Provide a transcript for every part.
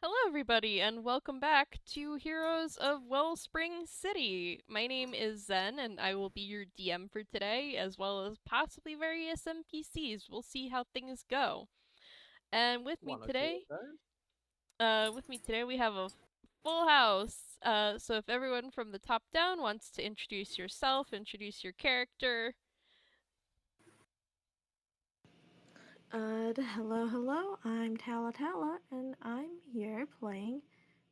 Hello, everybody, and welcome back to Heroes of Wellspring City. My name is Zen, and I will be your DM for today, as well as possibly various NPCs. We'll see how things go. And with me One or two today, of those. we have a full house. So if everyone from the top down wants to introduce yourself, introduce your character. Hello, I'm Talatala, and I'm here playing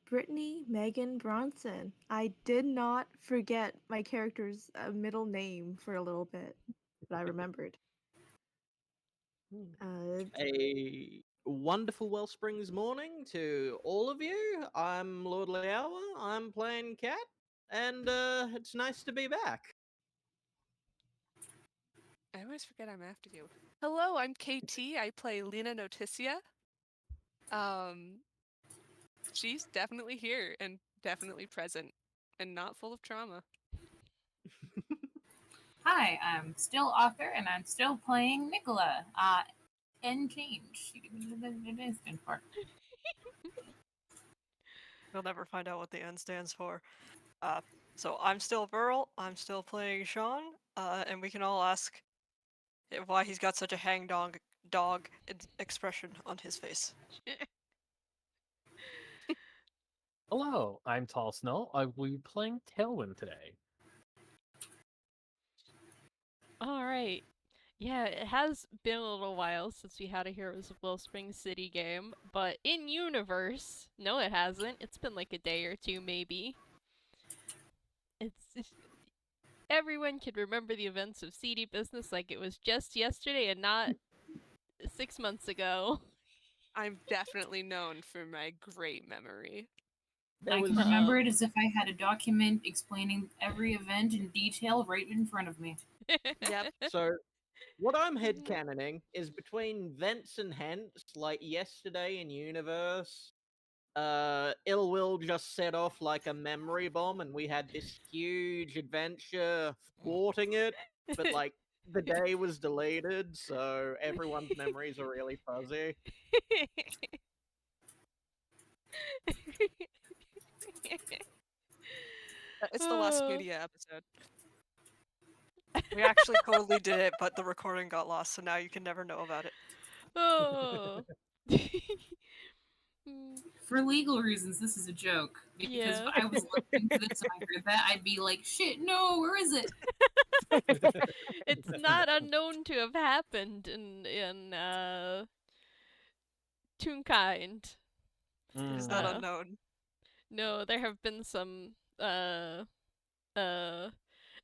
Brittney Megan Bronson. I did not forget my character's middle name for a little bit, but I remembered. Uh, A wonderful Wellsprings morning to all of you. I'm Lordlyhour. I'm playing Cat, and it's nice to be back. I always forget I'm after you. Hello, I'm KT. I play Lina Noticia. She's definitely here and definitely present and not full of trauma. Hi, I'm still author and I'm still playing Nikola N change. It stand for. You'll never find out what the N stands for. So I'm still Verl, I'm still playing Shaun, and we can all ask why he's got such a hangdog dog expression on his face. Hello, I'm Tallestnull. I will be playing Tailwind today. Alright. Yeah, it has been a little while since we had a Heroes of Wellspring City game, but in universe, no, it hasn't. It's been like a day or two, maybe. Everyone could remember the events of CD Business like it was just yesterday and not 6 months ago. I'm definitely known for my great memory. I can remember it as if I had a document explaining every event in detail right in front of me. Yep. So, what I'm headcanoning is between Vents and Hence, like yesterday in Universe, Ill Will just set off like a memory bomb, and we had this huge adventure thwarting it, but like the day was deleted, so everyone's memories are really fuzzy. It's the last media episode. We actually totally did it, but the recording got lost, so now you can never know about it. Oh. For legal reasons, this is a joke. Because Yeah. if I was listening to this and I heard that, I'd be like, shit, no, where is it? It's not unknown to have happened in Toonkind. It's not unknown. No, there have been some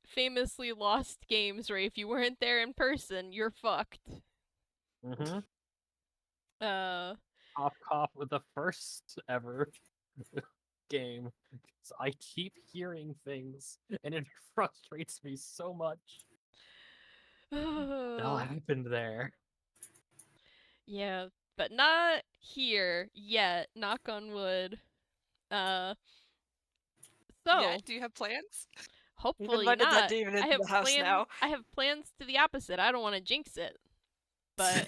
famously lost games where if you weren't there in person, you're fucked. Mm-hmm. Cough with the first ever game. So I keep hearing things, and it frustrates me so much. That happened there. Yeah, but not here yet. Knock on wood. So yeah, do you have plans? Hopefully not. not. Demon into the house now. I have plans to the opposite. I don't want to jinx it. But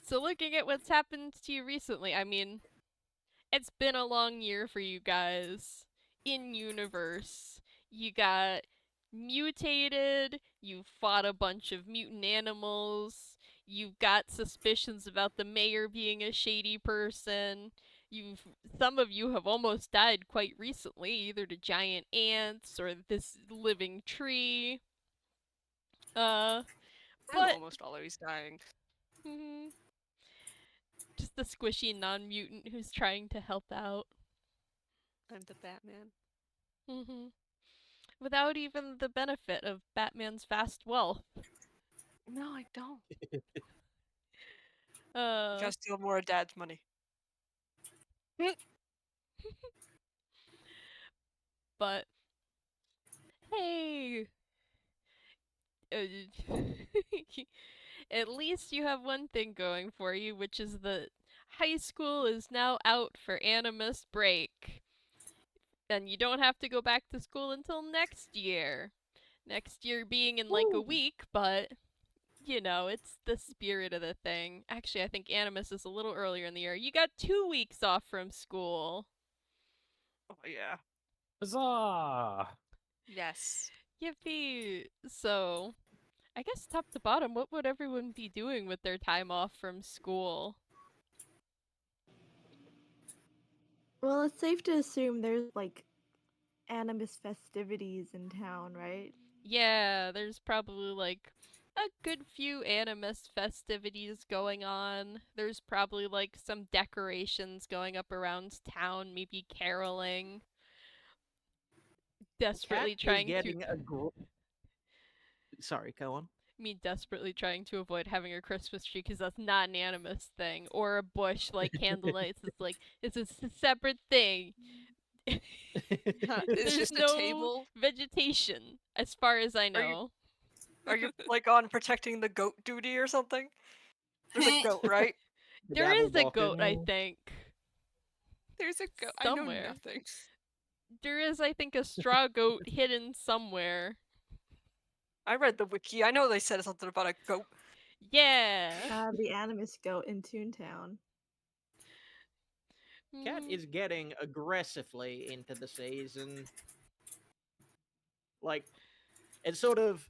so looking at what's happened to you recently, I mean, it's been a long year for you guys in universe. You got mutated, you fought a bunch of mutant animals, you've got suspicions about the mayor being a shady person. Some of you have almost died quite recently, either to giant ants or this living tree. I'm But almost always dying. Just the squishy non-mutant who's trying to help out. I'm the Batman. Without even the benefit of Batman's vast wealth. No, I don't. You gotta steal more of Dad's money. But hey, at least you have one thing going for you, which is that high school is now out for Animas break. And you don't have to go back to school until next year. Next year being in like a week, but you know, it's the spirit of the thing. Actually, I think Animas is a little earlier in the year. You got 2 weeks off from school. Oh yeah. Huzzah! Yes. Yippee! So, I guess top to bottom, what would everyone be doing with their time off from school? Well, it's safe to assume there's like Animus festivities in town, right? Yeah, there's probably like a good few Animus festivities going on. There's probably like some decorations going up around town, maybe caroling. Cat Desperately is trying to getting a Sorry, go on. desperately trying to avoid having a Christmas tree because that's not an Animus thing, or a bush like candlelights. It's like it's a separate thing. It's There's just a no table. vegetation, as far as I Are you- know. Are you like on protecting the goat duty or something? There's a goat, right? The There is a goat, I Gabblebocken. think. There's a goat. I know Somewhere. nothing. There is, I think, a straw goat hidden somewhere. I read the wiki. I know they said something about a goat. Yeah. The Animus goat in Toontown. Cat Mhm. is getting aggressively into the season. Like, it's sort of.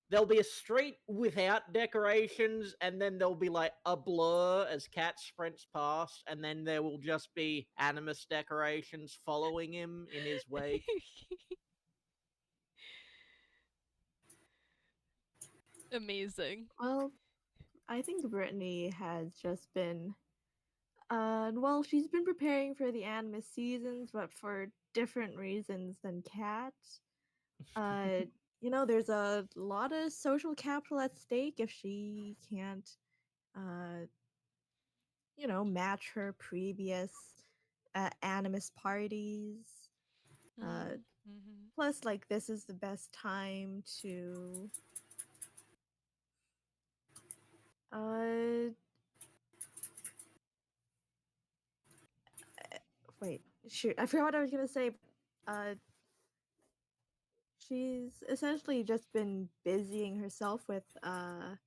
There'll be a street without decorations, and then there'll be like a blur as Cat sprints past, and then there will just be Animus decorations following him in his wake. Amazing. Well, I think Brittney has just been well, she's been preparing for the Animus seasons, but for different reasons than Cat. Uh, you know, there's a lot of social capital at stake if she can't, uh, you know, match her previous Animus parties. Uh, Mhm. plus, like, this is the best time to. Uh, wait, shoot, I forgot what I was gonna say. Uh, she's essentially just been busying herself with a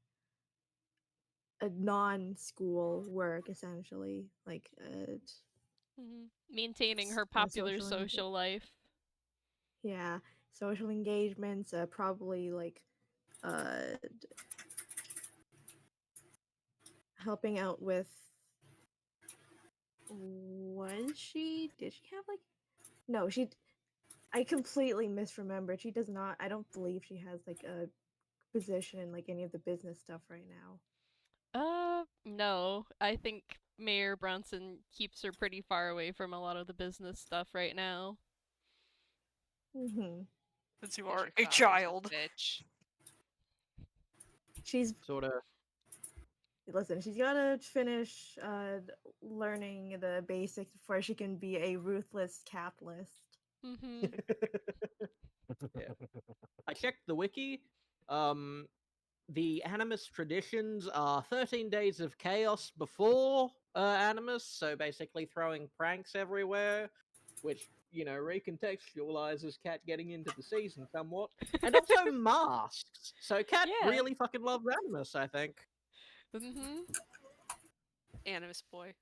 non-school work, essentially, like Maintaining her popular social life. yeah, social engagements, probably like uh helping out with. Was she? Did she have like? No, she. I completely misremembered. She does not. I don't believe she has like a position in like any of the business stuff right now. No. I think Mayor Bronson keeps her pretty far away from a lot of the business stuff right now. Mm-hmm. Since you 'Cause are your a father's child. bitch. She's Sort of. listen. She's gotta finish learning the basics before she can be a ruthless capitalist. Mhm. Yeah. I checked the wiki. The Animus traditions are 13 days of chaos before Animus, so basically throwing pranks everywhere, which, you know, recontextualizes Cat getting into the season somewhat. And also masks. So Cat Yeah. really fucking loves Animus, I think. Mhm. Animus boy.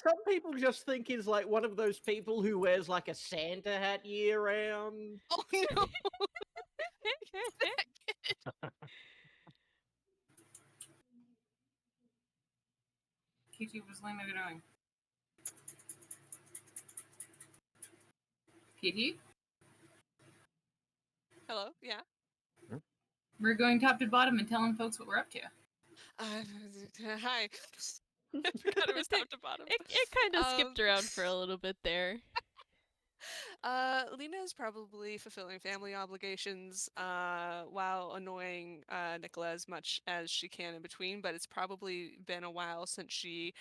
Some people just think he's like one of those people who wears like a Santa hat year round. Oh no! PT, what's Lina doing? PT? Hello? Yeah? We're going top to bottom and telling folks what we're up to. Hi. I forgot it was top to bottom. It kind of skipped around for a little bit there. Lina is probably fulfilling family obligations while annoying Nikola as much as she can in between, but it's probably been a while since she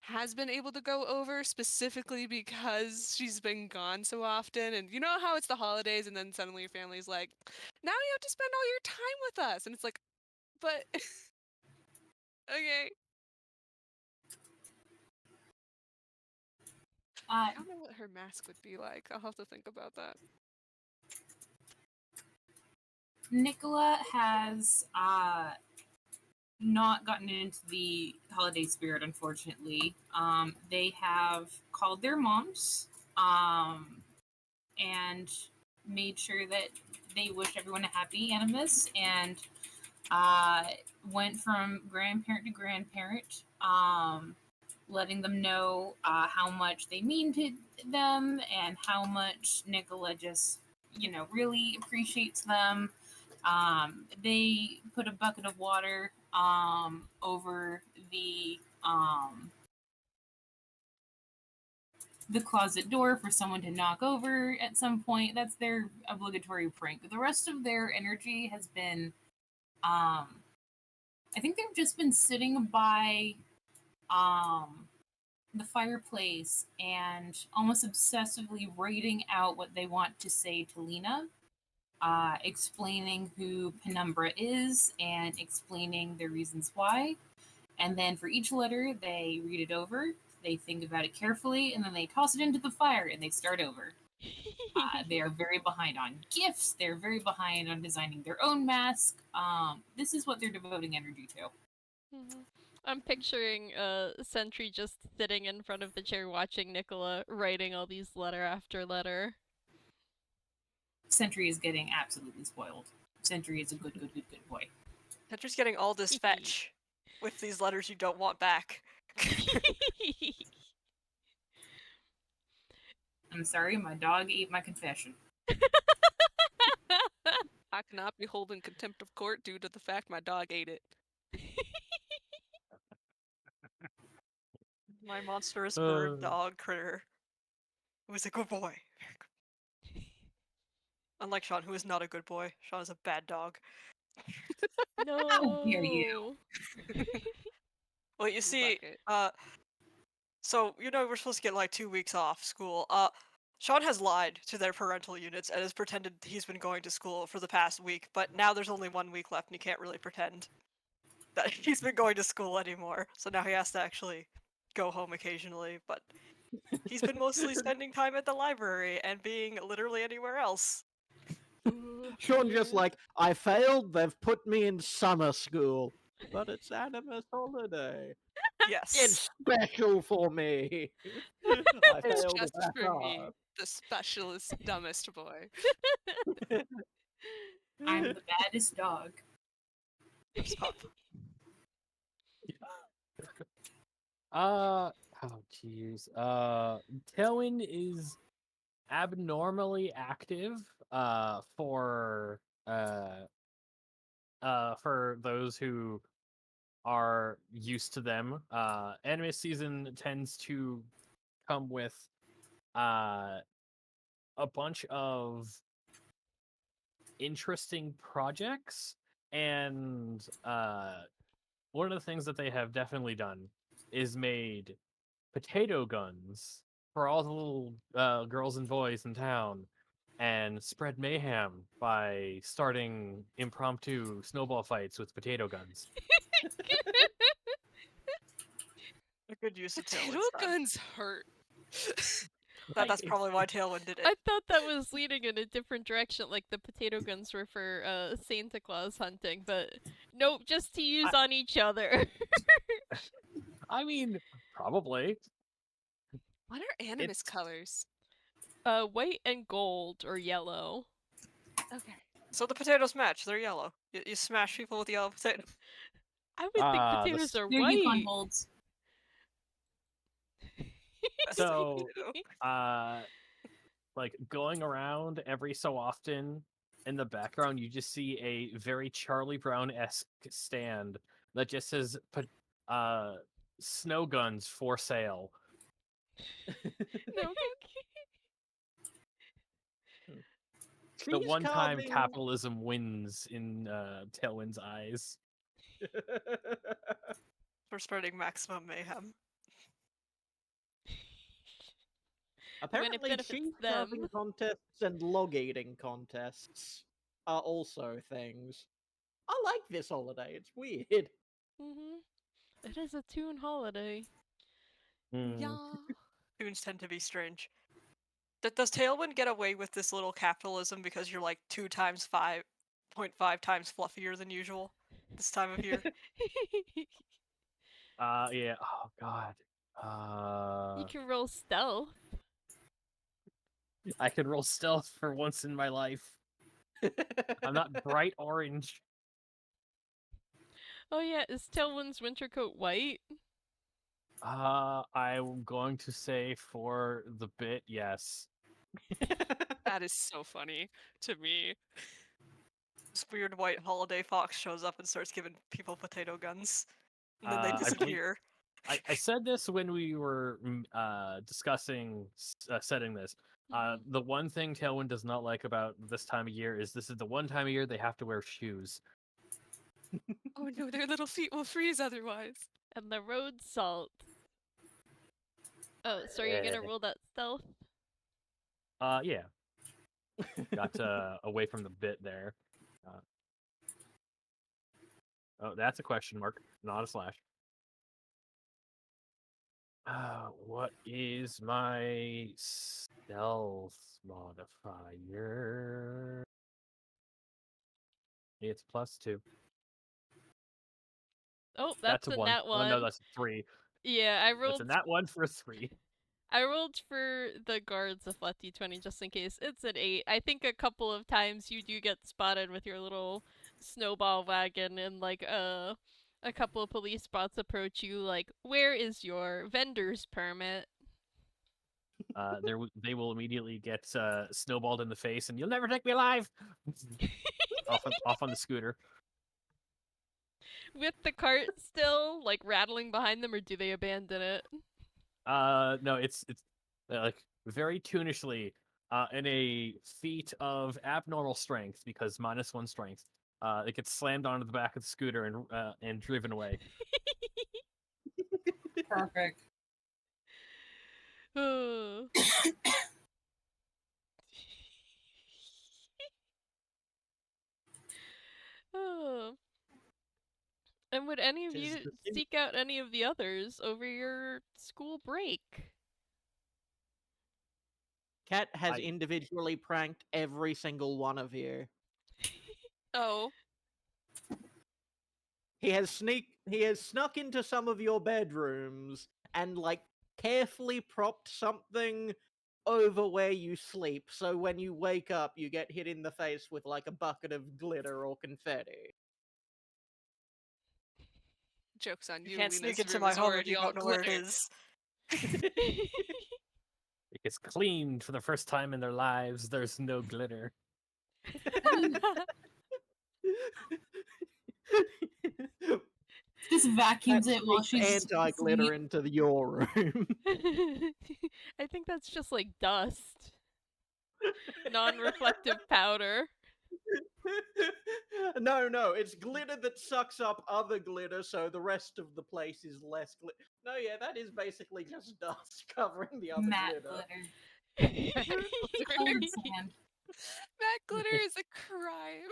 has been able to go over, specifically because she's been gone so often. And you know how it's the holidays and then suddenly your family's like, now you have to spend all your time with us. And it's like, but okay. I don't know what her mask would be like. I'll have to think about that. Nikola has not gotten into the holiday spirit, unfortunately. They have called their moms and made sure that they wish everyone a happy Animas and went from grandparent to grandparent, letting them know how much they mean to them and how much Nikola just, really appreciates them. They put a bucket of water over the closet door for someone to knock over at some point. That's their obligatory prank. The rest of their energy has been, I think they've just been sitting by the fireplace and almost obsessively writing out what they want to say to Lina, explaining who Penumbra is and explaining the reasons why. And then for each letter, they read it over, they think about it carefully, and then they toss it into the fire and they start over. They are very behind on gifts. They're very behind on designing their own mask. This is what they're devoting energy to. I'm picturing Sentry just sitting in front of the chair watching Nikola writing all these letter after letter. Sentry is getting absolutely spoiled. Sentry is a good boy. Sentry's getting all this fetch with these letters you don't want back. I'm sorry, my dog ate my confession. I cannot be holding contempt of court due to the fact my dog ate it. My monstrous bird dog critter. Who is a good boy. Unlike Shaun, who is not a good boy. Shaun is a bad dog. No. How dare you? Well, you see, Bucket. so, we're supposed to get like 2 weeks off school. Shaun has lied to their parental units and has pretended he's been going to school for the past week, but now there's only 1 week left and he can't really pretend that he's been going to school anymore. So now he has to actually go home occasionally, but he's been mostly spending time at the library and being literally anywhere else. Shaun just like, I failed, they've put me in summer school. But it's Animas holiday. Yes. It's special for me. I It's failed just that for me, hard. the specialist, dumbest boy. I'm the baddest dog. Stop. Oh jeez. Tailwind is abnormally active for those who are used to them. Anime season tends to come with a bunch of interesting projects, and one of the things that they have definitely done is made potato guns for all the little girls and boys in town and spread mayhem by starting impromptu snowball fights with potato guns. A good use of Potato Tailwind's time. guns hurt. That's probably why Tailwind did it. I thought that was leading in a different direction, like the potato guns were for Santa Claus hunting, but nope, just to use on each other. I mean, probably. What are Animas colors? White and gold or yellow. Okay. So the potatoes match. They're yellow. You smash people with yellow potato. I would think potatoes are They're Yukon white. Golds. So, like going around every so often in the background, you just see a very Charlie Brown-esque stand that just says snow guns for sale. No, The one-time capitalism wins in Tailwind's eyes. For spreading maximum mayhem. Apparently, cheese carving contests and log eating contests are also things. I like this holiday. It's weird. It is a Toon holiday. Yeah. Toons tend to be strange. Does Tailwind get away with this little capitalism because you're like 2 times 5 0.5 times fluffier than usual this time of year. Yeah. Oh God. You can roll stealth. I can roll stealth for once in my life. I'm not bright orange. Oh yeah, is Tailwind's winter coat white? I'm going to say for the bit, yes. That is so funny to me. This weird white holiday fox shows up and starts giving people potato guns. And then they I believe- disappear. I said this when we were discussing setting this. The one thing Tailwind does not like about this time of year is this is the one time of year they have to wear shoes. Oh no, their little feet will freeze otherwise. And the road salt. Oh, so are you gonna roll that stealth? Yeah. Got away from the bit there. Oh, that's a question mark, not a slash. What is my stealth modifier? It's +2. Oh, that's a a 1. nat Oh no, one. that's a 3. Yeah, I That's rolled. a nat 1 for a 3. I rolled for the guards a flat d20 just in case. It's an 8. I think a couple of times you do get spotted with your little snowball wagon and like a couple of police spots approach you like, "Where is your vendor's permit?" They will immediately get snowballed in the face, and you'll never take me alive. off on the scooter. With the cart still like rattling behind them, or do they abandon it? No, it's like very tunishly, in a feat of abnormal strength because -1 strength. It gets slammed onto the back of the scooter and driven away. Perfect. Oh. Oh. And would any of Tis you the sim- seek out any of the others over your school break? Cat has I- individually pranked every single one of you. Oh, He has snuck into some of your bedrooms and like carefully propped something over where you sleep, so when you wake up you get hit in the face with like a bucket of glitter or confetti. joke's on You you. can't Lina's sneak into room my is home if already you all don't know where it glitter. is. It gets cleaned for the first time in their lives. There's no glitter. Just vacuums Cat it while sneaks she's anti-glitter into your room. I think that's just like dust. Non-reflective powder. No, it's glitter that sucks up other glitter, so the rest of the place is less glitter. No, yeah, that is basically just dust covering the other matte glitter. glitter. Cold sand. Matte glitter is a crime.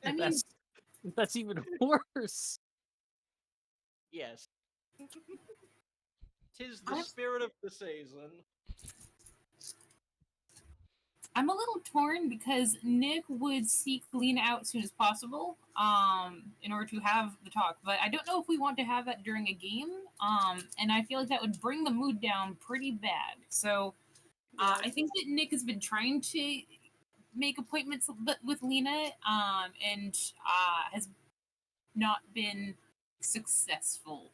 I mean, That's even worse. Yes. Tis the I'm- spirit of the season. I'm a little torn because Nick would seek Lina out as soon as possible, in order to have the talk. But I don't know if we want to have that during a game, and I feel like that would bring the mood down pretty bad. So I think that Nick has been trying to make appointments with Lina, and has not been successful.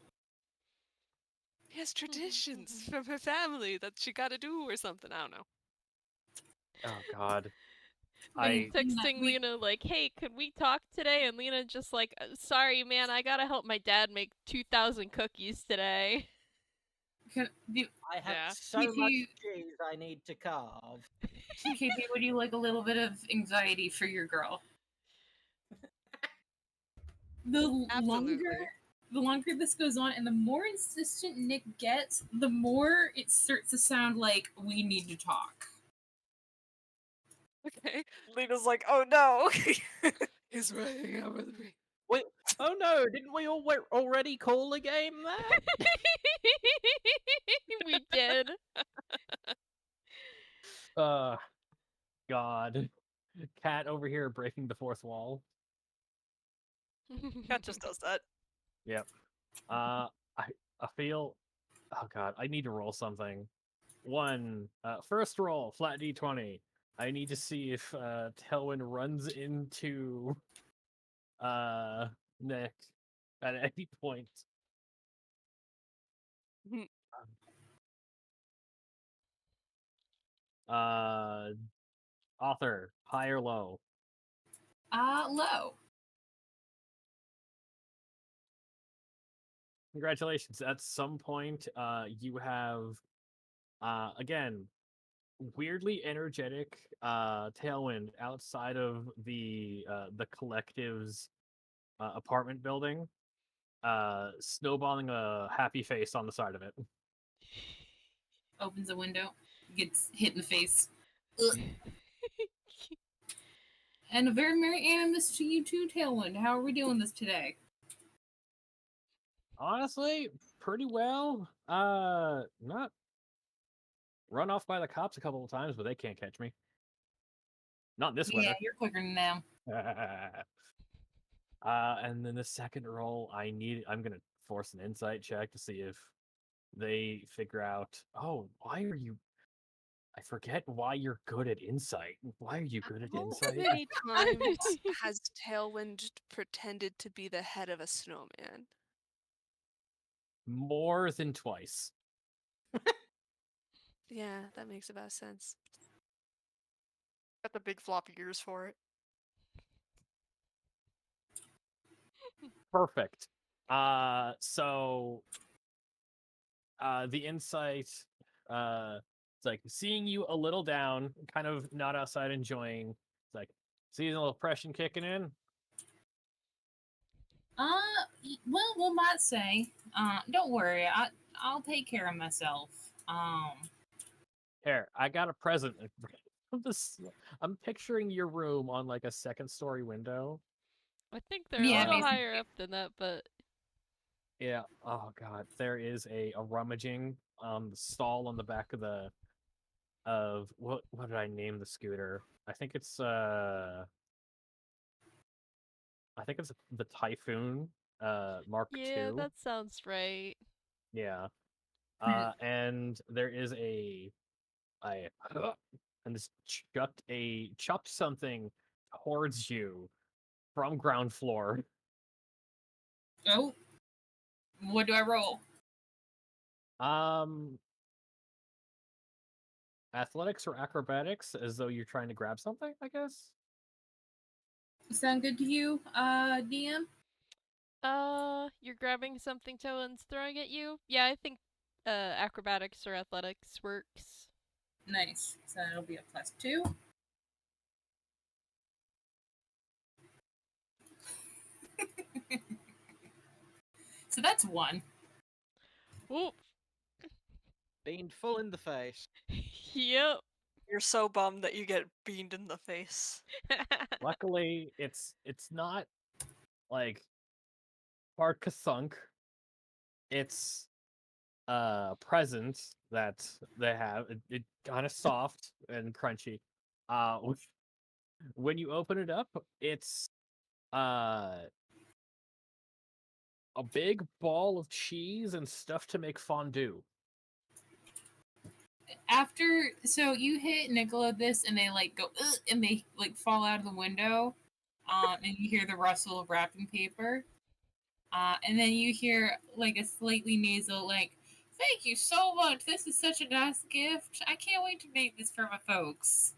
He has traditions from her family that she gotta do or something. I don't know. Oh God. Like I texting we- Lina like, "Hey, could we talk today?" And Lina just like, "Sorry, man, I gotta help my dad make 2,000 cookies today." I have Yeah. so If much you- cheese I need to carve. KP, would you like a little bit of anxiety for your girl? Absolutely. The longer this goes on, and the more insistent Nick gets, the more it starts to sound like we need to talk. Okay. Lina's like, oh no! He's running out with me. Wait, oh no, didn't we already call the game that? We did. God. Cat over here breaking the fourth wall. Cat just does that. Yep. I feel. Oh god, I need to roll something. First roll, flat d20. I need to see if Tailwind runs into Nick at any point. Author, high or low? Low. Congratulations. At some point, you have again weirdly energetic Tailwind outside of the collective's apartment building, snowballing a happy face on the side of it. Opens a window, gets hit in the face. Ugh. And a very merry Animas to you too, Tailwind. How are we doing this today? Honestly, pretty well. Not run off by the cops a couple of times, but they can't catch me. Not this Yeah, weather. you're quicker than them. And then the second roll, I'm gonna force an insight check to see if they figure out. Oh, why are you? I forget why you're good at insight. Why are you good at How insight? many times has Tailwind pretended to be the head of a snowman? More than twice. Yeah, that makes about sense. Got the big floppy ears for it. Perfect. So the insight, it's like seeing you a little down, kind of not outside enjoying. It's like seasonal depression kicking in. Well, we might say. Don't worry. I'll take care of myself. Here, I got a present. I'm picturing your room on like a second story window. I think they're Yeah, a little basically. higher up than that, but Yeah. Oh god, there is a rummaging stall on the back of what did I name the scooter? I think it's the Typhoon Mark yeah, II. that sounds right. Yeah. And there is I and this chopped something towards you from ground floor. Oh, what do I roll? Athletics or acrobatics, as though you're trying to grab something, I guess. Sound good to you, DM? You're grabbing something Tolan's throwing at you? Yeah, I think acrobatics or athletics works. Nice. So that'll be a +2. So that's 1. Whoop. Being full in the face. Yep. You're so bummed that you get beamed in the face. Luckily, it's not like hard kasunk. It's present that they have. It kind of soft and crunchy. When you open it up, it's a big ball of cheese and stuff to make fondue. So you hit Nikola this, and they like go, ugh, and they like fall out of the window, and you hear the rustle of wrapping paper, and then you hear like a slightly nasal like, "Thank you so much. This is such a nice gift. I can't wait to make this for my folks."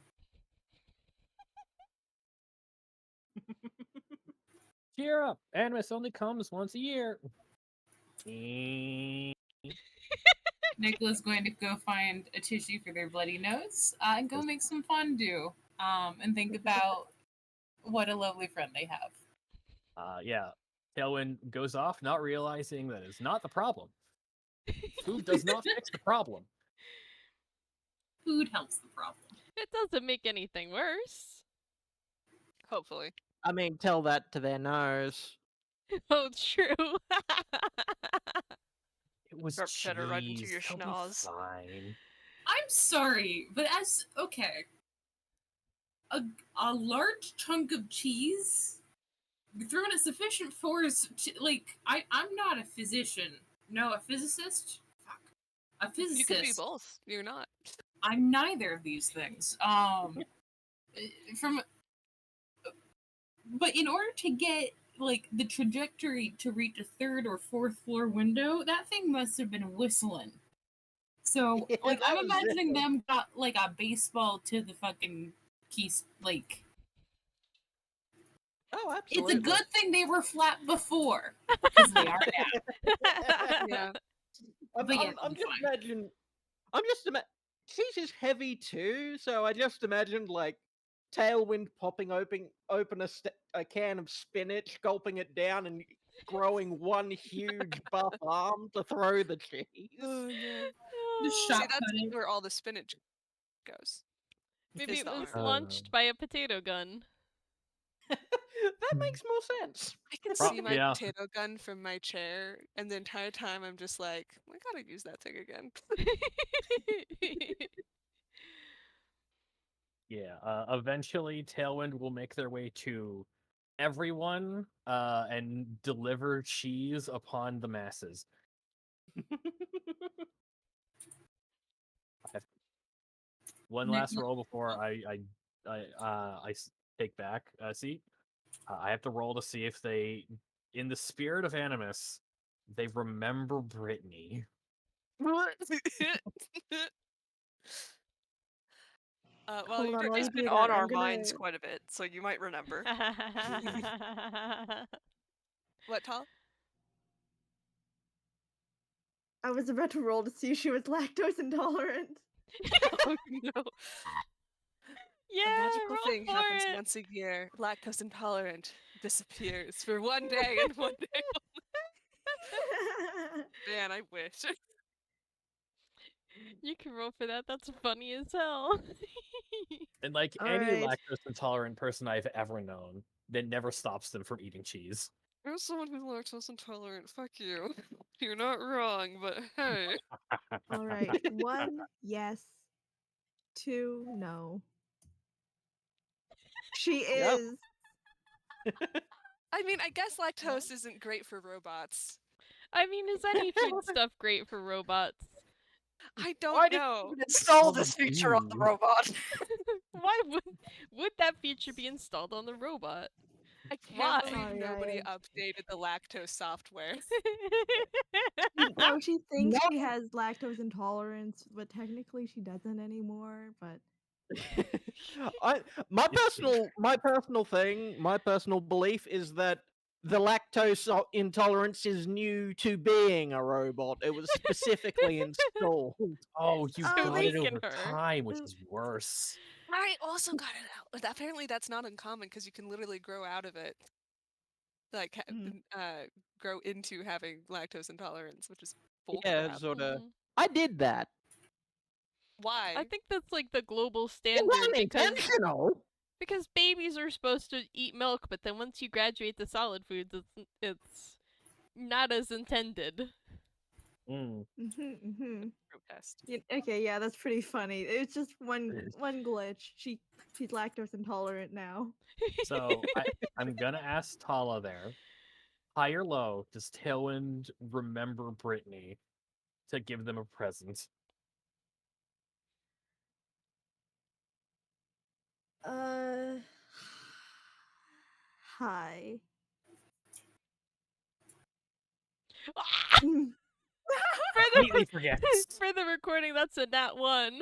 Cheer up! Animus only comes once a year. Nicola's going to go find a tissue for their bloody nose, and go make some fondue, and think about what a lovely friend they have. Yeah. Tailwind goes off, not realizing that it's not the problem. Food does not fix the problem. Food helps the problem. It doesn't make anything worse. Hopefully. I mean, tell that to their nose. Oh, true. It was Drop cheddar right into cheese. your They'll be schnoz. fine. I'm sorry, but okay. a large chunk of cheese thrown at sufficient force to, like, I'm not a physician. No, a physicist? Fuck. A physicist. You could be both. You're not. I'm neither of these things. But in order to get like the trajectory to reach a third or fourth floor window, that thing must have been whistling. So, Yeah, like, that I'm was imagining them got like a baseball to the fucking keys. Like, Oh, it's absolutely. a good thing they were flat before, because they are now. Yeah. But yeah, I'm it'll just be fine. cheese is heavy too, so I just imagined like Tailwind popping open a can of spinach, gulping it down, and growing one huge buff arm to throw the cheese. Oh no. Just See, shot that's putting. where all the spinach goes. Maybe Is it the was arm. launched by a potato gun. That makes more sense. I can Pro- see my yeah. potato gun from my chair, and the entire time I'm just like, I gotta use that thing again. Yeah. Eventually, Tailwind will make their way to everyone and deliver cheese upon the masses. One last roll before I take back a seat. I have to roll to see if they, in the spirit of Animas, they remember Brittney. Well, Hold on, while It's you been do on that, our I'm gonna. minds quite a bit, so you might remember. what, Tal? I was about to roll to see if she was lactose intolerant. Oh no. Yeah, A magical roll thing for happens it. once a year. Lactose intolerant disappears for one day and one day. Man, I wish. You can roll for that. That's funny as hell. And like All any right. lactose intolerant person I've ever known, that never stops them from eating cheese. You're someone who's lactose intolerant. Fuck you. You're not wrong, but hey. All right. 1, yes. 2, no. She Yep. is. I mean, I guess lactose isn't great for robots. I mean, is any food stuff great for robots? I don't Why did know. you install All the this feature on the goo. robot? Why would that feature be installed on the robot? I can't Why? believe Sorry, nobody I- updated the lactose software. No, she thinks No. she has lactose intolerance, but technically she doesn't anymore. But My It's personal belief is that the lactose intolerance is new to being a robot. It was specifically installed. Oh, you Oh, got they it over can her. time, which Mm. is worse. I also got it out. But apparently, that's not uncommon because you can literally grow out of it. Like, grow into having lactose intolerance, which is bull Yeah, crap. sort of. Mhm. I did that. Why? I think that's like the global It standard wasn't because intentional. babies are supposed to eat milk, but then once you graduate to solid foods, it's not as intended. Mm. Protest. Okay, yeah, that's pretty funny. It's just one glitch. She's lactose intolerant now. So I'm gonna ask Tala there. High or low, does Tailwind remember Brittney to give them a present? Hi. Completely forgets. For the recording, that's a nat 1.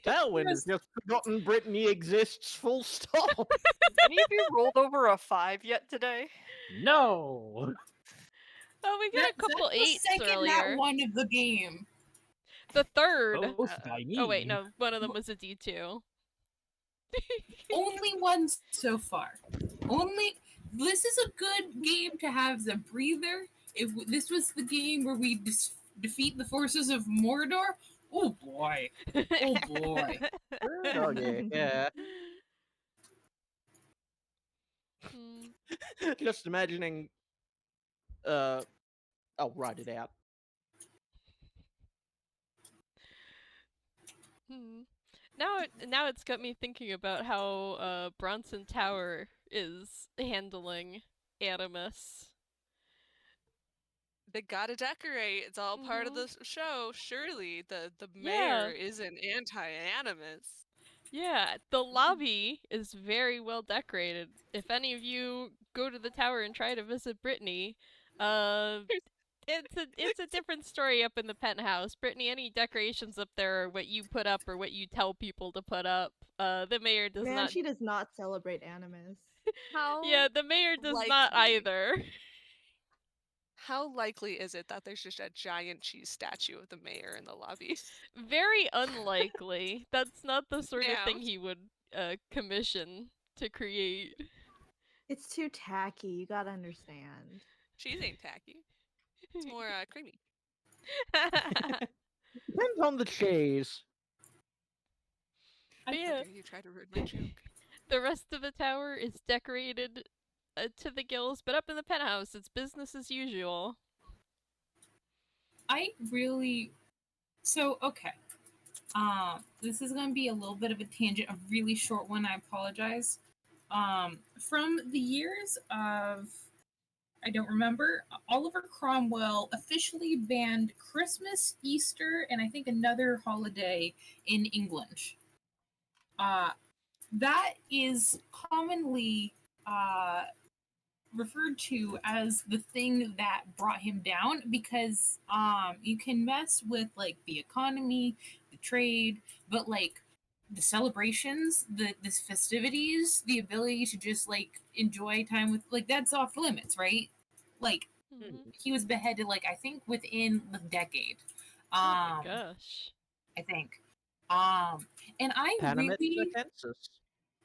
Tailwind has just forgotten Brittany exists. Full stop. Any of you rolled over a 5 yet today? No. Oh, we got a couple That's the 8s second earlier. that one of the game. The third. Both by me. Oh wait, no, one of them was a D2. Only one so far. This is a good game to have as a breather. If this was the game where we defeat the forces of Mordor, oh boy, oh boy. Oh yeah, yeah. Hmm. Just imagining. I'll write it out. Hmm. Now it's got me thinking about how Bronson Tower is handling Animus. They gotta decorate. It's all part of Mhm. the show. Surely the Yeah. mayor isn't anti-animus. Yeah, the lobby is very well decorated. If any of you go to the tower and try to visit Brittney, uh it's a different story up in the penthouse. Brittney, any decorations up there are what you put up or what you tell people to put up. The mayor does Man, not. she does not celebrate Animus. Yeah, the mayor does not likely- either. How likely is it that there's just a giant cheese statue of the mayor in the lobby? Very unlikely. That's not the sort of Yeah. thing he would commission to create. It's too tacky, you gotta understand. Cheese ain't tacky. It's more creamy. Depends on the cheese. But How yeah, dare you try to ruin my joke? the rest of the tower is decorated to the gills, but up in the penthouse, it's business as usual. I really. So, okay. This is going to be a little bit of a tangent, a really short one. I apologize. From the years of, I don't remember, Oliver Cromwell officially banned Christmas, Easter, and I think another holiday in England. That is commonly referred to as the thing that brought him down because you can mess with like the economy, the trade, but like the celebrations, the festivities, the ability to just like enjoy time with like that's off limits, right? Like Mhm. he was beheaded like I think within the decade. Oh my gosh. I think. And I Panamint really census.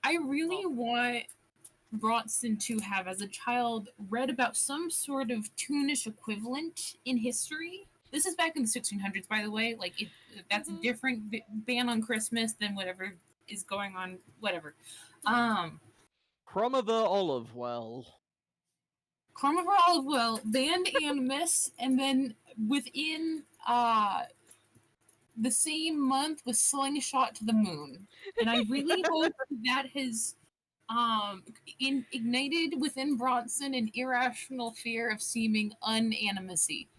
want Bronson to have, as a child, read about some sort of toonish equivalent in history. This is back in the 1600s, by the way. Like, that's a different ban on Christmas than whatever is going on, whatever. Cromover Olive Well. Cromover Olivewell banned Animus, and then within the same month was Slingshot to the Moon. And I really hope that has ignited within Bronson an irrational fear of seeming unanimacy.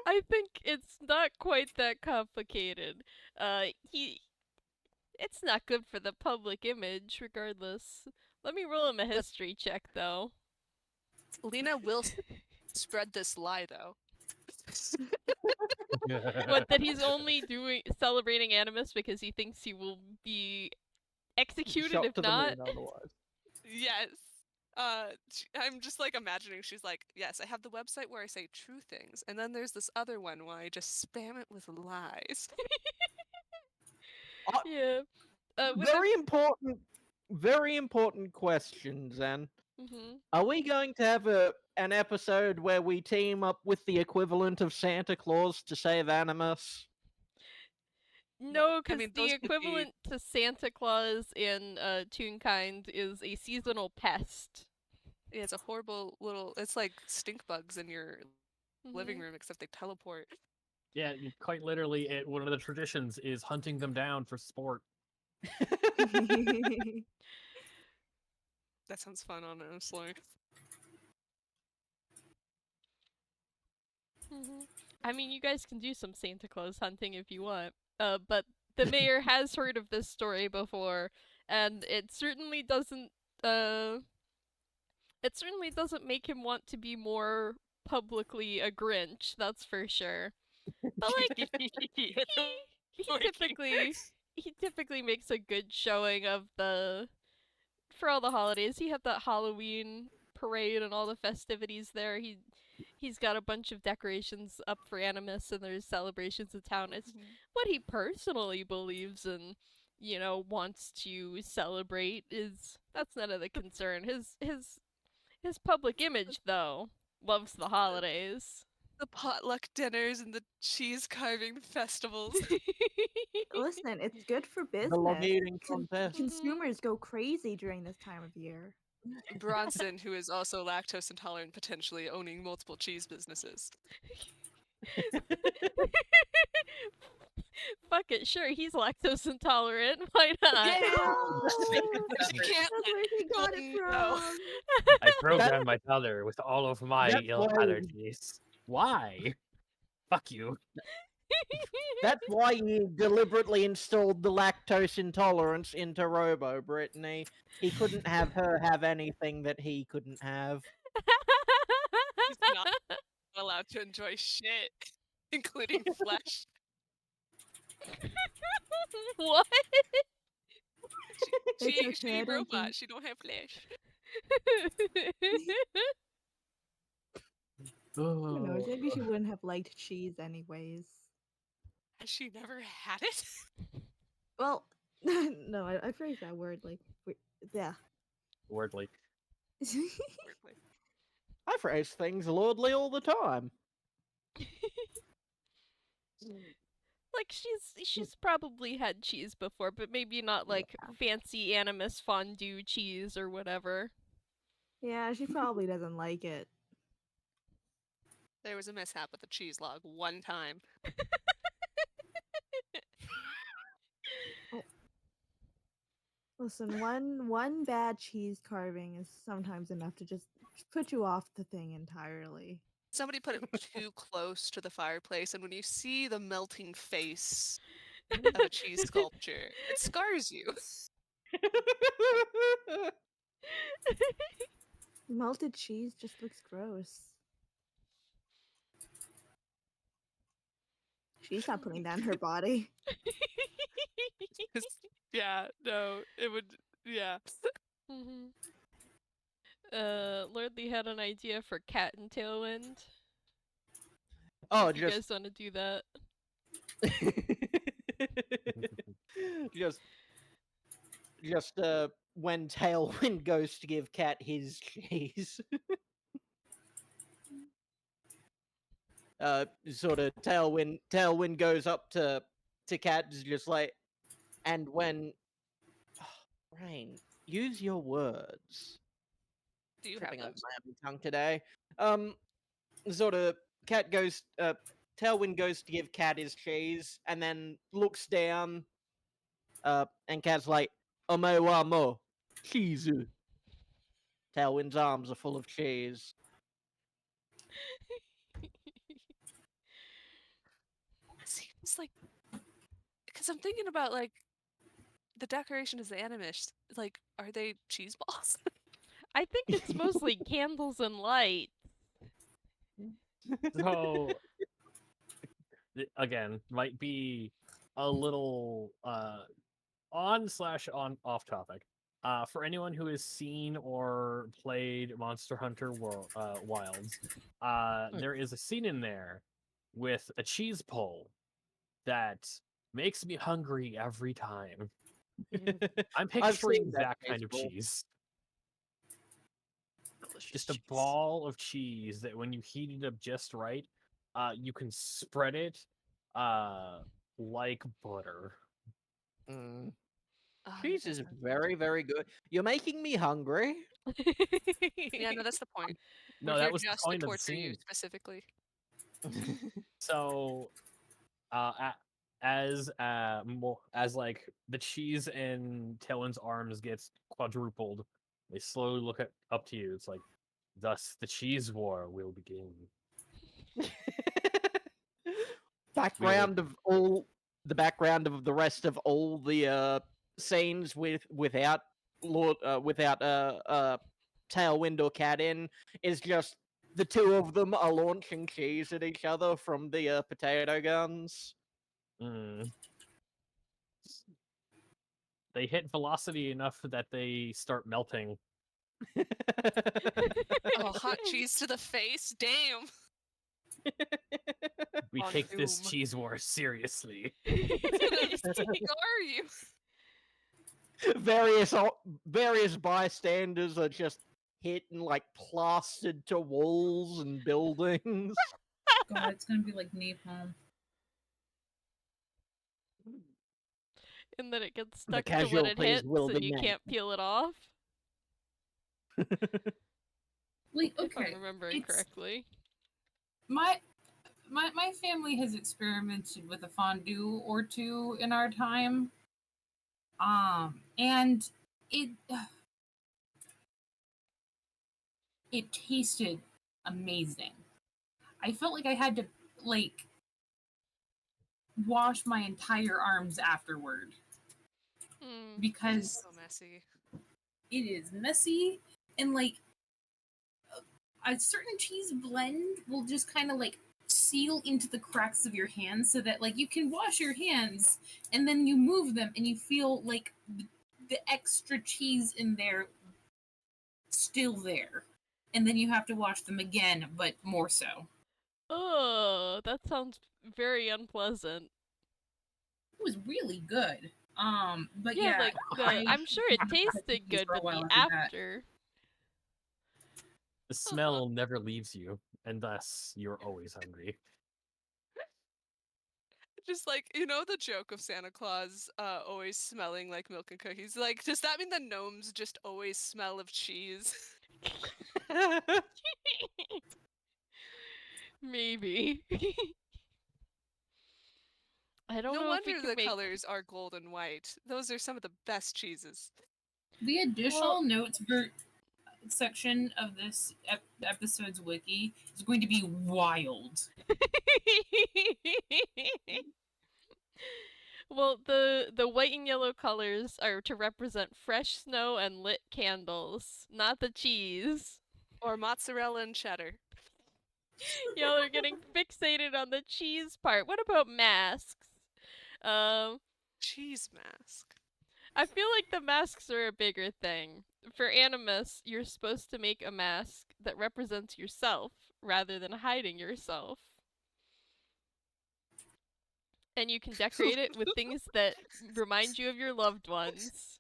I think it's not quite that complicated. It's not good for the public image, regardless. Let me roll him a history check, though. Lina will spread this lie, though. What, that he's only celebrating Animus because he thinks he will be executed Shot if to not? the moon otherwise. Yes. I'm just like imagining she's like, yes, I have the website where I say true things, and then there's this other one where I just spam it with lies. Yeah. Very important question, Zen. Mm-hmm. Are we going to have an episode where we team up with the equivalent of Santa Claus to save Animus? No, I because mean, the those could be- equivalent to Santa Claus in Toonkind is a seasonal pest. Yeah, it's a horrible little. It's like stink bugs in your living Mhm. room, except they teleport. Yeah, quite literally, one of the traditions is hunting them down for sport. That sounds fun, honestly. Mhm. I mean, you guys can do some Santa Claus hunting if you want. But the mayor has heard of this story before, and it certainly doesn't. It certainly doesn't make him want to be more publicly a Grinch. That's for sure. But like, he typically makes a good showing of for all the holidays. You have that Halloween parade and all the festivities there. He's got a bunch of decorations up for Animus and there's celebrations in town. It's what he personally believes in, wants to celebrate that's none of the concern. His public image though loves the holidays. The potluck dinners and the cheese carving festivals. Listen, it's good for The business. log eating contest. Consumers go crazy during this time of year. Bronson, who is also lactose intolerant, potentially owning multiple cheese businesses. Fuck it, sure, he's lactose intolerant. Why not? She can't That's let where he got it Shaun from. know. I programmed my father with all of my That's ill why- allergies. Why? Fuck you. That's why you deliberately installed the lactose intolerance into Robo, Brittney. He couldn't have her have anything that he couldn't have. He's not allowed to enjoy shit, including flesh. What? It's She okay, I don't robot. think- She don't have flesh. Who knows? Maybe Oh, she wouldn't have liked cheese anyways. Has she never had it? Well, no, I phrased that word like, yeah. word leak. Weirdly. I phrase things lordly all the time. Like she's probably had cheese before, but maybe not like Yeah. fancy Animas fondue cheese or whatever. Yeah, she probably doesn't like it. There was a mishap with the cheese log one time. Listen, one bad cheese carving is sometimes enough to just put you off the thing entirely. Somebody put it too close to the fireplace, and when you see the melting face of a cheese sculpture, it scars you. Melted cheese just looks gross. She's not putting that in her body. Yeah, no, it would. Yeah. Mm-hmm. Lordly had an idea for Cat and Tailwind. Oh, If you guys want to do that. just when Tailwind goes to give Cat his cheese. Sort of Tailwind goes up to Cat, is just like, and when Rain, use your words. Do you have Tripping over those? my own tongue today. Sort of Tailwind goes to give Cat his cheese, and then looks down, and Cat's like, "Ome wa mo, cheese." Tailwind's arms are full of cheese. Seems like, because I'm thinking about like the decoration is the Animas. Like, are they cheese balls? I think it's mostly candles and light. So again, might be a little on off topic. For anyone who has seen or played Monster Hunter Wilds, there is a scene in there with a cheese pull that makes me hungry every time. I'm I've picturing seen that cheese kind of pull. cheese. Delicious Just a cheese. ball of cheese that when you heat it up just right, you can spread it like butter. Mm. Oh, that Cheese does is sound good. very, very good. You're making me hungry. Yeah, no, that's the point. No, We're that here was the just to point of the torture you scene. specifically. So, as like the cheese in Tailwind's arms gets quadrupled, they slowly look up to you. It's like, thus the cheese war will begin. Background of all the background of the rest of all the scenes without Tailwind or Cat in is just the two of them are launching cheese at each other from the potato guns. Mm. They hit velocity enough that they start melting. Oh, hot cheese to the face? Damn. We On take this doom. cheese war seriously. What are you? various bystanders are just hitting like plastered to walls and buildings. God, it's gonna be like napalm. And then it gets The stuck to what it casualties hits will and be you met. can't peel it off. Like, If okay, I'm remembering it's- correctly. my my family has experimented with a fondue or two in our time. And it it tasted amazing. I felt like I had to like wash my entire arms afterward because So messy. it is messy and like a certain cheese blend will just kind of like seal into the cracks of your hands so that like you can wash your hands and then you move them and you feel like the extra cheese in there still there, and then you have to wash them again but more so. Oh, that sounds very unpleasant. It was really good. But Yeah, yeah, like I'm sure it tasted good, for a but while the after that. after. The smell never leaves you, and thus you're always hungry. Just like, you know the joke of Santa Claus always smelling like milk and cookies? Like, does that mean the gnomes just always smell of cheese? Maybe. I don't No know if we wonder can the make. colors are gold and white. Those are some of the best cheeses. The additional notes section of this episode's wiki is going to be wild. Well, the white and yellow colors are to represent fresh snow and lit candles, not the cheese. Or mozzarella and cheddar. Y'all are getting fixated on the cheese part. What about masks? Cheese mask. I feel like the masks are a bigger thing. For Animas, you're supposed to make a mask that represents yourself rather than hiding yourself. And you can decorate it with things that remind you of your loved ones.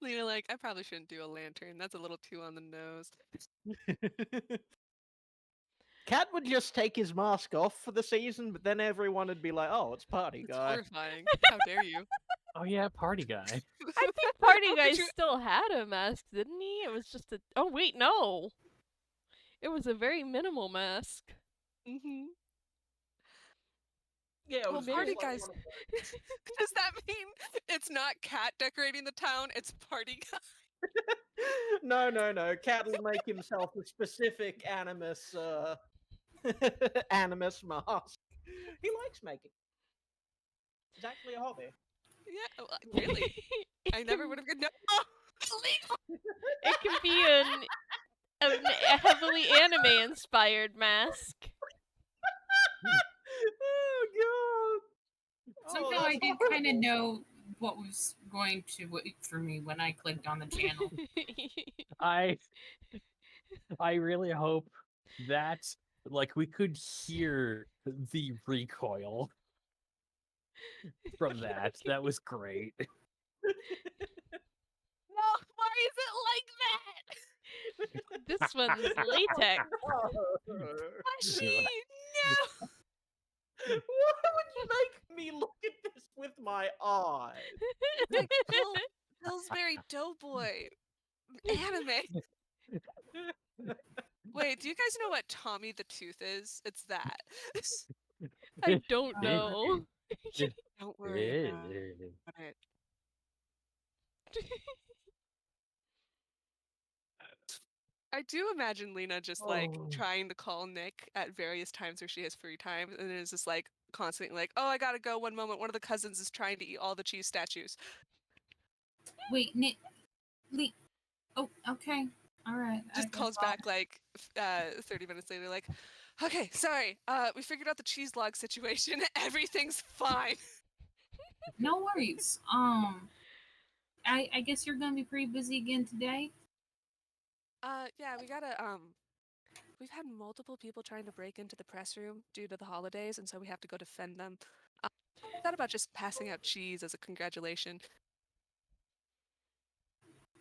Lina, like, I probably shouldn't do a lantern. That's a little too on the nose. Cat would just take his mask off for the season, but then everyone would be like, "Oh, it's party It's guy." horrifying. How dare you? Oh yeah, party guy. I think Party How Guy could you- still had a mask, didn't he? It was just a. Oh, wait, no! It was a very minimal mask. Mhm. Yeah, it Well, was maybe- Party just like guys. one of Does that mean it's not Cat decorating the town? It's party guy. No. Cat will make himself a specific Animas, Animas mask. He likes making. It's actually a hobby. Yeah, really. I never would have. No, illegal. It can be a heavily anime-inspired mask. Oh god. Somehow that's I did kind of horrible. know what was going to wait for me when I clicked on the channel. I really hope that like we could hear the recoil from that. That was great. No, why is it like that? This one's latex. Mushy, no. Why would you make me look at this with my eyes? Like Pillsbury Doughboy anime. Wait, do you guys know what Tommy the Tooth is? It's that. I don't know. Don't worry about it. I do imagine Lina just like trying to call Nick at various times where she has free time, and it's just like constantly like, "Oh, I gotta go. One moment. One of the cousins is trying to eat all the cheese statues." Wait, Nick. Oh, okay. All right. Just calls back like 30 minutes later, like, "Okay, sorry. We figured out the cheese log situation. Everything's fine." No worries. I guess you're gonna be pretty busy again today. Yeah, we gotta we've had multiple people trying to break into the press room due to the holidays, and so we have to go defend them. I thought about just passing out cheese as a congratulation.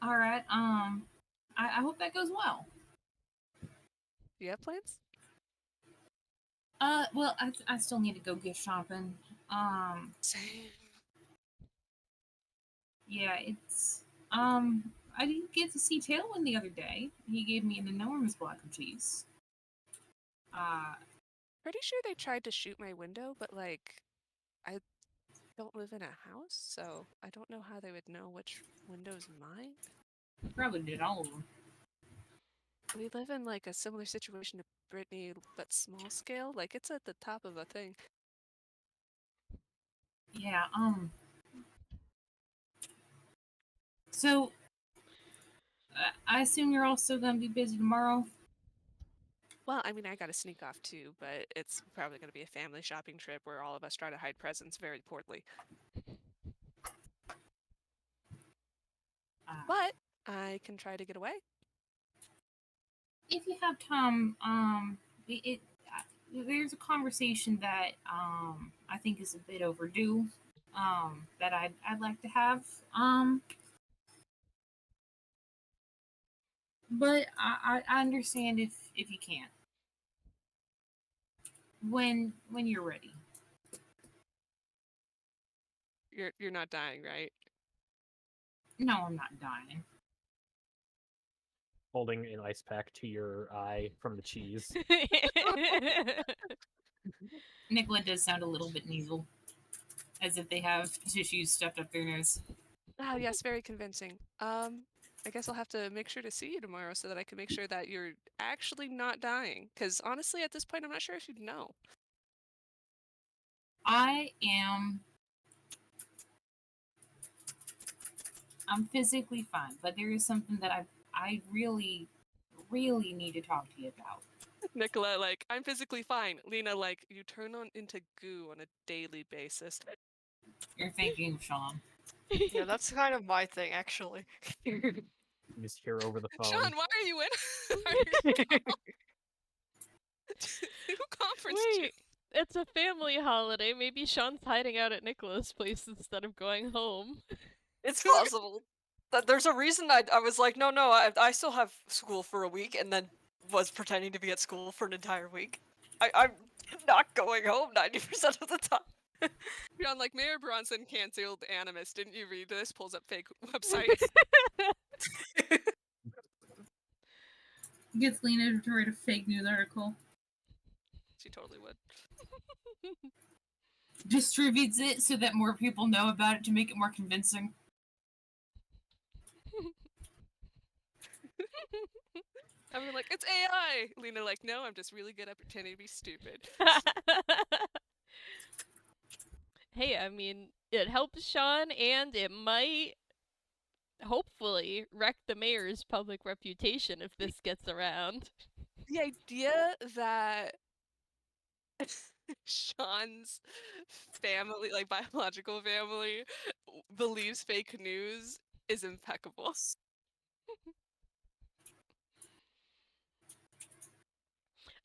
All right. I hope that goes well. Do you have plans? Well, I still need to go gift shopping. Same. Yeah, it's I didn't get to see Tailwind the other day. He gave me an enormous block of cheese. Pretty sure they tried to shoot my window, but like, I don't live in a house, so I don't know how they would know which window's mine. Probably did all of them. We live in like a similar situation to Brittney, but small scale. Like it's at the top of a thing. Yeah, So, I assume you're also gonna be busy tomorrow? Well, I mean, I gotta sneak off too, but it's probably gonna be a family shopping trip where all of us try to hide presents very poorly. But I can try to get away. If you have time, there's a conversation that I think is a bit overdue. That I'd like to have. But I understand if you can't. When you're ready. You're not dying, right? No, I'm not dying. Holding an ice pack to your eye from the cheese. Nikola does sound a little bit nasal, as if they have tissues stuffed up their nose. Oh yes, very convincing. I guess I'll have to make sure to see you tomorrow so that I can make sure that you're actually not dying. Because honestly, at this point, I'm not sure if you'd know. I'm physically fine, but there is something that I really, really need to talk to you about. Nikola, like, I'm physically fine. Lina, like, you turn on into goo on a daily basis. You're thinking of Shaun. Yeah, that's kind of my thing, actually. You just hear over the phone. Shaun, why are you in? Who conferenced you? Wait, it's a family holiday. Maybe Shaun's hiding out at Nicola's place instead of going home. It's possible. There's a reason I was like, no, I still have school for a week, and then was pretending to be at school for an entire week. I'm not going home 90% of the time. Shaun, like, Mayor Bronson canceled Animas. Didn't you read this? Pulls up fake website. Gets Lina to write a fake news article. She totally would. Distributes it so that more people know about it to make it more convincing. I'm like, it's AI! Lina like, no, I'm just really good at pretending to be stupid. Hey, I mean, it helps Shaun, and it might, hopefully, wreck the mayor's public reputation if this gets around. The idea that Shaun's family, like biological family, believes fake news is impeccable.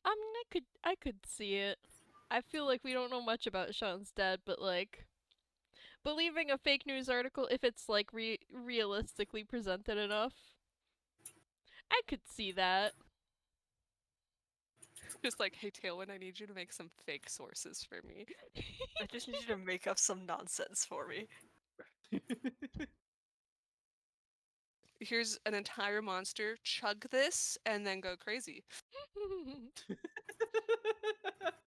I mean, I could see it. I feel like we don't know much about Shaun's dad, but like, believing a fake news article if it's like realistically presented enough, I could see that. Just like, hey Tailwind, I need you to make some fake sources for me. I just need you to make up some nonsense for me. Here's an entire monster, chug this, and then go crazy.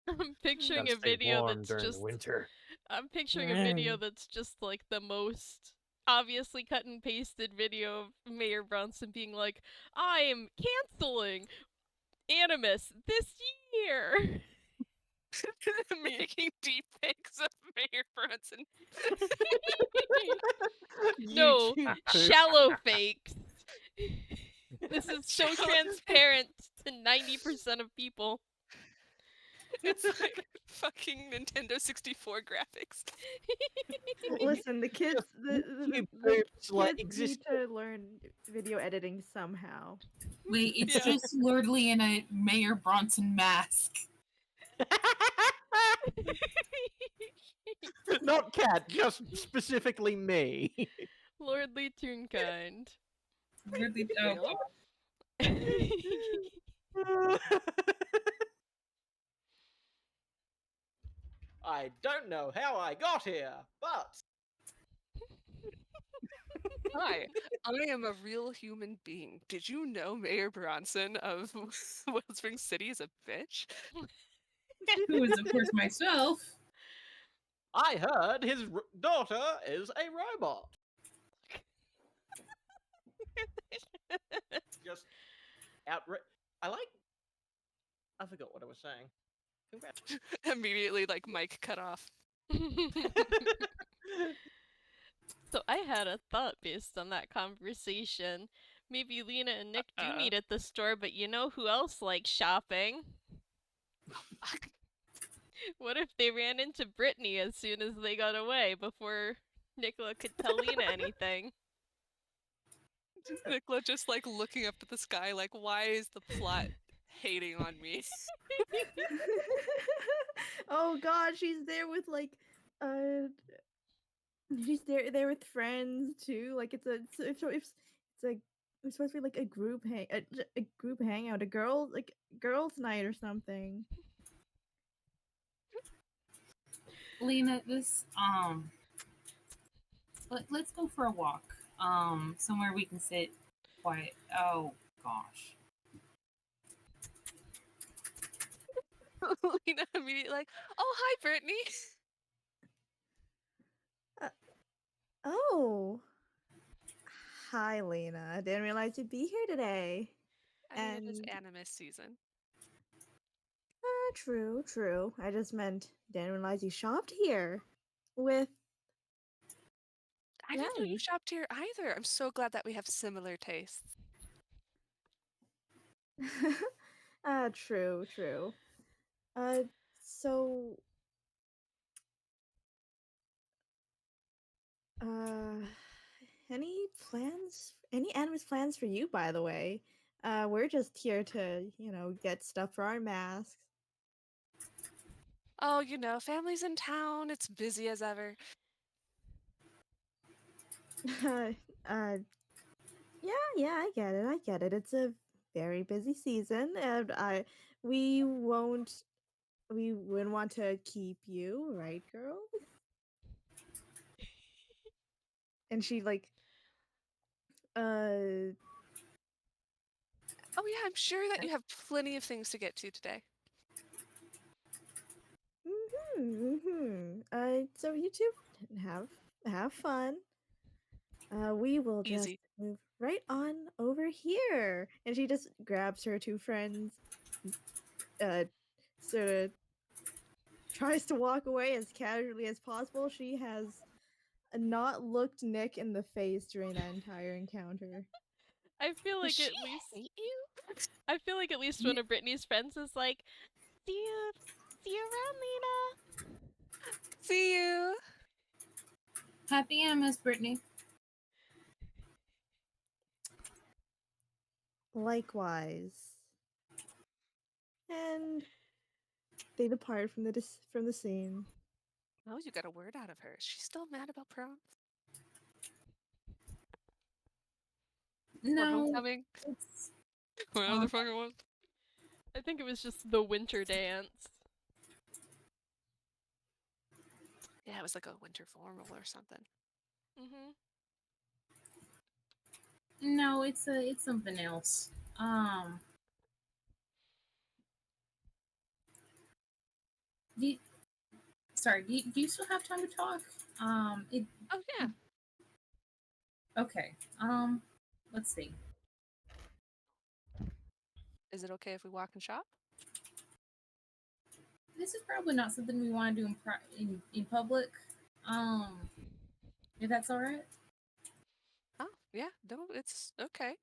I'm picturing Gotta a stay video warm that's during just. the winter. I'm picturing a video that's just like the most obviously cut and pasted video of Mayor Bronson being like, I am canceling Animus this year. Making deep fakes of Mayor Bronson. No, YouTube. shallow fakes. This is so transparent to 90% of people. It's like fucking Nintendo 64 graphics. Listen, the kids, the YouTube kids groups, like, need exist. to learn video editing somehow. Wait, it's Yeah. just Lordly in a Mayor Bronson mask. Not Cat, just specifically me. Lordly Toonkind. Lordly, I don't know how I got here, but Hi, I am a real human being. Did you know Mayor Bronson of Wellspring City is a bitch? Who is, of course, myself. I heard his daughter is a robot. Just outright. I forgot what I was saying. Congrats. Immediately, like, mic cut off. So I had a thought based on that conversation. Maybe Lina and Nick do meet at the store, but you know who else likes shopping? What if they ran into Brittney as soon as they got away before Nikola could tell Lina anything? Nikola just like looking up at the sky, like, why is the plot hating on me? Oh god, she's there with like she's there with friends too. Like it's supposed to be like a group hangout, a girls night or something. Lina, let's go for a walk. Somewhere we can sit quiet. Oh gosh. Lina immediately like, oh, hi, Brittney. Oh. Hi, Lena. I didn't realize you'd be here today. I mean, it is And Animas season. true. I just meant didn't realize you shopped here with I didn't know you them. shopped here either. I'm so glad that we have similar tastes. True. So any plans? Any Animas plans for you, by the way? We're just here to, get stuff for our masks. Oh, you know, family's in town. It's busy as ever. Yeah, I get it. It's a very busy season, and we won't, we wouldn't want to keep you, right, girl? And she like, uh, Oh yeah, I'm sure that you have plenty of things to get to today. So you two have fun. We will just Easy. move right on over here. And she just grabs her two friends, sort of tries to walk away as casually as possible. She has not looked Nick in the face during that entire encounter. I feel Does like she at least hate you? I feel like at least one of Brittany's friends is like, see you around, Lina. See you. Happy Animas, Brittney. Likewise. And they depart from the scene. Oh, you got a word out of her. She's still mad about prom? Or No, homecoming? it's Whatever the fuck it was. I think it was just the winter dance. Yeah, it was like a winter formal or something. Mm-hmm. no, it's something else. Do you, sorry, do you still have time to talk? Oh yeah. Okay. Let's see. Is it okay if we walk and shop? This is probably not something we want to do in public. If that's all right. Oh yeah, no, it's okay.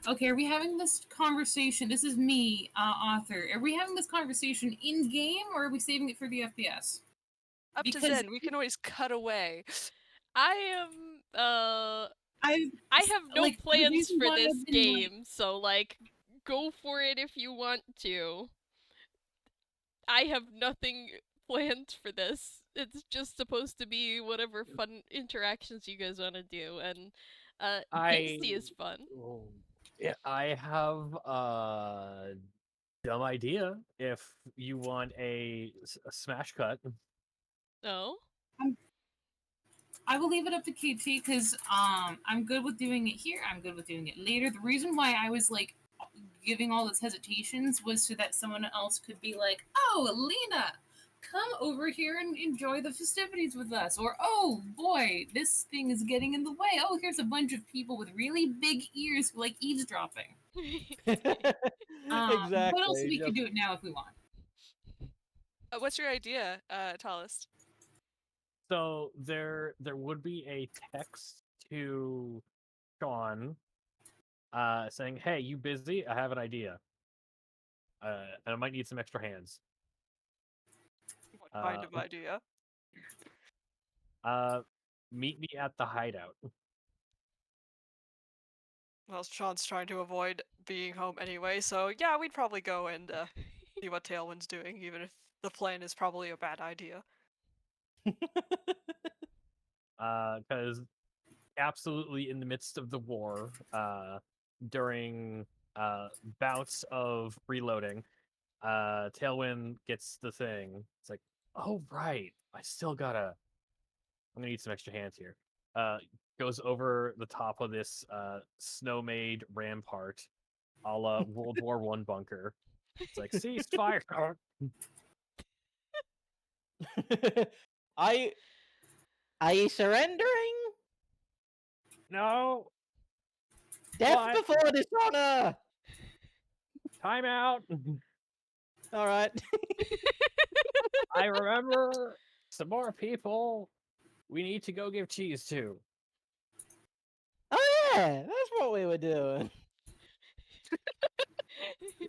Okay, are we having this conversation? This is me, author. Are we having this conversation in game, or are we saving it for the FPS? Up to Zen, we can always cut away. I have no like, the plans reason for why this I've been, like- game, so like go for it if you want to. I have nothing planned for this. It's just supposed to be whatever fun interactions you guys want to do, and Angsty is fun. Yeah, I have a dumb idea. If you want a smash cut, Oh, I will leave it up to KT because I'm good with doing it here. I'm good with doing it later. The reason why I was like giving all those hesitations was so that someone else could be like, "Oh, Lina, come over here and enjoy the festivities with us," or "Oh boy, this thing is getting in the way. Oh, here's a bunch of people with really big ears who like eavesdropping." Exactly. But also we just- could do it now if we want. What's your idea, Tallest? So there would be a text to Shaun saying, "Hey, you busy? I have an idea. And I might need some extra hands. What kind of idea? Meet me at the hideout." Well, Sean's trying to avoid being home anyway, so yeah, we'd probably go and see what Tailwind's doing, even if the plan is probably a bad idea. Because absolutely in the midst of the war, during bouts of reloading, Tailwind gets the thing. It's like, oh right, I'm gonna need some extra hands here. Goes over the top of this snow-made rampart, a la World War One bunker. It's like, cease fire. Are you surrendering? No, Death What? before dishonor. time out. All right. I remember some more people we need to go give cheese to. Oh yeah, that's what we were doing.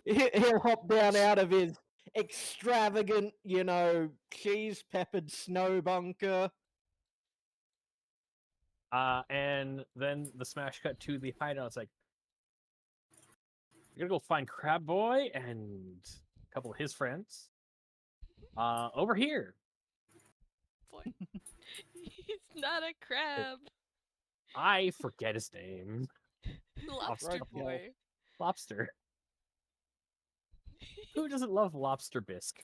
He'll hop down out of his extravagant, cheese-peppered snow bunker. And then the smash cut to the hideout. It's like, you're gonna go find Crab Boy and a couple of his friends. Over here. Boy. He's not a crab. I forget his name. Lobster Roadkill. boy. Lobster. Who doesn't love lobster bisque?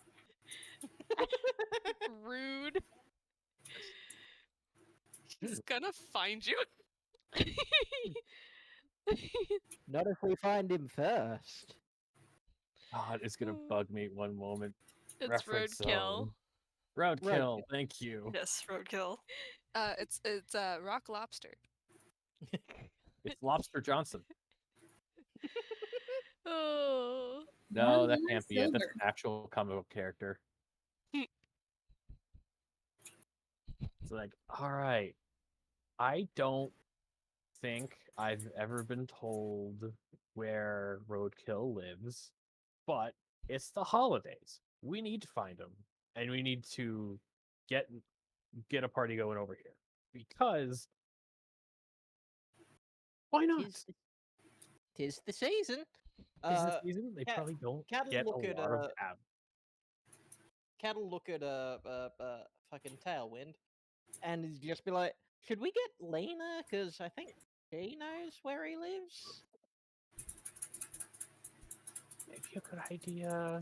Rude. He's gonna find you. Not if we find him first. God, it's gonna bug me one moment. It's Reference roadkill. zone. Roadkill, thank you. Yes, Roadkill. It's rock lobster. It's Lobster Johnson. Oh. No, that One can't be it. That's silver. an actual comic book character. It's like, alright. I don't think I've ever been told where Roadkill lives, but it's the holidays. We need to find him, and we need to get a party going over here. Because why not? Tis the season. Is the season they cat- probably don't cat'll get a look at, lot of Cat'll look at fucking Tailwind, and just be like, "Should we get Lina? Because I think she knows where he lives." Maybe a good idea.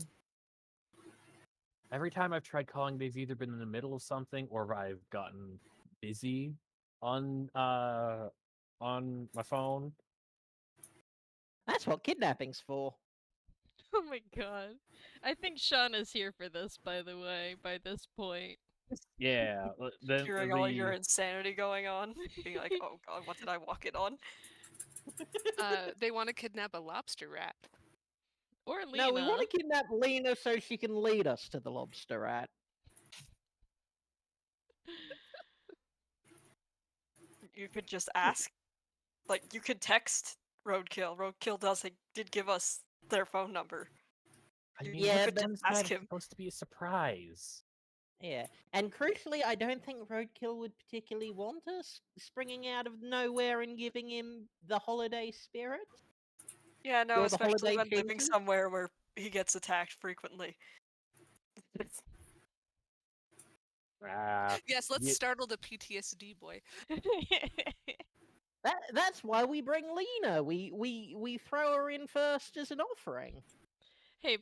Every time I've tried calling, they've either been in the middle of something or I've gotten busy on my phone. That's what kidnapping's for. Oh my god. I think Shaun is here for this, by the way, by this point. Yeah, then Hearing all your insanity going on, being like, oh god, what did I walk in on? They want to kidnap a lobster rat. Or Lina. No, we want to kidnap Lina so she can lead us to the lobster rat. You could just ask, like, you could text Roadkill. Roadkill did give us their phone number. I mean, Yeah, look, but it's ask him. supposed to be a surprise. Yeah, and crucially, I don't think Roadkill would particularly want us springing out of nowhere and giving him the holiday spirit. Yeah, no, Or the especially holiday when living cheeses? somewhere where he gets attacked frequently. Yes, let's Ye- startle the PTSD boy. That's why we bring Lina. We throw her in first as an offering. Hey,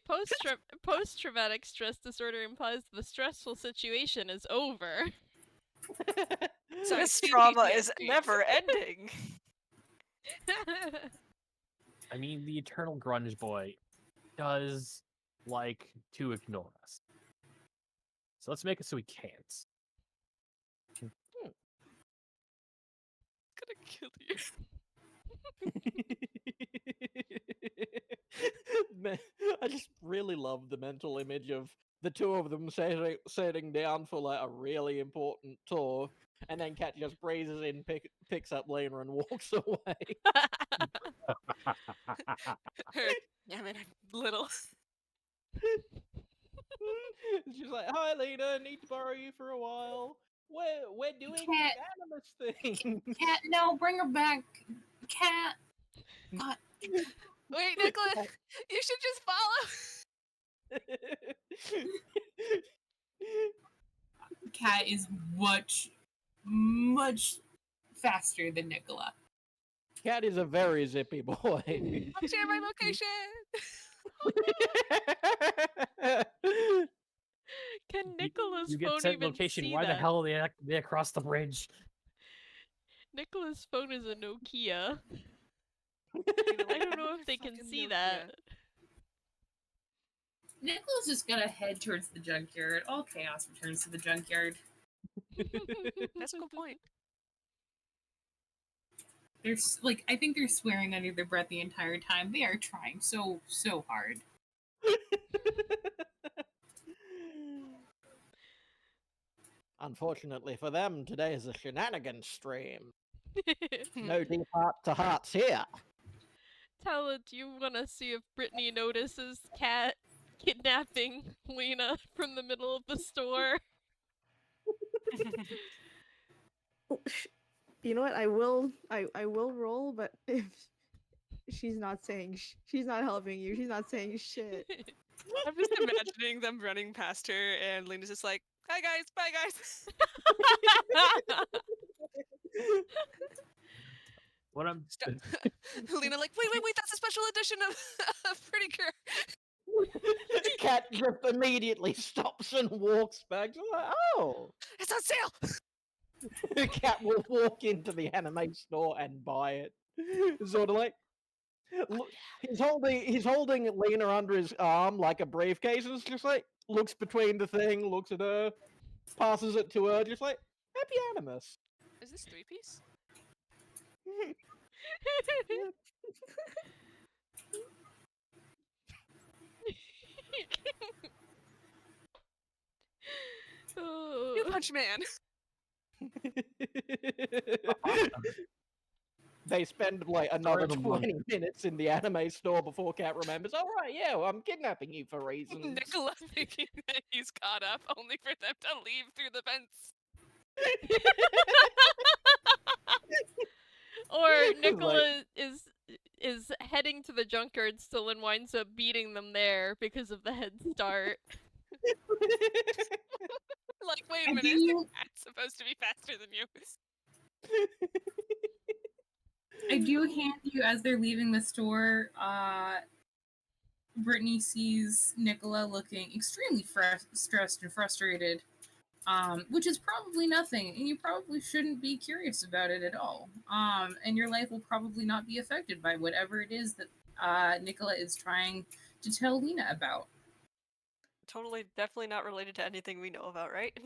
post-traumatic stress disorder implies the stressful situation is over. Sorry, This trauma is PTSD. never ending. I mean, the eternal grunge boy does like to ignore us. So let's make it so he can't. Gonna kill you. I just really love the mental image of the two of them sitting down for like a really important talk, and then Cat just breezes in, picks up Lina, and walks away. Yeah, man, I'm little. She's like, "Hi, Lina, need to borrow you for a while. We're doing Cat. Animas thing." Cat, no, bring her back. Cat. God. Wait, Nikola, you should just follow. Cat is much, much faster than Nikola. Cat is a very zippy boy. I'll share my location. Can Nicola's You get phone sent even location. see Why that? the hell are they across the bridge? Nicola's phone is a Nokia. You know, I don't know if they can fucking see Nokia. that. Nicola's just gonna head towards the junkyard. All chaos returns to the junkyard. That's a good point. I think they're swearing under their breath the entire time. They are trying so hard. Unfortunately for them, today is a shenanigans stream. No deep heart to hearts here. Tala, do you want to see if Brittney notices Cat kidnapping Lina from the middle of the store? You know what? I will roll, but if she's not saying she's not helping you, she's not saying shit. I'm just imagining them running past her, and Lina's just like, "Hi guys, bye guys." What I'm Lina like, wait, that's a special edition of Pretty Cure. Cat just immediately stops and walks back. She's like, "Oh." It's on sale. The cat will walk into the anime store and buy it. Sort of like, he's holding Lina under his arm like a briefcase, and it's just like looks between the thing, looks at her, passes it to her, just like, "Happy Animus." Is this 3-piece? You punch man. They spend like another 20 minutes in the anime store before Cat remembers, "All right, yeah, well, I'm kidnapping you for reasons." Nikola thinking that he's caught up, only for them to leave through the fence. Or Nikola is heading to the junkyard still and winds up beating them there because of the head start. Like, wait a I minute, do- is the cat supposed to be faster than you? I do hand you, as they're leaving the store, Brittney sees Nikola looking extremely stressed and frustrated, which is probably nothing, and you probably shouldn't be curious about it at all. And your life will probably not be affected by whatever it is that Nikola is trying to tell Lina about. Totally, definitely not related to anything we know about, right?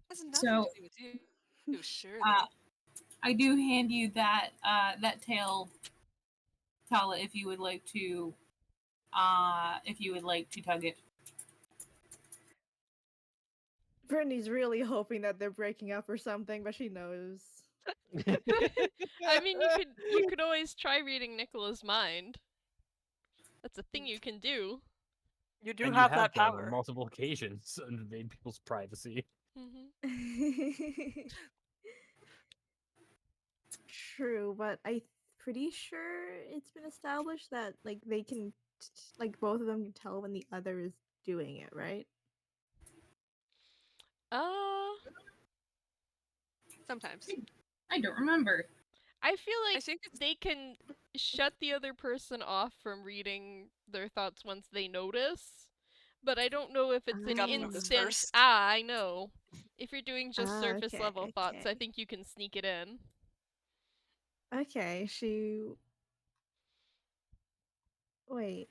Has nothing So, to do with you. Surely. I do hand you that that tail, Tala, if you would like to tug it. Brittany's really hoping that they're breaking up or something, but she knows. I mean, you could always try reading Nicola's mind. That's a thing you can do. You do and have you that done power. on multiple occasions and invade people's privacy. True, but I'm pretty sure it's been established that like they can, like both of them can tell when the other is doing it, right? Sometimes. I don't remember. I feel I like think it's they can shut the other person off from reading their thoughts once they notice, But I don't know if it's We an gotta focus instant. first. I know. If you're doing just surface okay, level thoughts, I okay. think you can sneak it in. Okay, wait.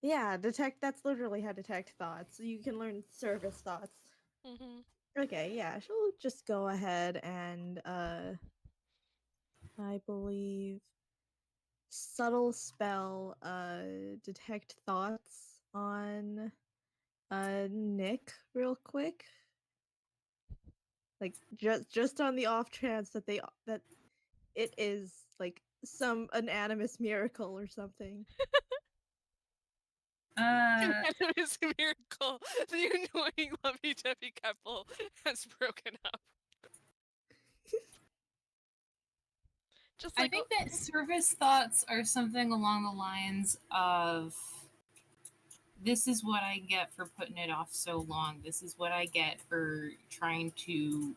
Yeah, detect. That's literally how detect thoughts. You can learn surface thoughts. Mm-hmm. Okay, yeah, she'll just go ahead and I believe subtle spell detect thoughts on Nick real quick. Like just on the off chance that that it is like an Animas miracle or something. It is a miracle. The annoying lovey-dovey couple has broken up. Just I like think that surface thoughts are something along the lines of this is what I get for putting it off so long. This is what I get for trying to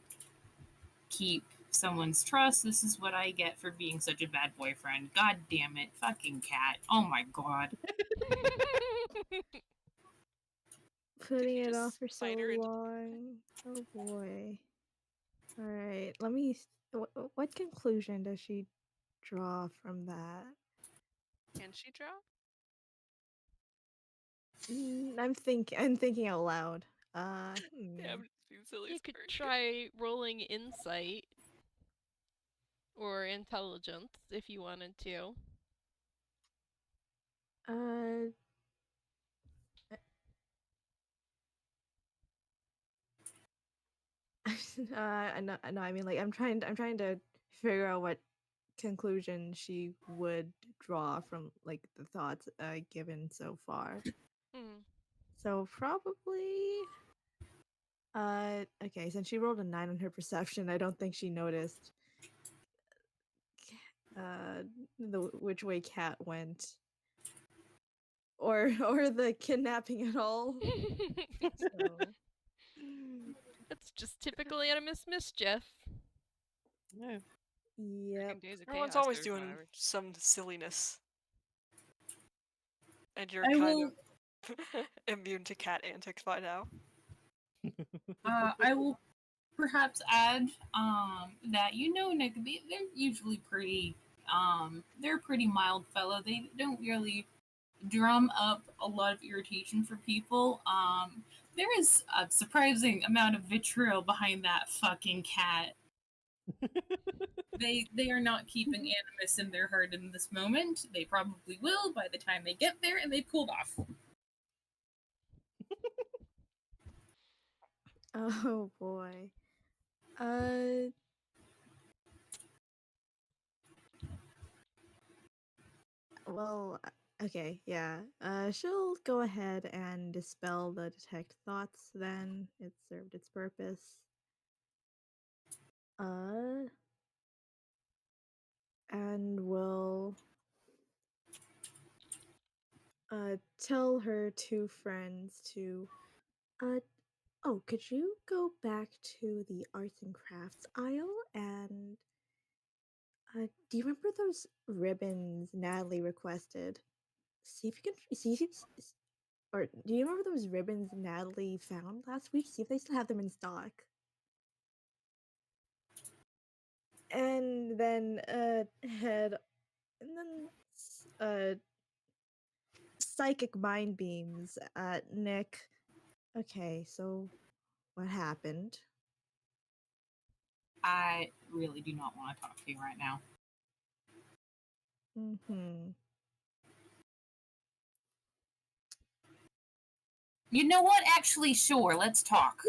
keep someone's trust. This is what I get for being such a bad boyfriend. God damn it. Fucking cat. Oh my god. Putting you it off just for so fight her into- long. Oh boy. All right, let me. What conclusion does she draw from that? Can she draw? I'm thinking out loud. Yeah, Hmm. I'm just being silly you as could a bird. try rolling insight or intelligence if you wanted to. Uh, no, I mean, like, I'm trying to figure out what conclusion she would draw from like the thoughts given so far. Hmm. So probably, okay, since she rolled a 9 on her perception, I don't think she noticed the which way Cat went, or the kidnapping at all. So. That's just typical Animus mischief. Yeah. Yep. Back in days of Everyone's chaos, always there's doing whatever. some silliness. And you're I kind will of immune to cat antics by now. I will perhaps add that Nick, they're usually pretty they're a pretty mild fellow. They don't really drum up a lot of irritation for people. There is a surprising amount of vitriol behind that fucking cat. They are not keeping Animus in their heart in this moment. They probably will by the time they get there, and they pulled off. Oh boy. Well, okay, yeah. She'll go ahead and dispel the detect thoughts then. It served its purpose. And will tell her two friends to oh, could you go back to the arts and crafts aisle and do you remember those ribbons Natalie requested? See if you can or do you remember those ribbons Natalie found last week? See if they still have them in stock. And then head and then psychic mind beams at Nick. Okay, so what happened? I really do not want to talk to you right now. Mm-hmm. You know what? Actually, sure, let's talk.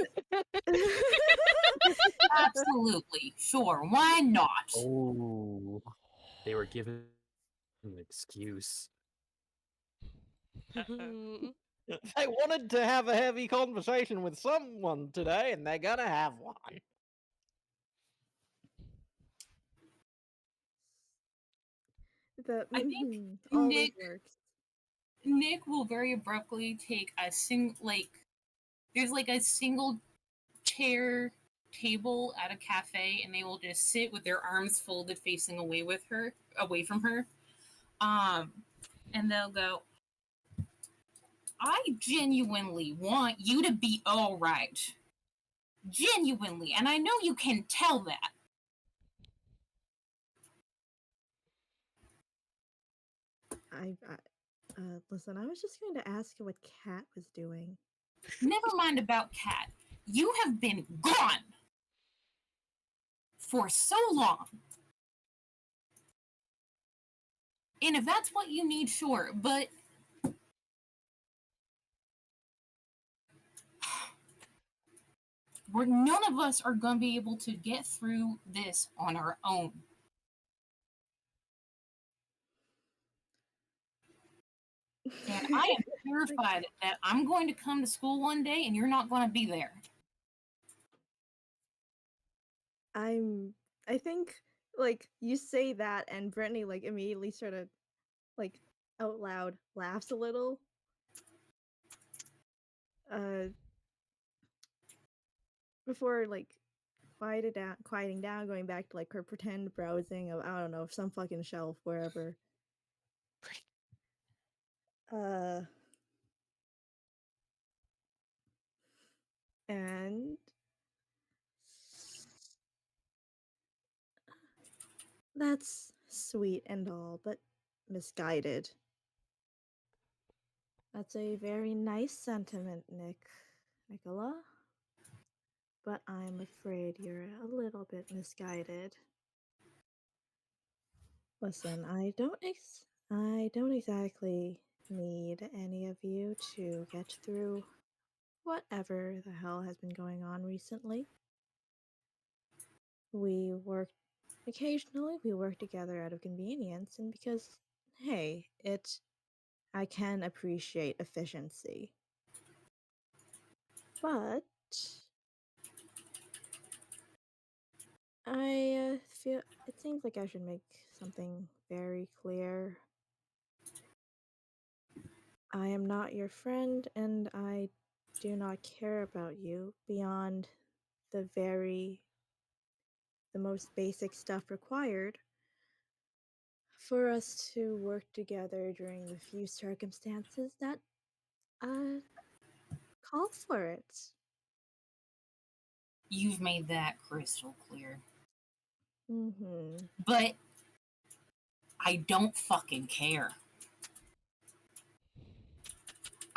Absolutely, sure, why not? Oh, they were given an excuse. They wanted to have a heavy conversation with someone today, and they're gonna have one. I think always works. Nick will very abruptly take a there's like a single chair table at a cafe, and they will just sit with their arms folded facing away from her. And they'll go, I genuinely want you to be alright. Genuinely, and I know you can tell that. Listen, I was just going to ask you what Cat was doing. Never mind about Cat. You have been gone for so long. And if that's what you need, sure, but none of us are going to be able to get through this on our own. And I am terrified that I'm going to come to school one day and you're not going to be there. I think, like, you say that and Brittney, like, immediately sort of, like, out loud laughs a little. Before, like, quieting down, going back to, like, her pretend browsing of, I don't know, some fucking shelf, wherever. And that's sweet and all, but misguided. That's a very nice sentiment, Nikola. But I'm afraid you're a little bit misguided. Listen, I don't exactly need any of you to get through whatever the hell has been going on recently. Occasionally we work together out of convenience and because, hey, I can appreciate efficiency. But I feel it seems like I should make something very clear. I am not your friend, and I do not care about you beyond the most basic stuff required for us to work together during the few circumstances that call for it. You've made that crystal clear. Mm-hmm. But I don't fucking care.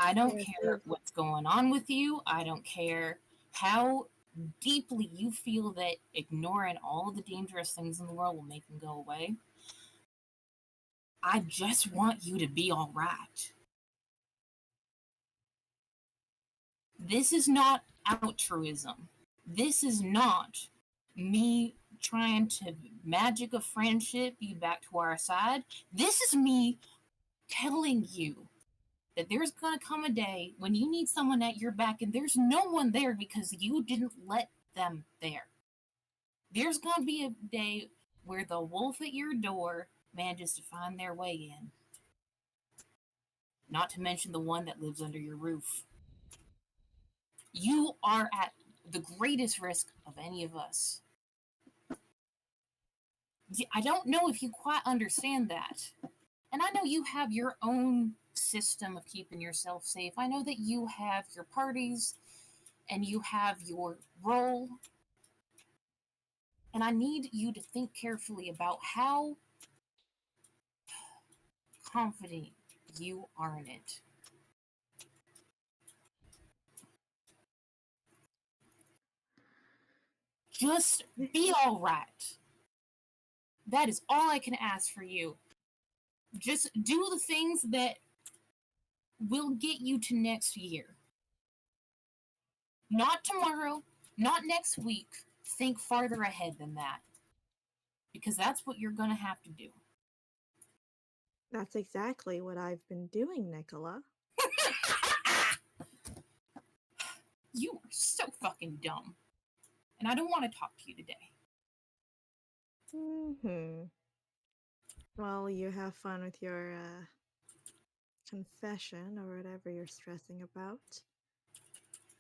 I don't care what's going on with you. I don't care how deeply you feel that ignoring all the dangerous things in the world will make them go away. I just want you to be all right. This is not altruism. This is not me trying to magic a friendship you back to our side. This is me telling you that there's going to come a day when you need someone at your back and there's no one there because you didn't let them there. There's going to be a day where the wolf at your door manages to find their way in. Not to mention the one that lives under your roof. You are at the greatest risk of any of us. I don't know if you quite understand that. And I know you have your own system of keeping yourself safe. I know that you have your parties and you have your role. And I need you to think carefully about how confident you are in it. Just be all right. That is all I can ask for you. Just do the things that will get you to next year. Not tomorrow, not next week. Think farther ahead than that. Because that's what you're going to have to do. That's exactly what I've been doing, Nikola. You are so fucking dumb. And I don't want to talk to you today. Mm-hmm. Well, you have fun with your confession or whatever you're stressing about.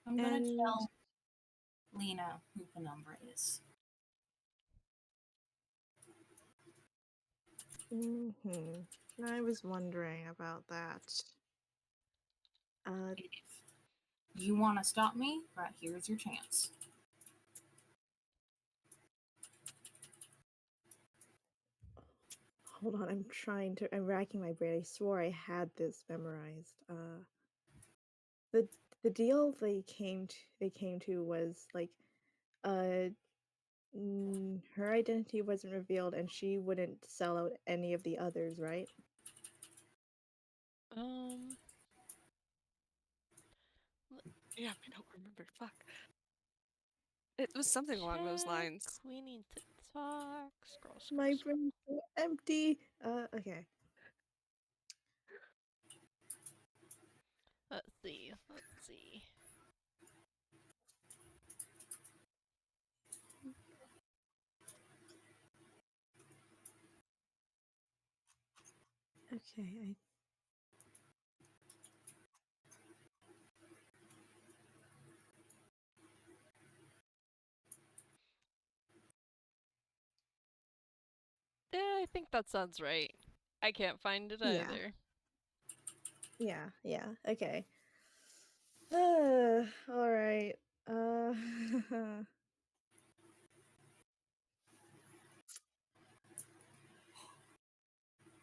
I'm going to tell Lina who Penumbra is. Mm-hmm. I was wondering about that. And if you want to stop me, right here's your chance. Hold on, I'm racking my brain. I swore I had this memorized. The deal they came to was like, her identity wasn't revealed, and she wouldn't sell out any of the others, right? Yeah, I don't remember. Fuck. It was something along those check. lines. We need to talk. Scroll, scroll, My scroll. brain's so empty. Okay. Let's see. Let's see. Okay, I think that sounds right. I can't find it Yeah. either. Yeah, okay. Alright.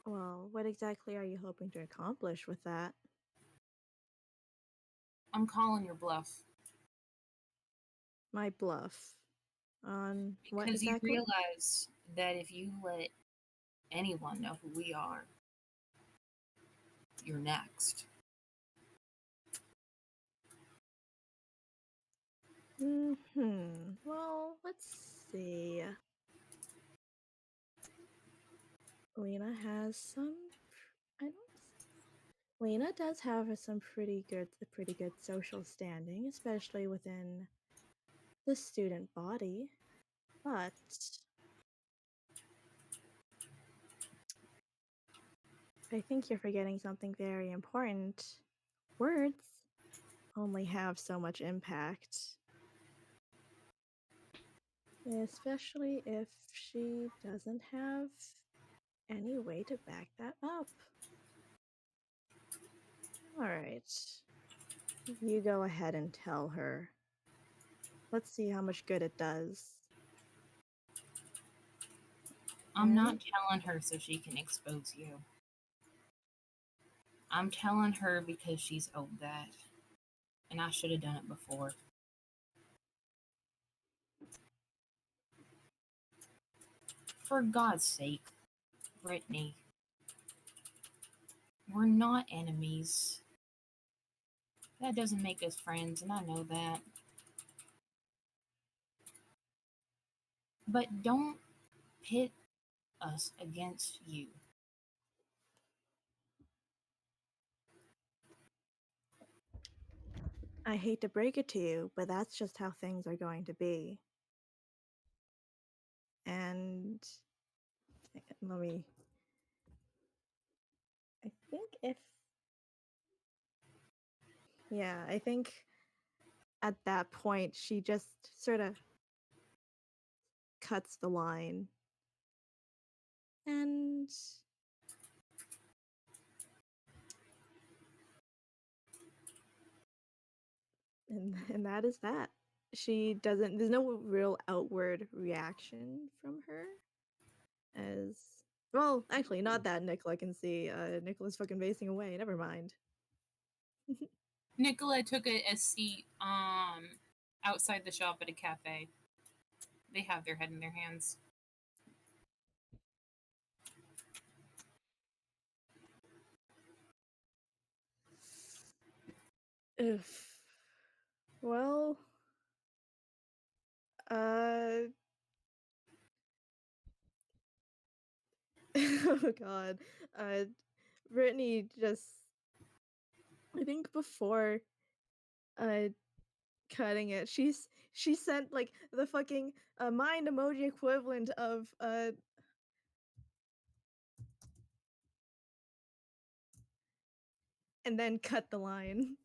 Well, what exactly are you hoping to accomplish with that? I'm calling your bluff. My bluff. On what Because you exactly? realize that if you let anyone know who we are, you're next. Well, let's see. Lina has some. I don't. Lina does have a pretty good social standing, especially within the student body. But I think you're forgetting something very important. Words only have so much impact. Especially if she doesn't have any way to back that up. Alright. You go ahead and tell her. Let's see how much good it does. I'm not telling her so she can expose you. I'm telling her because she's owed that. And I should have done it before. For God's sake, Brittney. We're not enemies. That doesn't make us friends, and I know that. But don't pit us against you. I hate to break it to you, but that's just how things are going to be. And let me. I think if. Yeah, I think at that point she just sort of cuts the line. And that is that. She doesn't. There's no real outward reaction from her. As well, actually, not that Nikola can see. Nikola's fucking facing away. Never mind. Nikola took a seat outside the shop at a cafe. They have their head in their hands. Oof. Well, oh god. Brittney just, I think before cutting it, she sent like the fucking mind emoji equivalent of and then cut the line.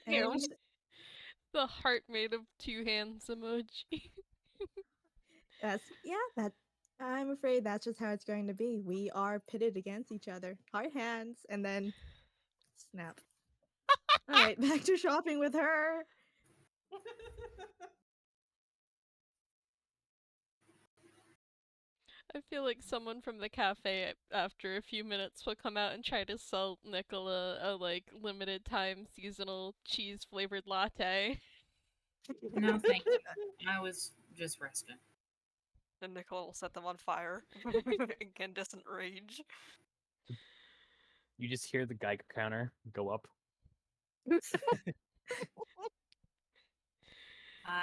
And The heart made of two hands emoji. that's I'm afraid that's just how it's going to be. We are pitted against each other. Hard hands, and then snap. All right, back to shopping with her. I feel like someone from the cafe after a few minutes will come out and try to sell Nikola a like limited time seasonal cheese flavored latte. No, thank you. I was just resting. And Nikola will set them on fire. Incandescent rage. You just hear the Geiger counter go up.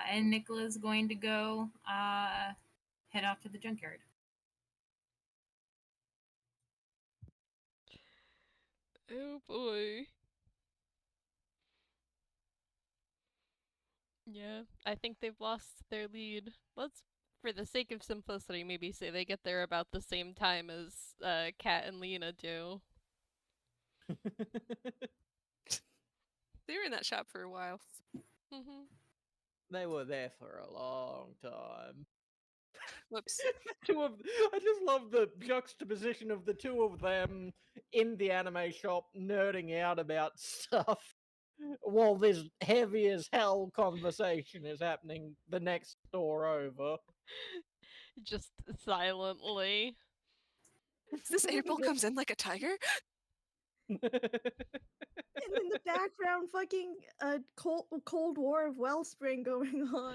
And Nicola's going to go head off to the junkyard. Oh boy. Yeah, I think they've lost their lead. Let's, for the sake of simplicity, maybe say they get there about the same time as Kat and Lina do. They were in that shop for a while. Mm-hmm. They were there for a long time. Whoops. I just love the juxtaposition of the two of them in the anime shop nerding out about stuff while this heavy as hell conversation is happening the next door over. Just silently. Is this April comes in like a tiger? And in the background, fucking Cold War of Wellspring going on.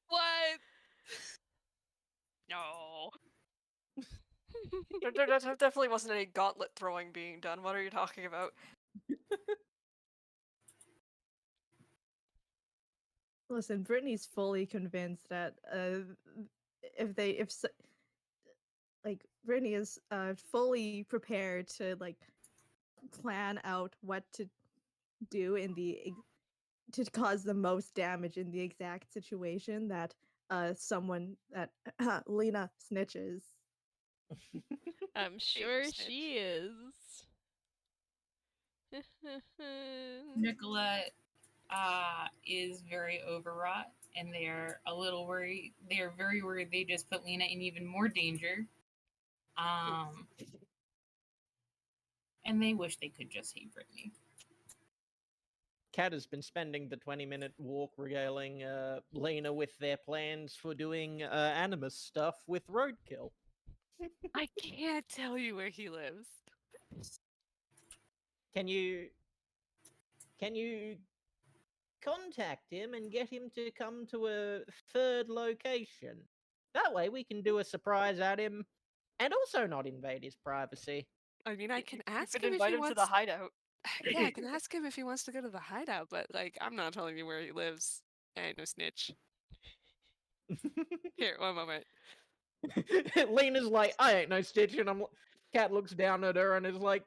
What? No. There definitely wasn't any gauntlet throwing being done. What are you talking about? Listen, Brittany's fully convinced that Brittany is fully prepared to like plan out what to do in to cause the most damage in the exact situation that someone that Lina snitches. I'm sure she is. Nicola is very overwrought, and they're a little worried. They're very worried they just put Lina in even more danger. And they wish they could just hate Brittney. Kat has been spending the 20-minute walk regaling Lina with their plans for doing Animas stuff with Roadkill. I can't tell you where he lives. Can you contact him and get him to come to a third location? That way we can do a surprise at him and also not invade his privacy. I mean, I can You ask could him if invite he him wants. to the hideout. Yeah, I can ask him if he wants to go to the hideout, but like, I'm not telling you where he lives. I ain't no snitch. Here, one moment. Lena's like, I ain't no stitch, and Kat looks down at her and is like,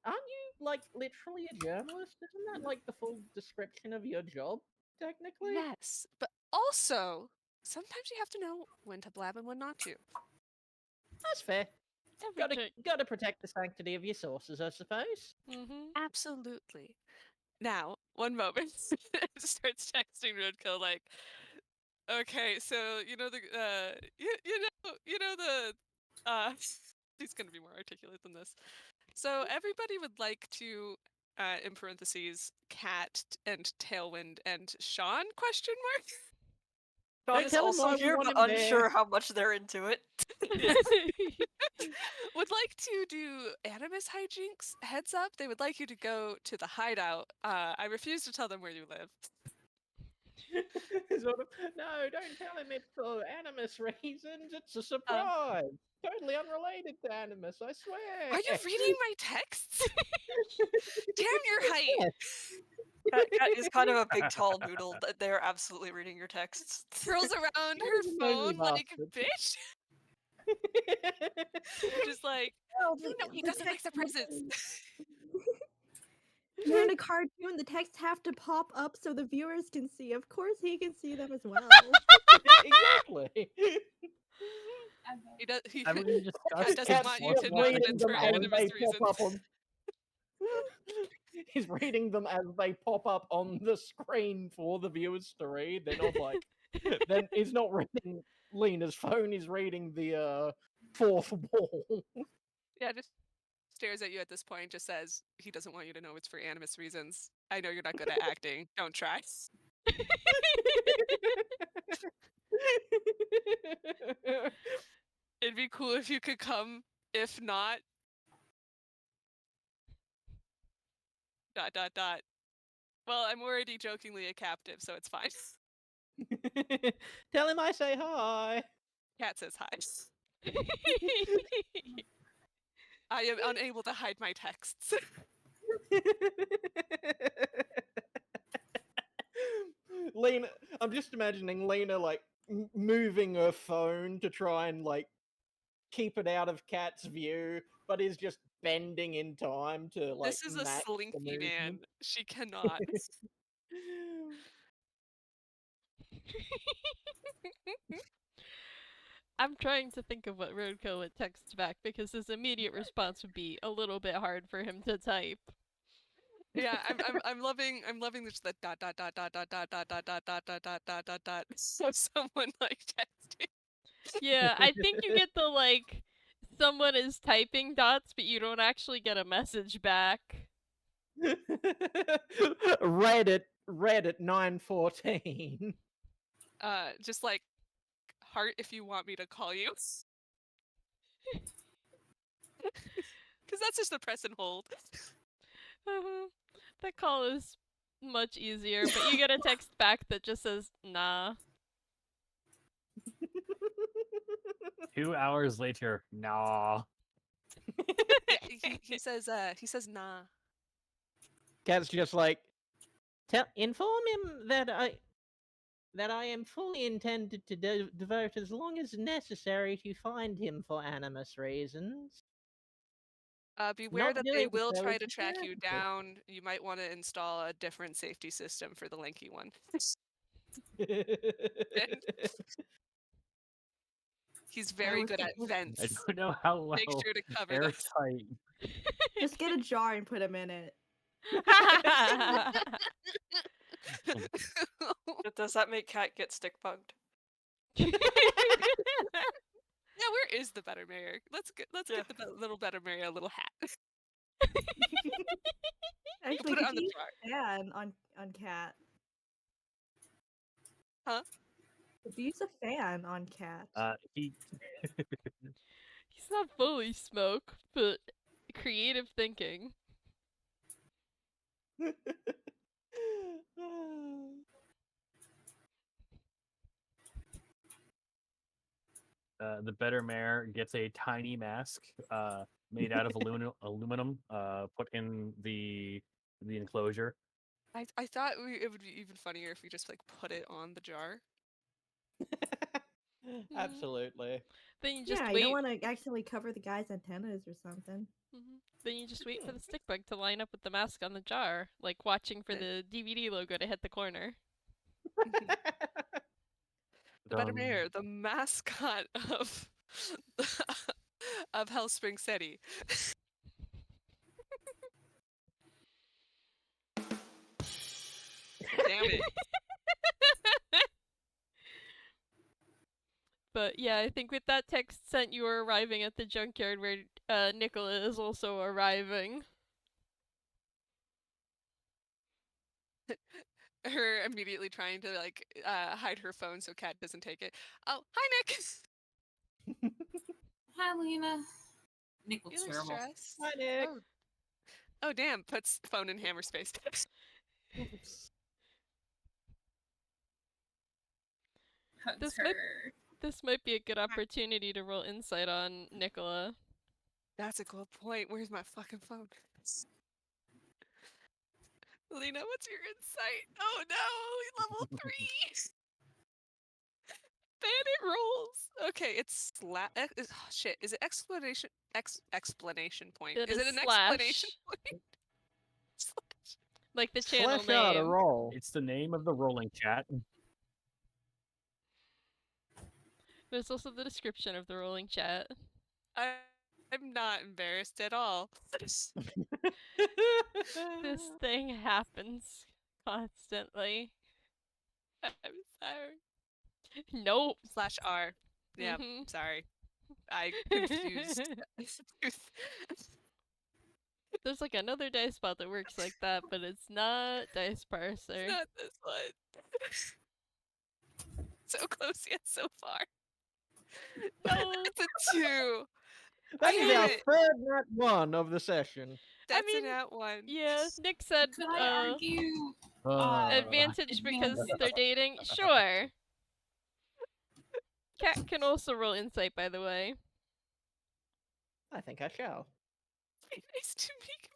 aren't you like literally a journalist? Isn't that like the full description of your job, technically? Yes, but also sometimes you have to know when to blab and when not to. That's fair. Every Gotta protect the sanctity of your sources, I suppose. Mm-hmm. Absolutely. Now, one moment. Starts texting Roadkill like, okay, so you know the you know the he's gonna be more articulate than this. So everybody would like to in parentheses Cat and Tailwind and Shaun question mark? Shaun Don't is tell him why also we here, want but him there. unsure how much they're into it. Would like to do Animas hijinks. Heads up, they would like you to go to the hideout. I refuse to tell them where you live. Sort of, no, don't tell him it's for Animus reasons. It's a surprise. Totally unrelated to Animus, I swear. Are you reading my texts? Damn your height! Cat is kind of a big, tall noodle. They're absolutely reading your texts. Twirls around her He's a nosy phone like bastard. bitch. Just like, you know he doesn't like surprises. You're in a cartoon. The texts have to pop up so the viewers can see. Of course, he can see them as well. Exactly. He does. He, Haven't we discussed doesn't Cat's want you to know reading that it's them for as Animus they reasons. pop up on. He's reading them as they pop up on the screen for the viewers to read. They're not like Then he's not reading Lina's phone, he's reading the fourth wall. Yeah, just stares at you at this point, just says he doesn't want you to know it's for Animus reasons. I know you're not good at acting. Don't try. It'd be cool if you could come. If not, ... Well, I'm already jokingly a captive, so it's fine. Tell him I say hi. Cat says hi. I am unable to hide my texts. Lina, I'm just imagining Lina like moving her phone to try and like keep it out of Cat's view, but is just bending in time to like This is a match the slinky man. movement. She cannot. I'm trying to think of what Roadkill would text back because his immediate response would be a little bit hard for him to type. Yeah, I'm loving just the ... So someone like texting. Yeah, I think you get the like someone is typing dots, but you don't actually get a message back. Read at 9:14. Just like heart if you want me to call you. Because that's just the press and hold. That call is much easier, but you get a text back that just says nah. 2 hours later, nah. He says nah. Cat's just like, inform him that I am fully intended to devote as long as necessary to find him for Animus reasons. Beware Not that they doing will so try is to track you inadequate. down. You might want to install a different safety system for the lanky one. He's very was good at thinking- I vents. don't know how well Make sure to cover this. airtight. Just get a jar and put him in it. Does that make Cat get stick bugged? Yeah, where is the better mayor? Let's get the little better mayor a little hat. Actually, put it could on the you jar. fan on Cat? Huh? Could you use a fan on Cat? He He's not fully smoke, but creative thinking. the better mayor gets a tiny mask made out of aluminum put in the enclosure. I thought it would be even funnier if we just like put it on the jar. Absolutely. Then you just Yeah, wait. you don't want to actually cover the guy's antennas or something. Then you just wait for the stick bug to line up with the mask on the jar, like watching for the DVD logo to hit the corner. The better mayor, the mascot of of Wellspring City. Damn it. But yeah, I think with that text sent, you are arriving at the junkyard where Nikola is also arriving. Her immediately trying to like hide her phone so Cat doesn't take it. Oh, hi Nick. Hi, Lina. Nick You looks look terrible. stressed. Hi, Nick. Oh damn! Puts phone in hammer space. Hugs This her. This might be a good opportunity to roll insight on Nikola. That's a good point. Where's my fucking phone? Lina, what's your insight? Oh no, level 3. Bandit rolls. Okay, it's shit. Is it explanation point? It Is is it an slash. explanation point? Like the channel Slash out a name. roll. It's the name of the rolling chat. There's also the description of the rolling chat. I'm not embarrassed at all. This thing happens constantly. I'm sorry. Nope. /R. Yeah, Mhm. sorry. I confused. There's like another dice spot that works like that, but it's not dice parser. It's not this one. So close yet so far. No. It's a 2. That is Damn our it. third nat 1 of the session. That's mean, an at 1. Yeah, Nick said Could I argue advantage because they're dating. Sure. Cat can also roll insight, by the way. I think I shall. Nice to meet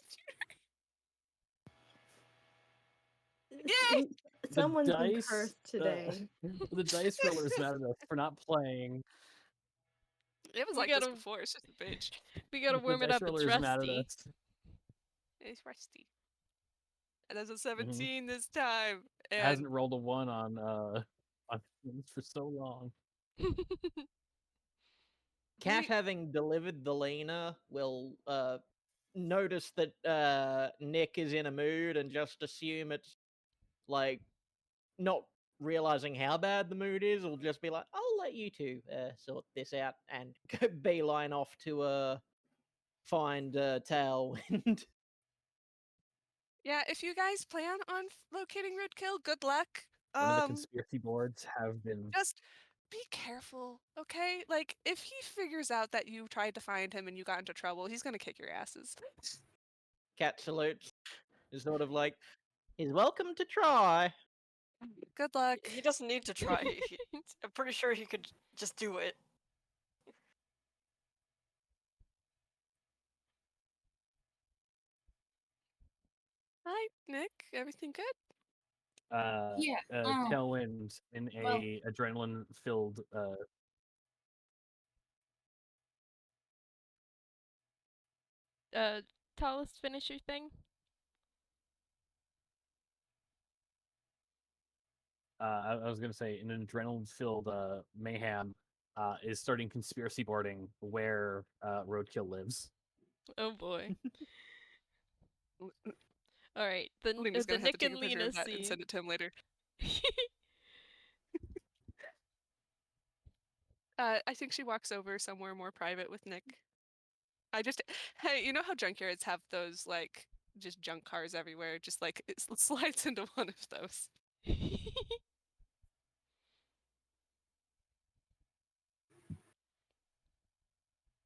computer. Yay! Someone's been dice, cursed today. The dice roller is mad at us for not playing. It was We like this gotta- before. It's just a bitch. We gotta The warm it dice up. It's roller is mad at rusty. us. It's rusty. And there's a 17 this time. And Hasn't rolled a 1 on things for so long. Cat, having delivered the Lina, will notice that Nick is in a mood and just assume it's like not realizing how bad the mood is, will just be like, "I'll let you two sort this out," and go beeline off to find Tailwind. yeah, if you guys plan on locating Roadkill, good luck. One of the conspiracy boards have been. Just be careful, okay? Like, if he figures out that you tried to find him and you got into trouble, he's gonna kick your asses. Cat salutes. Is sort of like, he's welcome to try. Good luck. He doesn't need to try. I'm pretty sure he could just do it. Hi, Nick. Everything good? Yeah, Tailwind in a adrenaline-filled Tallest finisher thing. I was gonna say an adrenaline-filled mayhem is starting conspiracy boarding where Roadkill lives. Oh boy. All right, the Lina's gonna have Nick to take and a picture Lina of that and scene. send it to him later. I think she walks over somewhere more private with Nick. Hey, you know how junkyards have those, like, just junk cars everywhere? Just, like, it slides into one of those.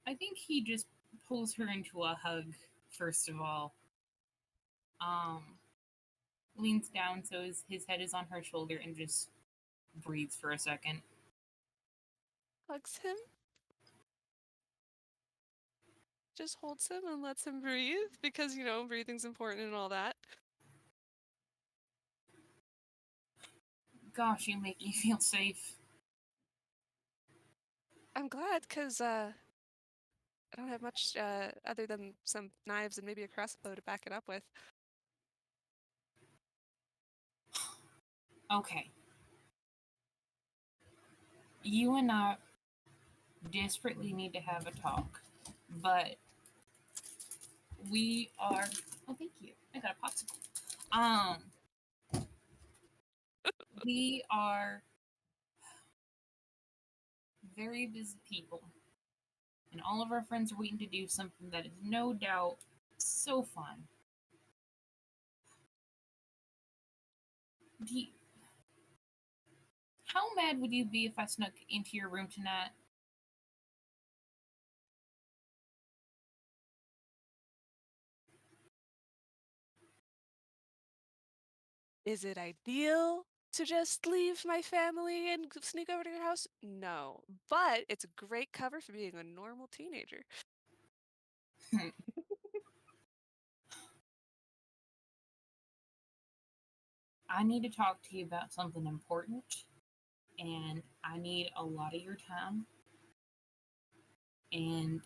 I think he just pulls her into a hug, first of all. Leans down so his head is on her shoulder and just breathes for a second. Hugs him. Just holds him and lets him breathe because, you know, breathing's important and all that. Gosh, you make me feel safe. I'm glad because I don't have much other than some knives and maybe a crossbow to back it up with. Okay. You and I desperately need to have a talk, but we are. Oh, thank you. I got a popsicle. We are very busy people, and all of our friends are waiting to do something that is no doubt so fun. How mad would you be if I snuck into your room tonight? Is it ideal to just leave my family and sneak over to your house? No, but it's a great cover for being a normal teenager. I need to talk to you about something important, and I need a lot of your time. And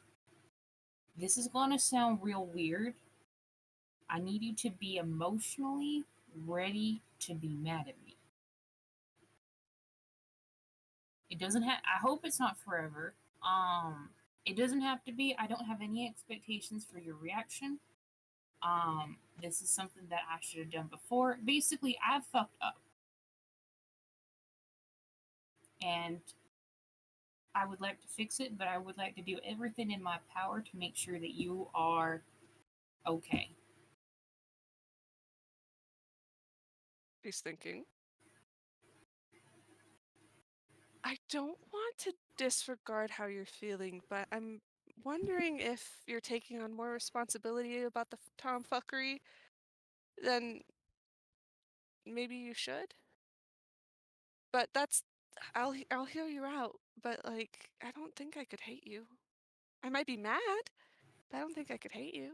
this is going to sound real weird. I need you to be emotionally ready to be mad at me. It doesn't have. I hope it's not forever. It doesn't have to be. I don't have any expectations for your reaction. This is something that I should have done before. Basically, I've fucked up. and I would like to fix it, but I would like to do everything in my power to make sure that you are okay. He's thinking. I don't want to disregard how you're feeling, but I'm wondering if you're taking on more responsibility about the tomfuckery than maybe you should. But I'll hear you out. But like, I don't think I could hate you. I might be mad, but I don't think I could hate you.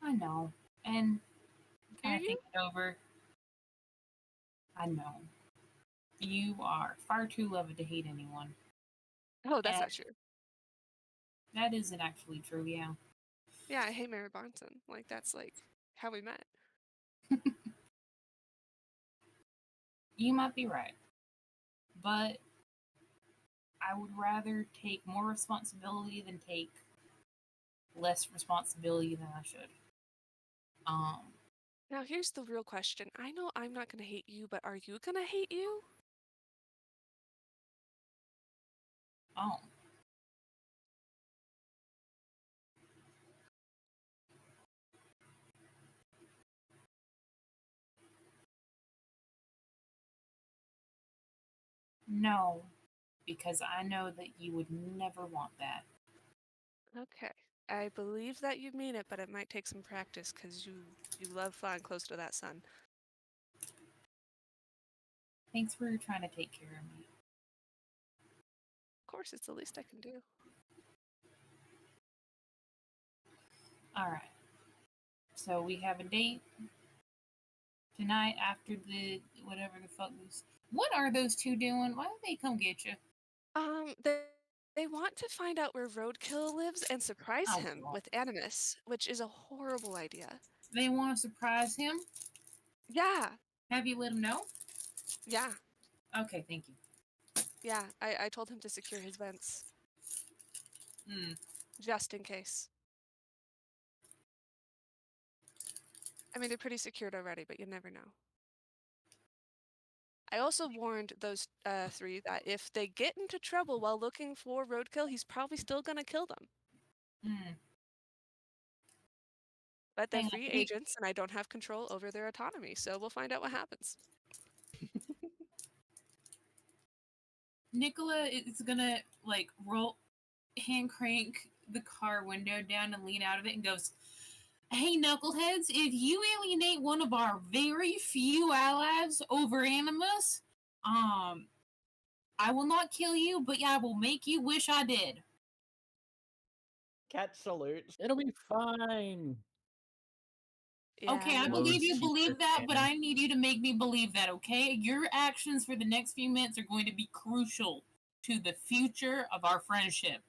I know. And Hear kind of you? thinking over, I know. You are far too loving to hate anyone. Oh, that's And not true. that isn't actually true, yeah. Yeah, I hate Mary Bronson. Like that's like how we met. You might be right. But I would rather take more responsibility than take less responsibility than I should. Now here's the real question. I know I'm not gonna hate you, but are you gonna hate you? Oh. No, because I know that you would never want that. Okay. I believe that you mean it, but it might take some practice because you love flying close to that sun. Thanks for trying to take care of me. Of course, it's the least I can do. Alright. So we have a date tonight after the whatever the fuck this. What are those two doing? Why don't they come get you? They want to find out where Roadkill lives and surprise Oh, him God. with Animas, which is a horrible idea. They want to surprise him? Yeah, Have you let him know? yeah, Okay, thank you. yeah. I told him to secure his vents just in case. I mean, they're pretty secured already, but you never know. I also warned those three that if they get into trouble while looking for Roadkill, he's probably still gonna kill them. But they're Hang on, free agents, and I don't have control over their autonomy, so we'll find out what happens. Nikola is gonna like hand crank the car window down and lean out of it and goes, "Hey, knuckleheads! If you alienate one of our very few allies over Animas, I will not kill you, but I will make you wish I did." Cat salutes. It'll be fine. Yeah, Okay, I no. believe you Loads believe cheaper that, but cannon. I need you to make me believe that, okay? Your actions for the next few minutes are going to be crucial to the future of our friendship.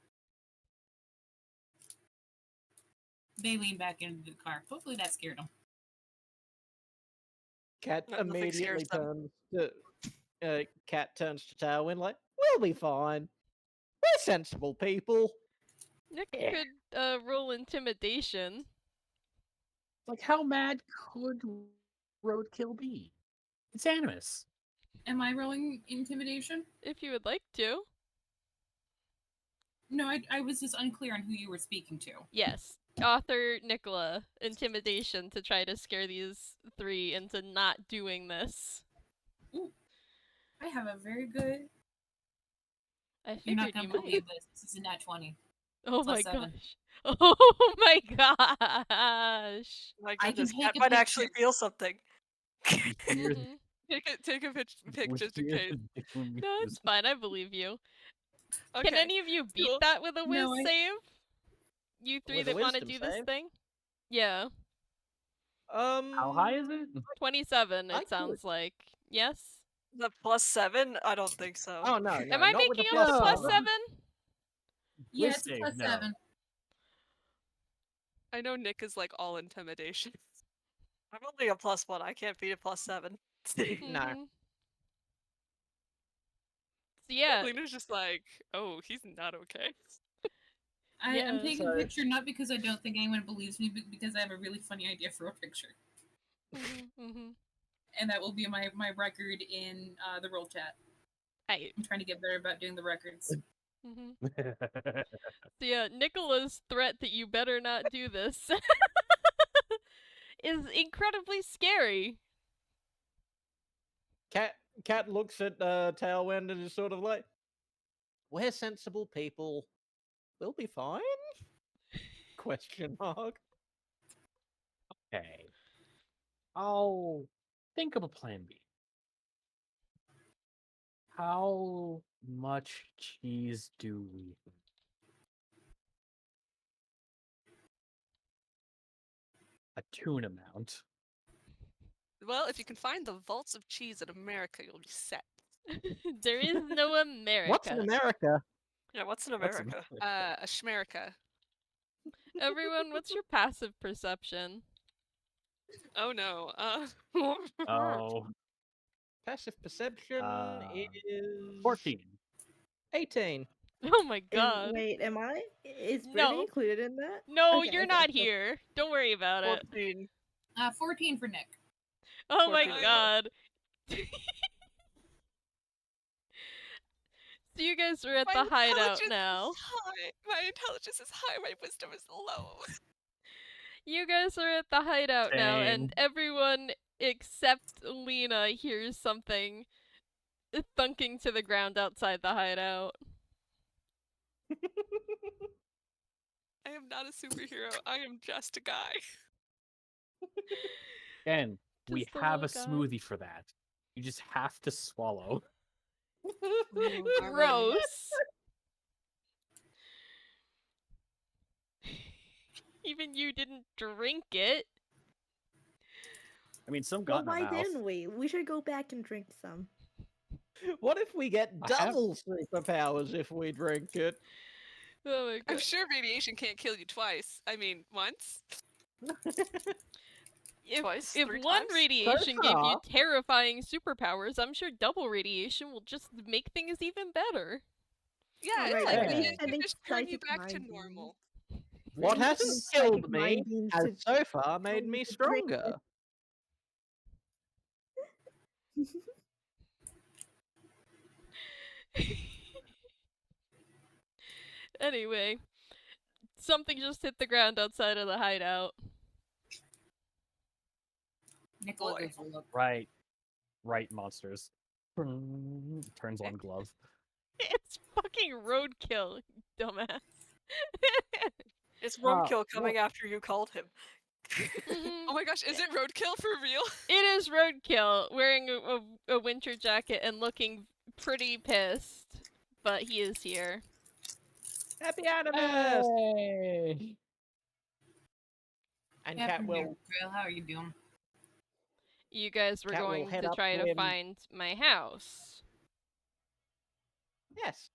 They lean back into the car. Hopefully that scared them. Cat Nothing immediately scares them. turns to Cat turns to Tailwind like, "We'll be fine. We're sensible people." Nick Yeah. could roll intimidation. Like, how mad could Roadkill be? It's Animas. Am I rolling intimidation? If you would like to. No, I was just unclear on who you were speaking to. Yes. Author Nikola, intimidation to try to scare these three into not doing this. Ooh, I have a very good. I You're not figured gonna you might. believe this. This is a nat 20. Oh Plus my 7. gosh. Oh my gosh. My I can goodness, take Cat a might actually picture. feel something. Here's, Mhm. Take a pic what just in here's case. the difference. No, it's fine. I believe you. Okay. Can any of you beat cool. that with a whiz No, save? You three With a that want to wisdom do this save? thing? Yeah. How high is it? 27, I it sounds could. like. Yes? The +7? I don't think so. Oh no, Am I not with a making up a plus plus seven. 7? Yeah, Whiz it's a save, plus no. 7. I know Nick is like all intimidation. I'm only a +1. I can't beat a +7. No. Mhm. So yeah. Lina's just like, oh, he's not okay. I'm Yeah. taking a So- picture not because I don't think anyone believes me, but because I have a really funny idea for a picture. Mhm. And that will be my record in the roll chat. I. I'm trying to get better about doing the records. hmm So yeah, Nikola's threat that you better not do this is incredibly scary. Cat looks at Tailwind and is sort of like, "We're sensible people. We'll be fine?" Question mark. Okay. I'll think of a plan B. How much cheese do we need? A tune amount. Well, if you can find the vaults of cheese in America, you'll be set. There is no America. What's in America? Yeah, what's in What's in- America? A Schmerica. Everyone, what's your passive perception? Oh no. Oh, Passive perception is 14. 18. Oh my god. Wait, am I? Is Brittney No. included in that? No, Okay, you're okay, not cool. here. Don't worry about it. 14. 14 for Nick. Oh my 14. god. So you guys are at My the hideout intelligence now. is high. My intelligence is high. My wisdom is low. You guys are at the hideout now, and Same. everyone except Lina hears something thunking to the ground outside the hideout. I am not a superhero. I am just a guy. Again, we Just a have a little guy. smoothie for that. You just have to swallow. Gross. Even you didn't drink it. I mean, some Well, got in our why mouth. didn't we? We should go back and drink some. What if we get I have- double superpowers if we drink it? Oh my I'm god. sure radiation can't kill you twice. I mean, once. Twice? If 3 one times? radiation gave you far. terrifying superpowers, I'm sure double radiation will just make things even better. Yeah, Alright, it's at like least it I think just turn you psychic back to mind normal. What Brittney hasn't used killed psychic me mind beams has to so far made tell me you to drink it. stronger. Anyway, something just hit the ground outside of the hideout. Nicola Boy. gives a look. Right. Right, monsters. Turns on glove. It's fucking Roadkill, you dumbass. It's Ah, Roadkill coming after you called him. Oh my gosh, is it roadkill for real? It is Roadkill, wearing a winter jacket and looking pretty pissed. But he is here. Happy Animas! Hey! And Yeah, Cat from will Verl, how are you doing? You guys were Cat will going head to up try to to him. find my house. Yes.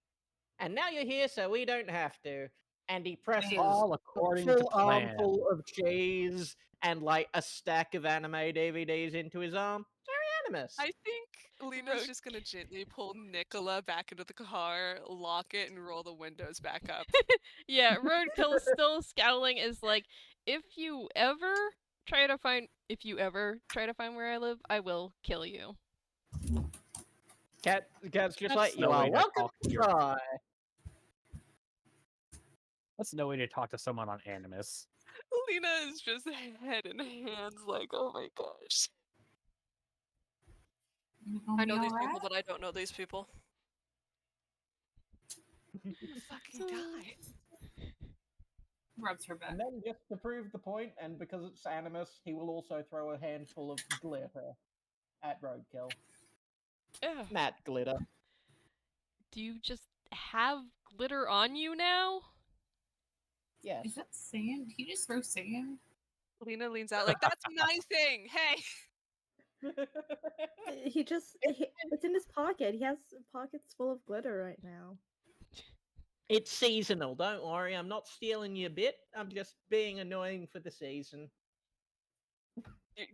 And now you're here, so we don't have to. And he presses All a according to full plan. armful of cheese and like a stack of anime DVDs into his arm. Very Animus. I think Lina's just gonna gently pull Nikola back into the car, lock it, and roll the windows back up. Yeah, Roadkill's still scowling is like, if you ever try to find where I live, I will kill you. Cat's just That's like, you no are way to welcome talk to to your- try. That's no way to talk to someone on Animus. Lina is just head in hands, like, oh my gosh. You gonna I be know these alright? people, but I don't know these people. You fucking die. Rubs her back. And then just to prove the point, and because it's Animus, he will also throw a handful of glitter at Roadkill. Ugh. Matte glitter. Do you just have glitter on you now? Yes. Is that sand? Did he just throw sand? Lina leans out like, that's my thing. Hey. It's in his pocket. He has pockets full of glitter right now. It's seasonal, don't worry. I'm not stealing your bit. I'm just being annoying for the season.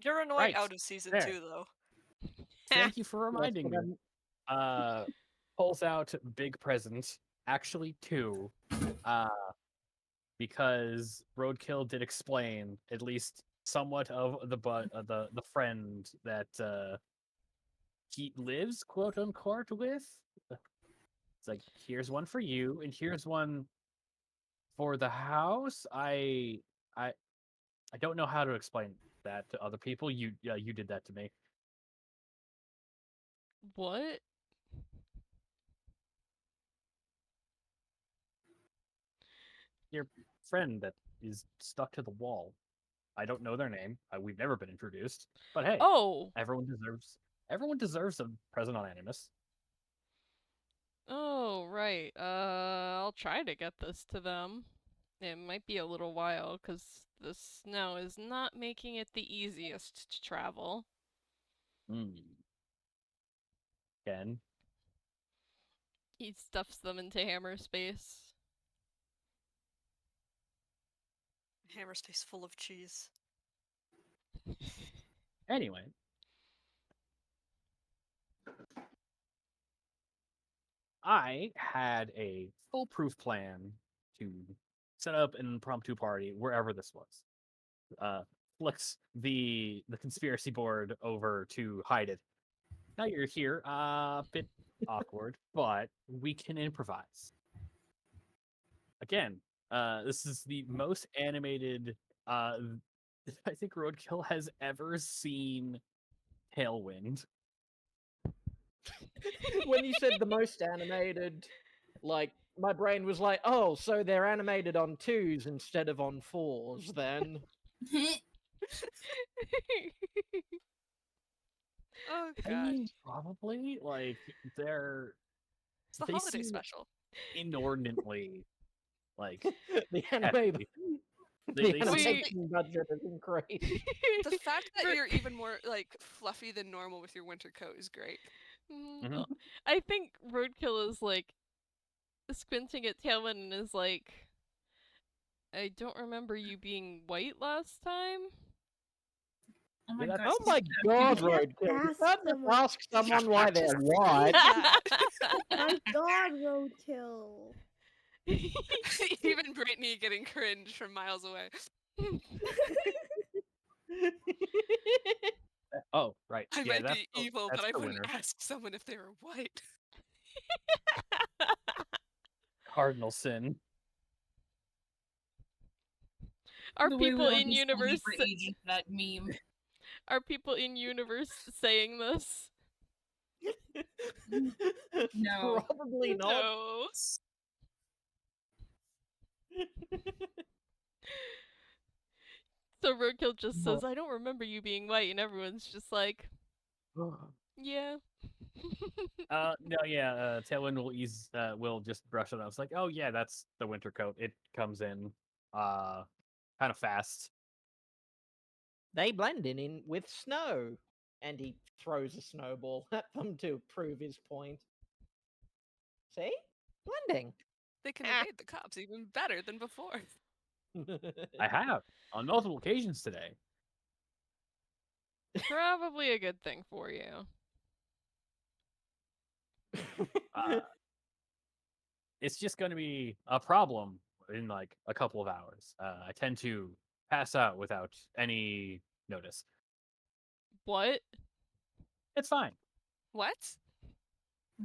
You're annoying Right, out of season there. 2, though. Thank you for reminding but me. Pulls out big present, actually 2, because Roadkill did explain at least somewhat of the friend that he lives, quote unquote, with. It's like, here's one for you, and here's one for the house. I don't know how to explain that to other people. You did that to me. What? Your friend that is stuck to the wall. I don't know their name. We've never been introduced. But hey, Oh! everyone deserves a present on Animas. Oh, right. I'll try to get this to them. It might be a little while, because the snow is not making it the easiest to travel. Ken? He stuffs them into hammer space. Hammer stays full of cheese. Anyway. I had a foolproof plan to set up an impromptu party wherever this was. Flicks the conspiracy board over to hide it. Now you're here, bit awkward, but we can improvise. Again, this is the most animated I think Roadkill has ever seen Tailwind. When you said the most animated, like, my brain was like, oh, so they're animated on 2s instead of on 4s, then. Oh I god. mean, probably. Like, It's the they holiday seem special. inordinately, like, The anime, hefty. the They seem animation budget is increased. The fact that you're even more like fluffy than normal with your winter coat is great. Mhm. I think Roadkill is like squinting at Tailwind and is like, I don't remember you being white last time. Oh my Yeah, gosh. Oh my god, Just Roadkill! You ask can't just someone. ask someone why they're white. That. My god, Roadkill. Even Brittney getting cringe from miles away. Oh, right. I Yeah, might that's be the, evil, that's but I the wouldn't winner. ask someone if they were white. Cardinal sin. Are The way we people all in just universe for aging for that meme. are people in universe saying this? No. Probably not. No. So Roadkill just No. says, I don't remember you being white, and everyone's just like, yeah. No, yeah, Tailwind will just brush it off. It's like, oh yeah, that's the winter coat. It comes in kind of fast. They blend in with snow. And he throws a snowball at them to prove his point. See? Blending. They can Ah. evade the cops even better than before. I have on multiple occasions today. Probably a good thing for you. It's just going to be a problem in like a couple of hours. I tend to pass out without any notice. What? It's fine. What?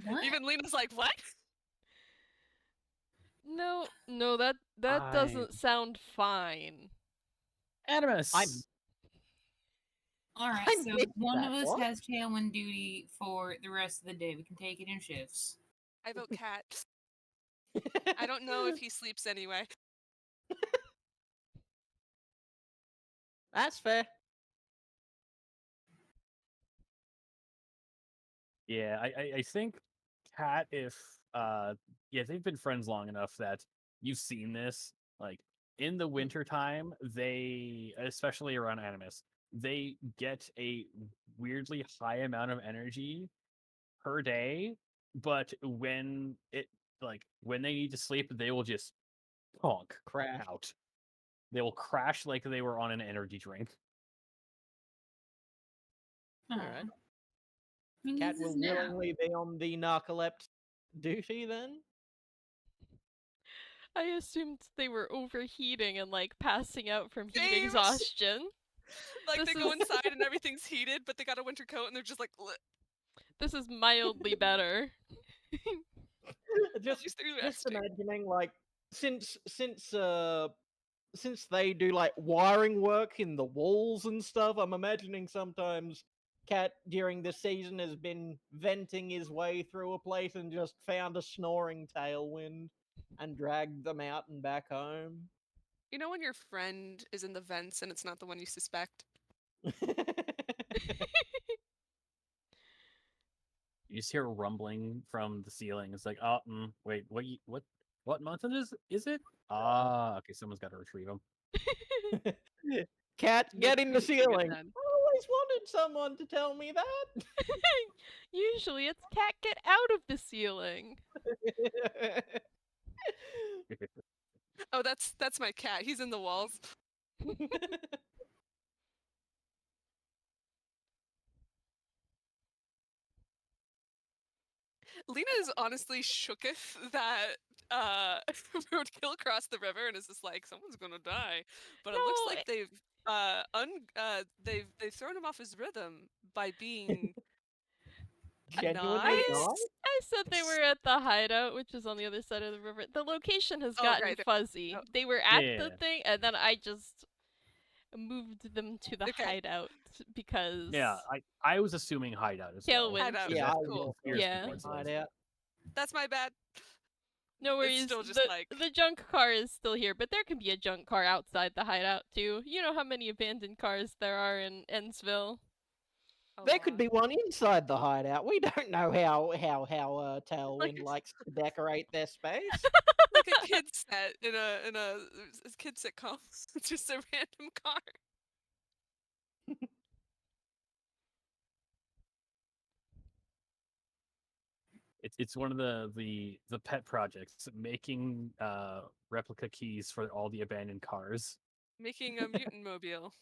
What? Even Lina's like, what? No, that doesn't sound fine. Animas. Alright, I so missed one of that. us What? has Tailwind duty for the rest of the day. We can take it in shifts. I vote cat. I don't know if he sleeps anyway. That's fair. Yeah, I think Kat, if they've been friends long enough that you've seen this. Like in the winter time, they, especially around Animus, they get a weirdly high amount of energy per day, but when when they need to sleep, they will just honk Crash. out. They will crash like they were on an energy drink. Alright. I mean, Cat this will is now. willingly be on the narcolepsy duty then? I assumed they were overheating and like passing out from heat James! exhaustion. Like This they go is- inside and everything's heated, but they got a winter coat and they're just like, "Bleh." This is mildly better. just through just resting. imagining like since they do like wiring work in the walls and stuff, I'm imagining sometimes Cat during this season has been venting his way through a place and just found a snoring Tailwind and dragged them out and back home. You know when your friend is in the vents and it's not the one you suspect? You just hear a rumbling from the ceiling. It's like, oh, wait, what month is it? Ah, okay, someone's got to retrieve him. Cat, get in the Noticia gets ceiling. mad. I always wanted someone to tell me that. Usually it's cat get out of the ceiling. Oh, that's my cat. He's in the walls. Lina is honestly shooketh that Roadkill crossed the river and is just like, someone's gonna die. But it looks No, like they've thrown him off his rhythm by being Genuinely nice. nice? I said they were at the hideout, which is on the other side of the river. The location has Oh, gotten right. fuzzy. Oh. They were at Yeah. the thing, and then I just moved them to the Okay. hideout because Yeah, I was assuming hideout as well. Tailwind. Hideout. 'cause Yeah, that's I the will. nearest Yeah. people to us. Hideout. That's my bad. No worries. It's still just like the junk car is still here, but there can be a junk car outside the hideout too. You know how many abandoned cars there are in Ensville. a There could lot. be one inside the hideout. We don't know how Tailwind Like- likes to decorate their space. like a kid set in a kid sitcom. It's just a random car. It's one of the pet projects, making replica keys for all the abandoned cars. Making a mutant mobile.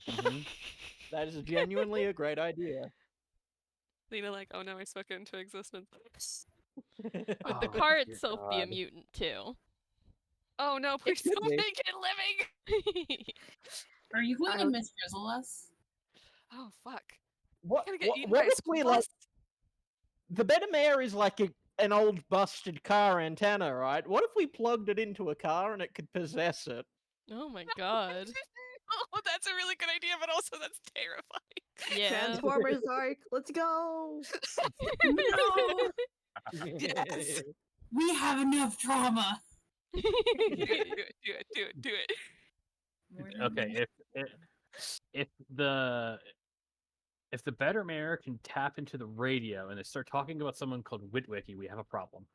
Mhm. That is genuinely a great idea. Lina like, oh no, I spoke it into existence. Would the Oh, car dear itself be a God. mutant too? Oh no, please could don't be. make it living. Are you going I to would- Miss Drizzle us? Oh fuck. What Gonna get eaten what by a if school we like bus? the better mare is like an old busted car antenna, right? What if we plugged it into a car and it could possess it? Oh my god. Oh, that's a really good idea, but also that's terrifying. Yeah. Transformers arc, let's go! No, Yes. we have enough drama. Do it. Do it. Okay, if the better mayor can tap into the radio and they start talking about someone called Witwicky, we have a problem.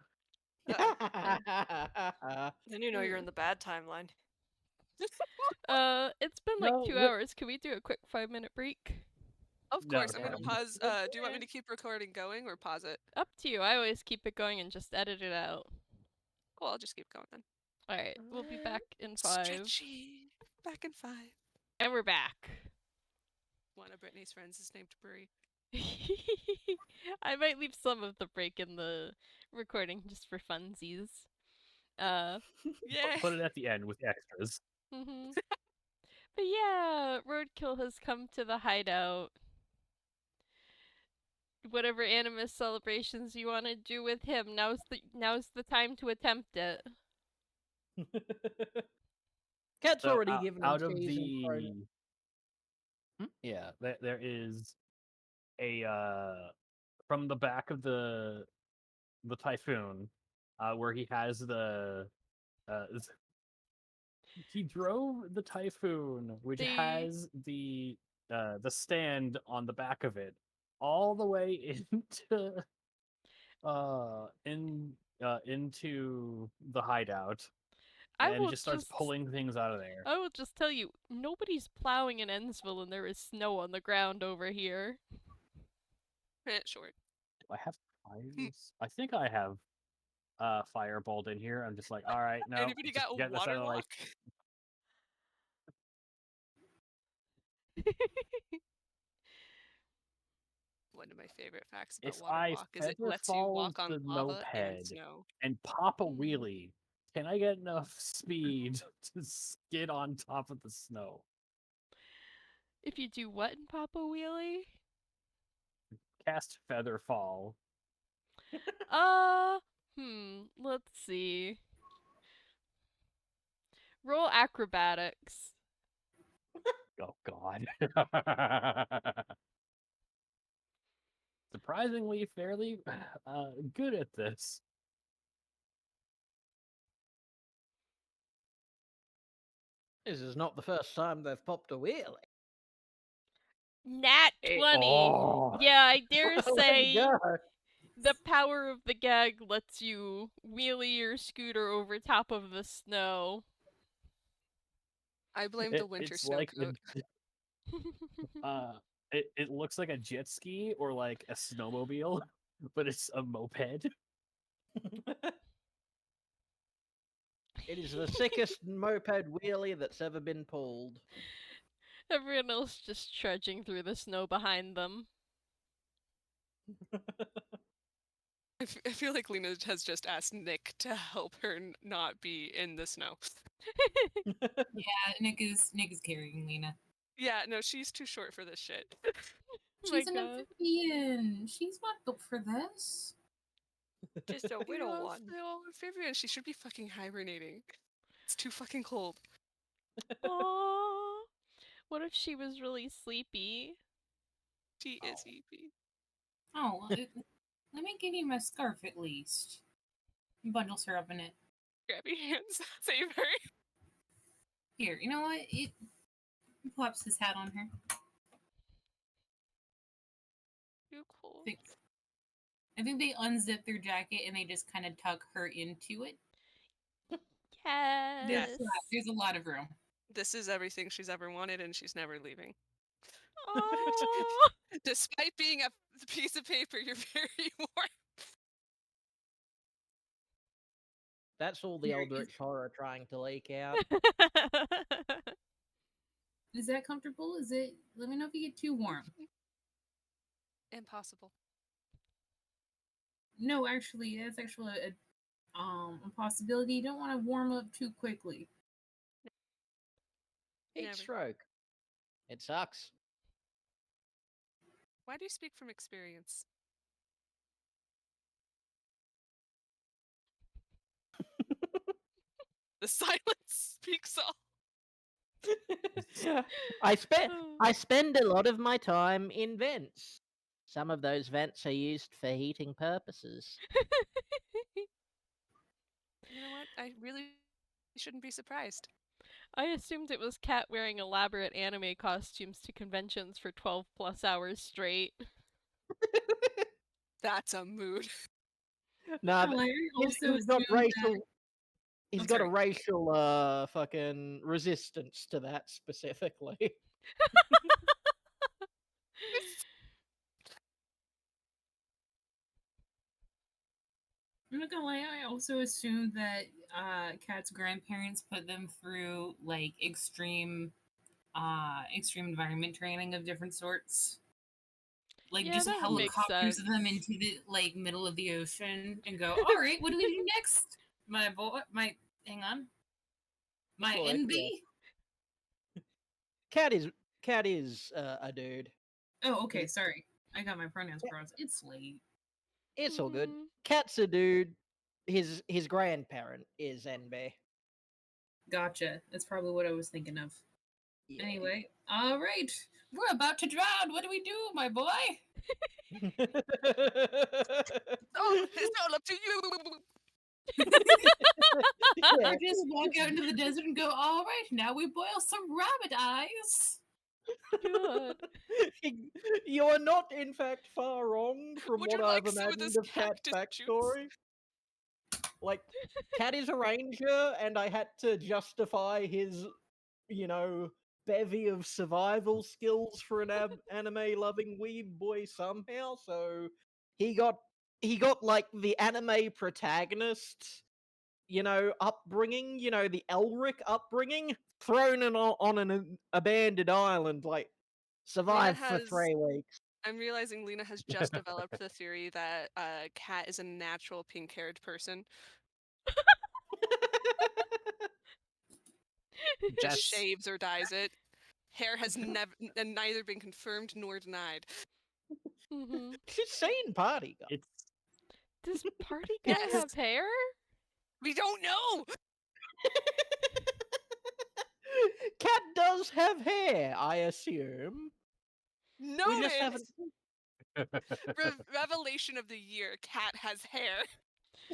Then you know you're in the bad timeline. It's been like No, 2 what- hours. Can we do a quick 5-minute break? Of No, course, I'm gonna no. pause. Do you want me to keep recording going or pause it? Up to you. I always keep it going and just edit it out. Cool, I'll just keep going then. Alright, we'll be back in 5. Stretchy. Back in 5. And we're back. One of Brittany's friends is named Brie. I might leave some of the break in the recording just for funsies. Yeah. Put it at the end with extras. Mhm. But yeah, Roadkill has come to the hideout. Whatever Animas celebrations you want to do with him, now's the time to attempt it. Cat's So, already given him out of cheese and the thrown- yeah, there is a from the back of the Typhoon, where he has the he drove the Typhoon, which The- has the stand on the back of it, all the way into the hideout, I and will he just starts pulling things out of there. I will just tell you, nobody's plowing in Ensville and there is snow on the ground over here. Short. I have fires. I think I have firebolt in here. I'm just like, all right, no. Anybody just got get this out of the way. waterlock? One of my favorite facts about If I waterlock is it feather lets you fall walk on the lava and moped snow. and pop a Hmm. wheelie, can I get enough speed to skid on top of the snow? If you do what in Papa Wheelie? Cast feather fall. Let's see. Roll acrobatics. Oh God. Surprisingly, fairly good at this. This is not the first time they've popped a wheelie. Nat 20. Oh. Yeah, I dare There you say go. the power of the gag lets you wheelie your scooter over top of the snow. I blame the winter It's snow like coat. it looks like a jet ski or like a snowmobile, but it's a moped. It is the sickest moped wheelie that's ever been pulled. Everyone else just trudging through the snow behind them. I feel like Lina has just asked Nick to help her not be in the snow. Yeah, Nick is carrying Lina. Yeah, no, she's too short for this shit. Oh my She's an god. amphibian. She's not built for this. Just a little Yeah, one. still amphibian. She should be fucking hibernating. It's too fucking cold. Aww. What if she was really sleepy? She is EP. Oh, well, let me give you my scarf at least. He bundles her up in it. Grabby hands. Save her. Here, you know what? It pops his hat on her. Too cool. I think they unzip their jacket and they just kind of tuck her into it. Yes. There's a lot of room. This is everything she's ever wanted, and she's never leaving. Aww. Despite being a piece of paper, you're very warm. That's all the Eldritch horror trying to leak out. Is that comfortable? Is it? Let me know if you get too warm. Impossible. No, actually, that's actually a possibility. You don't want to warm up too quickly. Heat Never. stroke. It sucks. Why do you speak from experience? The silence speaks all. I spend a lot of my time in vents. Some of those vents are used for heating purposes. You know what? I really shouldn't be surprised. I assumed it was Kat wearing elaborate anime costumes to conventions for 12 plus hours straight. That's a mood. Nah, Oh, I also he's got assumed racial. that- He's I'm got a sorry. racial fucking resistance to that specifically. I'm not gonna lie, I also assumed that Kat's grandparents put them through like extreme environment training of different sorts. Like Yeah, just that would make helicopters sense. them into the like middle of the ocean and go, all right, what do we do next? My boy, hang on. My Boy, NB? yeah. Cat is a dude. Oh, okay, sorry. I got my pronouns crossed. It's late. It's all good. Mhm. Cat's a dude. His grandparent is NB. Gotcha. That's probably what I was thinking of. Yeah. Anyway, all right. We're about to drown. What do we do, my boy? Oh, it's all up to you. Yeah. I just walk out into the desert and go, all right, now we boil some rabbit eyes. God. You are not, in fact, far wrong from Would what you I've like some of imagined this of Cat's cactus juice? backstory. Like, Cat is a ranger, and I had to justify his, bevy of survival skills for an anime-loving weeb boy somehow. So he got like the anime protagonist, upbringing, the Elric upbringing, thrown on an abandoned island, like survive for 3 weeks. I'm realizing Lina has just developed the theory that Kat is a natural pink-haired person. Just That's shaves or dyes it. Hair has neither been confirmed nor denied. Mhm. She's seen Party Guy. it's Does Party Guy Yes. have hair? We don't know. Cat does have hair, I assume. We just haven't. Revelation of the year: Cat has hair.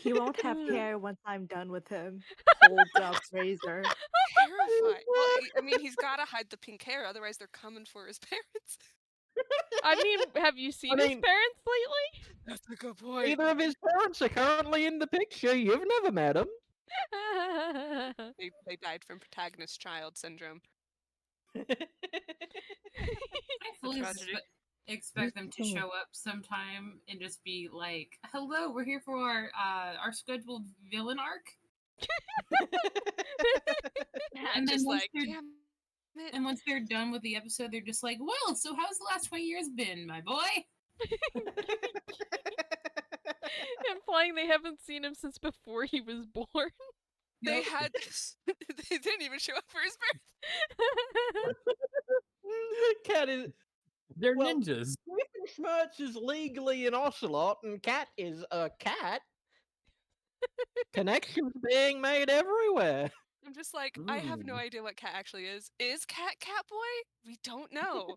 He won't have hair once I'm done with him. Holds up razor. Terrifying. Well, I mean, he's got to hide the pink hair, otherwise they're coming for his parents. I mean, have you seen his mean- parents lately? That's a good point. Neither of his parents are currently in the picture. You've never met him. They died from protagonist child syndrome. I fully tragedy. expect them to show up sometime and just be like, "Hello, we're here for our scheduled villain arc." And then Just once like, they're damn it. and once they're done with the episode, they're just like, "Well, so how's the last 20 years been, my boy?" Implying they haven't seen him since before he was born. They had. They didn't even show up for his birth. Cat is. They're Well, ninjas. Schmerz is legally an ocelot, and Cat is a cat. Connections being made everywhere. I'm just like, I have no idea what Cat actually is. Is Cat Catboy? We don't know.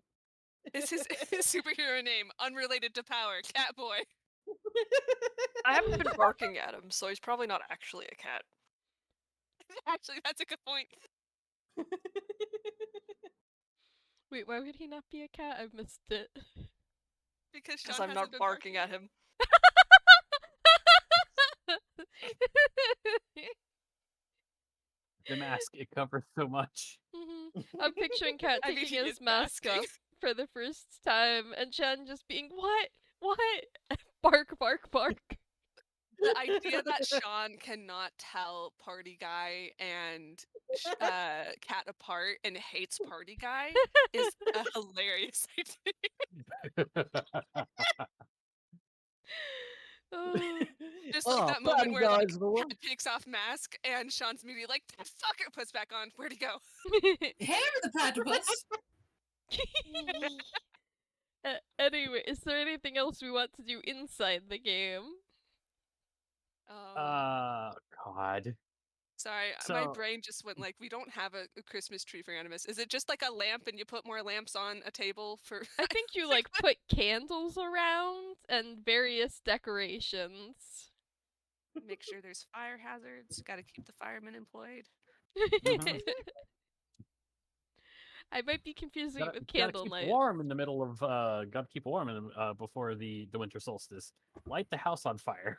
Is his superhero name unrelated to power? Catboy. I haven't been barking at him, so he's probably not actually a cat. Actually, that's a good point. Wait, why would he not be a cat? I've missed it. Because Because Shaun I'm hasn't not been barking at him. The mask, it covers so much. I'm picturing Cat I mean, taking he his is mask masking. off for the first time, and Chen just being, what? What? Bark, bark, bark. The idea that Shaun cannot tell Party Guy and Cat apart and hates Party Guy is a hilarious idea. Oh. Just like that moment where like the one. Cat takes off mask and Shaun's immediately like, fuck it, puts back on. Where'd he go? Hair the platypus. Anyway, is there anything else we want to do inside the game? God. Sorry, my So- brain just went like, we don't have a Christmas tree for Animus. Is it just like a lamp and you put more lamps on a table for... I think you like put candles around and various decorations. Make sure there's fire hazards. Gotta keep the firemen employed. Mhm. I might be confusing it Gotta, with gotta candle keep night. warm in the middle of gotta keep warm in before the winter solstice. Light the house on fire.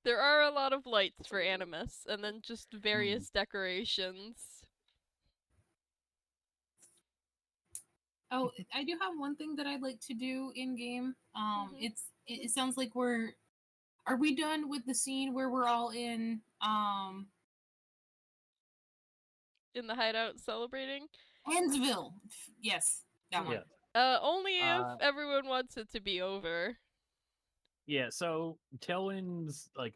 There are a lot of lights for Animus, and then just various decorations. Oh, I do have one thing that I'd like to do in game. It sounds like are we done with the scene where we're all in In the hideout celebrating. Hansville? Yes, that one. Yeah. Only if everyone wants it to be over. Yeah, so Tailwind's like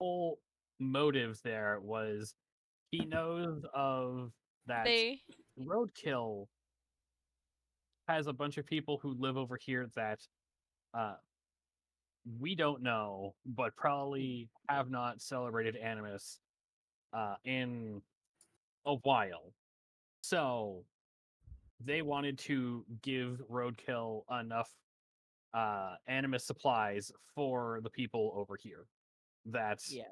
whole motive there was he knows of that They Roadkill has a bunch of people who live over here that we don't know, but probably have not celebrated Animus in a while. So they wanted to give Roadkill enough Animus supplies for the people over here that Yeah.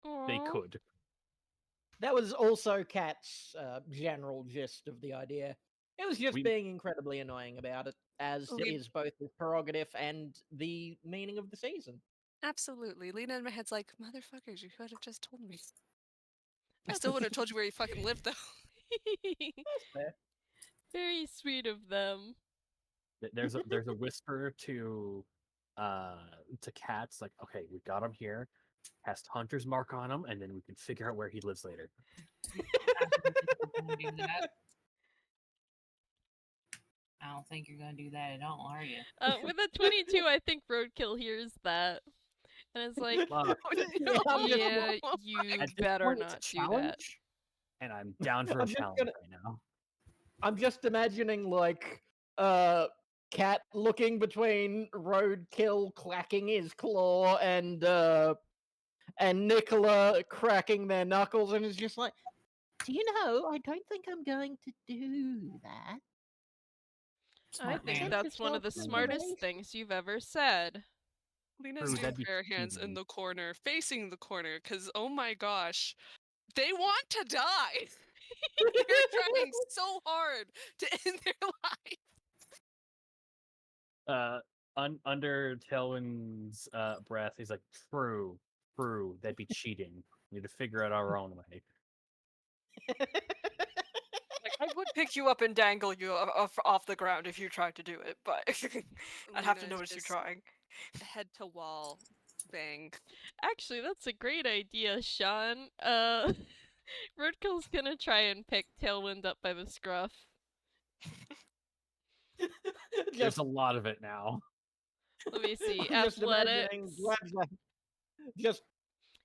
they Aw. could. That was also Cat's general gist of the idea. It was just We- being incredibly annoying about it, as We- is both his prerogative and the meaning of the season. Absolutely. Lina in my head's like, motherfuckers, you could have just told me. I still wouldn't have told you where you fucking lived, though. Fair. Very sweet of them. There's a whisper to cats like, okay, we got him here. Cast Hunter's Mark on him, and then we can figure out where he lives later. I don't think you're gonna do that at all, are you? With a 22, I think Roadkill hears that. And it's like, Look, I'm just- yeah, you at this better point, it's not a do that. challenge, and I'm down for a I'm just challenge gonna- right now. I'm just imagining like Cat looking between Roadkill clacking his claw and and Nikola cracking their knuckles, and is just like, do you know, I don't think I'm going to do that. I Smart think man. that's one of the smartest things you've ever said. Lina's True, two that'd be bare hands in cheating. the corner, facing the corner, because oh my gosh, they want to die. They're trying so hard to end their life. Under Tailwind's breath, he's like, true, that'd be cheating. We need to figure out our own way. Like, I would pick you up and dangle you off the ground if you tried to do it, but I'd have to Lina is notice you just trying. head to wall bang. Actually, that's a great idea, Shaun. Roadkill's gonna try and pick Tailwind up by the scruff. There's a lot of it now. Let me see. I'm just Athletics. imagining just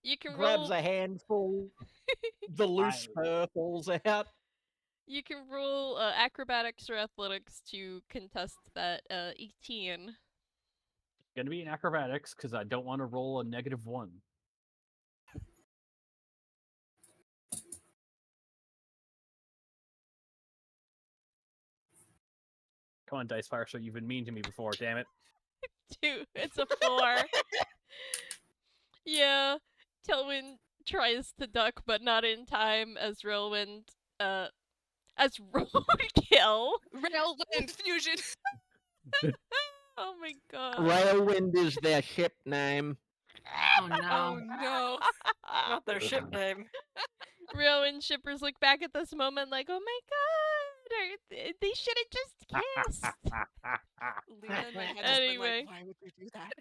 You can grabs roll. a handful, the loose fur falls out. You can roll acrobatics or athletics to contest that 18. Gonna be in acrobatics because I don't want to roll a -1. Come on, Dice Fire, so you've been mean to me before, damn it. 2. It's a 4. Yeah. Tailwind tries to duck, but not in time as Roadkill. Railwind fusion. Oh my god. Railwind is their ship name. Oh no. Oh no. Not their ship name. Railwind shippers look back at this moment like, oh my god, they should have just kissed. Lina in my head has been Anyway. like, why would you do that?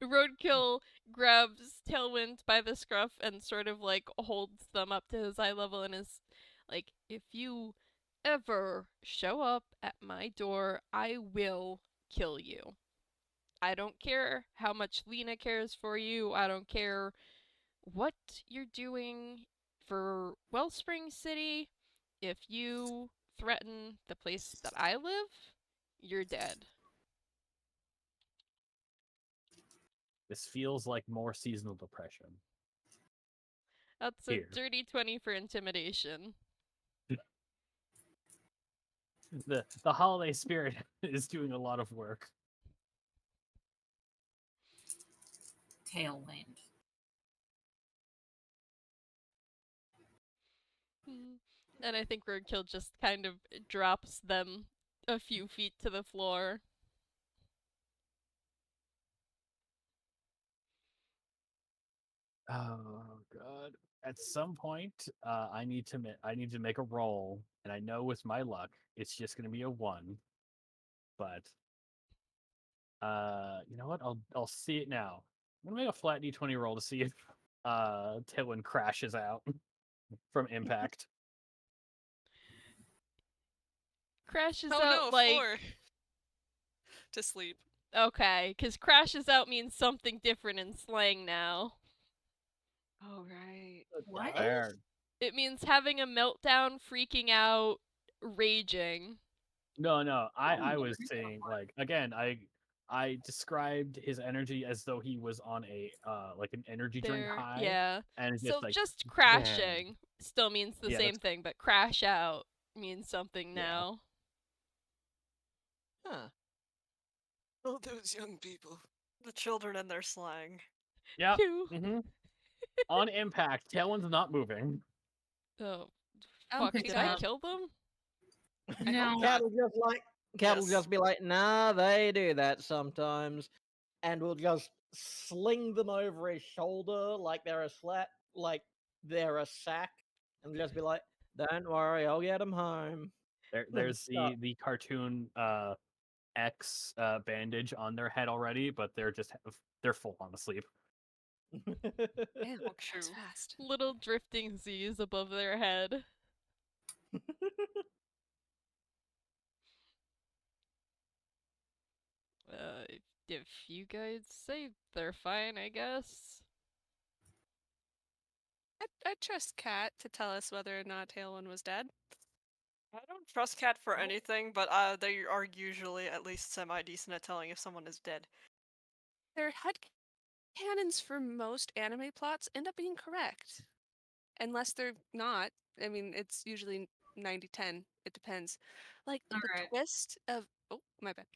Roadkill grabs Tailwind by the scruff and sort of like holds them up to his eye level and is like, if you ever show up at my door, I will kill you. I don't care how much Lina cares for you. I don't care what you're doing for Wellspring City. If you threaten the place that I live, you're dead. This feels like more seasonal depression. That's Here. a dirty 20 for intimidation. The holiday spirit is doing a lot of work. Tailwind. And I think Roadkill just kind of drops them a few feet to the floor. Oh god! At some point, I need to make a roll, and I know with my luck, it's just gonna be a 1. But you know what? I'll see it now. I'm gonna make a flat d20 roll to see if Tailwind crashes out from impact. Crashes Oh out no, like 4. To sleep. okay, because crashes out means something different in slang now. Oh right. What? There. It means having a meltdown, freaking out, raging. No. I was saying like again. I described his energy as though he was on a like an energy drink high. Yeah. And it's So just like just crashing still means the Yeah, same thing, but crash out means something Yeah. now. Huh. Oh, those young people. The children and their slang. yeah. Phew. Mm-hmm. On impact, Tailwind's not moving. Oh, I'll fuck, pick did it I up. kill them? No. Cat'll Yes. just be like, nah, they do that sometimes, and we'll just sling them over his shoulder like they're a sack, and just be like, don't worry, I'll get them home. There's Stop. the cartoon X bandage on their head already, but they're full on asleep. Man, Oh, true. that's fast. Little drifting Z's above their head. If you guys say they're fine, I guess. I trust Cat to tell us whether or not Tailwind was dead. I don't trust Cat for anything, but they are usually at least semi-decent at telling if someone is dead. They're HUD canons for most anime plots end up being correct. Unless they're not. I mean, it's usually 90-10. It depends. Like the Alright. twist of oh, my bad.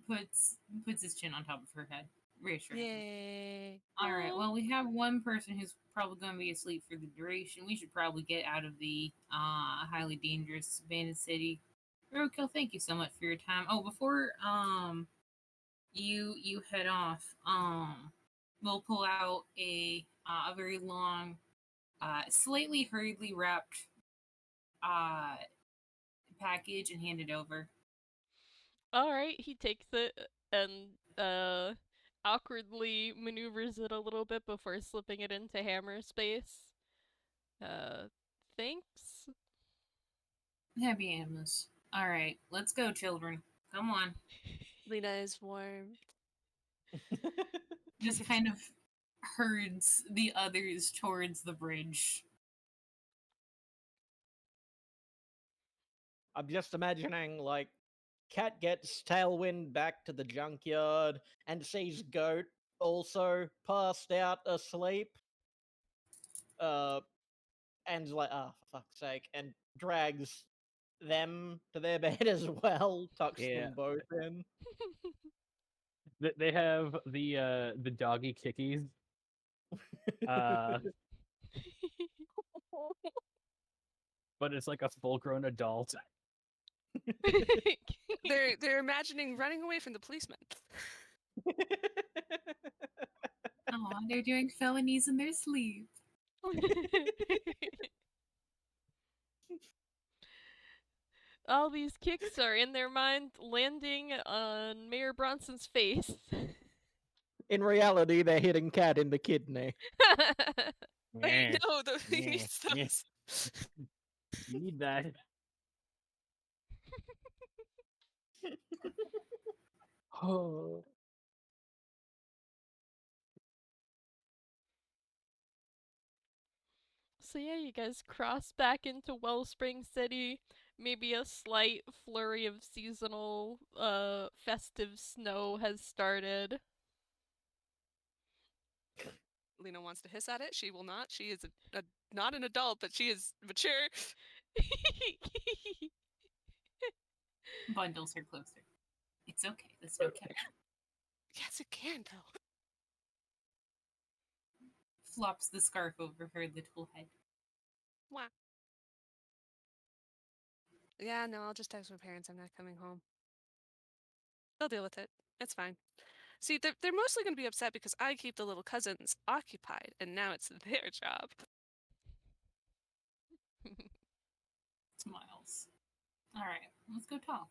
Puts his chin on top of her head. Reassuring. Yay. Alright, well, we have one person who's probably going to be asleep for the duration. We should probably get out of the highly dangerous abandoned city. Roadkill, thank you so much for your time. Oh, before you head off, we'll pull out a very long, slightly hurriedly wrapped package and hand it over. Alright, he takes it and awkwardly maneuvers it a little bit before slipping it into hammer space. Thanks. Happy Animas. Alright, let's go, children. Come on. Lina is warm. Just kind of herds the others towards the bridge. I'm just imagining, like, Cat gets Tailwind back to the junkyard and sees Goat also passed out asleep. And's like, oh, for fuck's sake, and drags them to their bed as well, tucks Yeah. them both in. They have the doggy kickies. But it's like a full-grown adult. They're imagining running away from the policeman. Oh, they're doing felonies in their sleep. All these kicks are in their mind landing on Mayor Bronson's face. In reality, they're hitting Cat in the kidney. Wait, no, he Yeah, needs yeah. those. You need that. Oh. So yeah, you guys cross back into Wellspring City. Maybe a slight flurry of seasonal, festive snow has started. Lina wants to hiss at it. She will not. She is not an adult, but she is mature. Bundles her closer. It's okay. That's okay. Yes, it can, though. Flops the scarf over her little head. Wow. Yeah, no, I'll just text my parents I'm not coming home. They'll deal with it. It's fine. See, they're mostly going to be upset because I keep the little cousins occupied, and now it's their job. Smiles. Alright, let's go talk.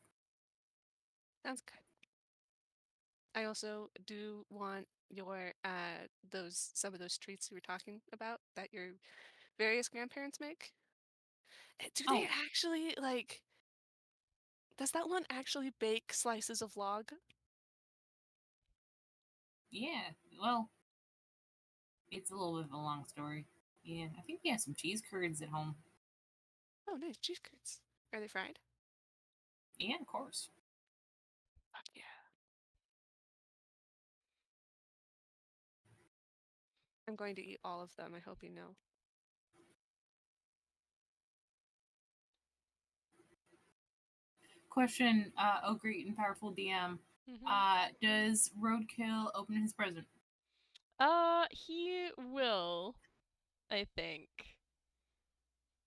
Sounds good. I also do want your some of those treats you were talking about that your various grandparents make. Do they Oh. actually like? Does that one actually bake slices of log? Yeah, well, it's a little bit of a long story. Yeah, I think we have some cheese curds at home. Oh, nice cheese curds. Are they fried? Yeah, of course. Fuck yeah. I'm going to eat all of them. I hope you know. Question, oh great and powerful DM. Does Roadkill open his present? He will, I think.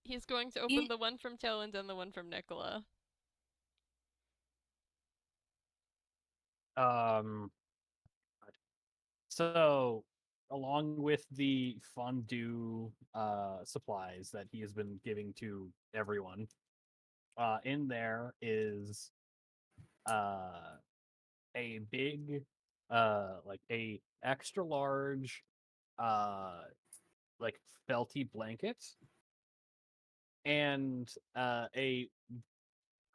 He's going to open the one from Tailwind and the one from Nikola. So, along with the fondue supplies that he has been giving to everyone, in there is a big, like a extra large, like felty blanket, and a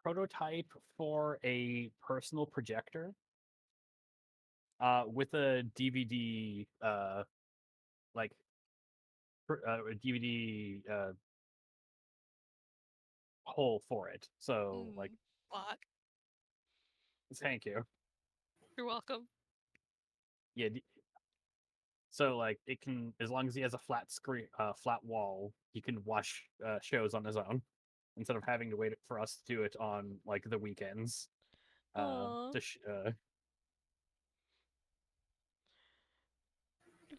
prototype for a personal projector. With a DVD, like a DVD hole for it. So, like, What? thank you. You're welcome. Yeah. So like it can, as long as he has a flat screen, flat wall, he can watch shows on his own instead of having to wait for us to do it on like the weekends. Aw.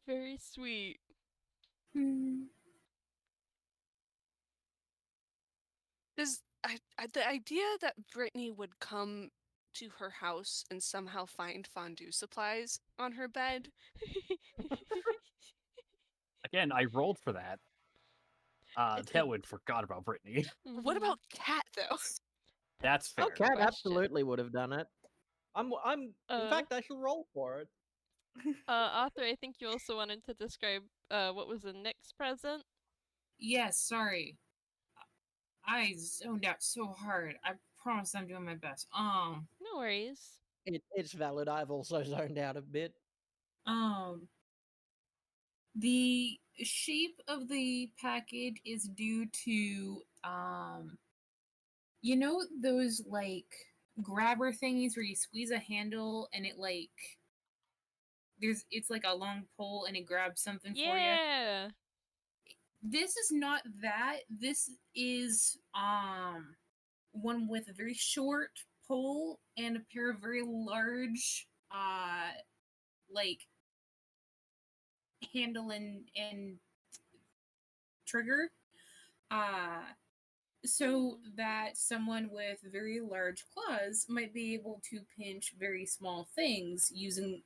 Very sweet. The idea that Brittney would come to her house and somehow find fondue supplies on her bed. Again, I rolled for that. It's a- Tailwind forgot about Brittney. What Mhm. about Cat though? That's Oh, fair. Cat question. absolutely would have done it. I'm. In fact, I should roll for it. Author, I think you also wanted to describe what was in Nick's present. Yes, sorry. I zoned out so hard. I promise I'm doing my best. No worries. It's valid. I've also zoned out a bit. The shape of the package is due to you know those like grabber thingies where you squeeze a handle and it like it's like a long pole and it grabs something for you. Yeah. This is not that. This is one with a very short pole and a pair of very large like handle and trigger. So that someone with very large claws might be able to pinch very small things using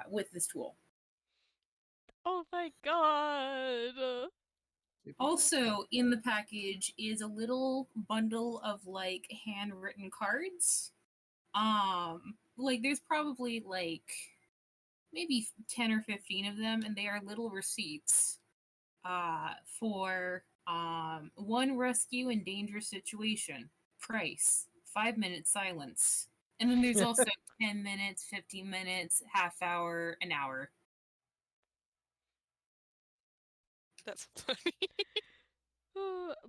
with this tool. Oh my god. Also in the package is a little bundle of like handwritten cards. Like there's probably like maybe 10 or 15 of them, and they are little receipts for one rescue in dangerous situation, price, 5 minute silence. And then there's also 10 minutes, 15 minutes, half hour, an hour. That's funny.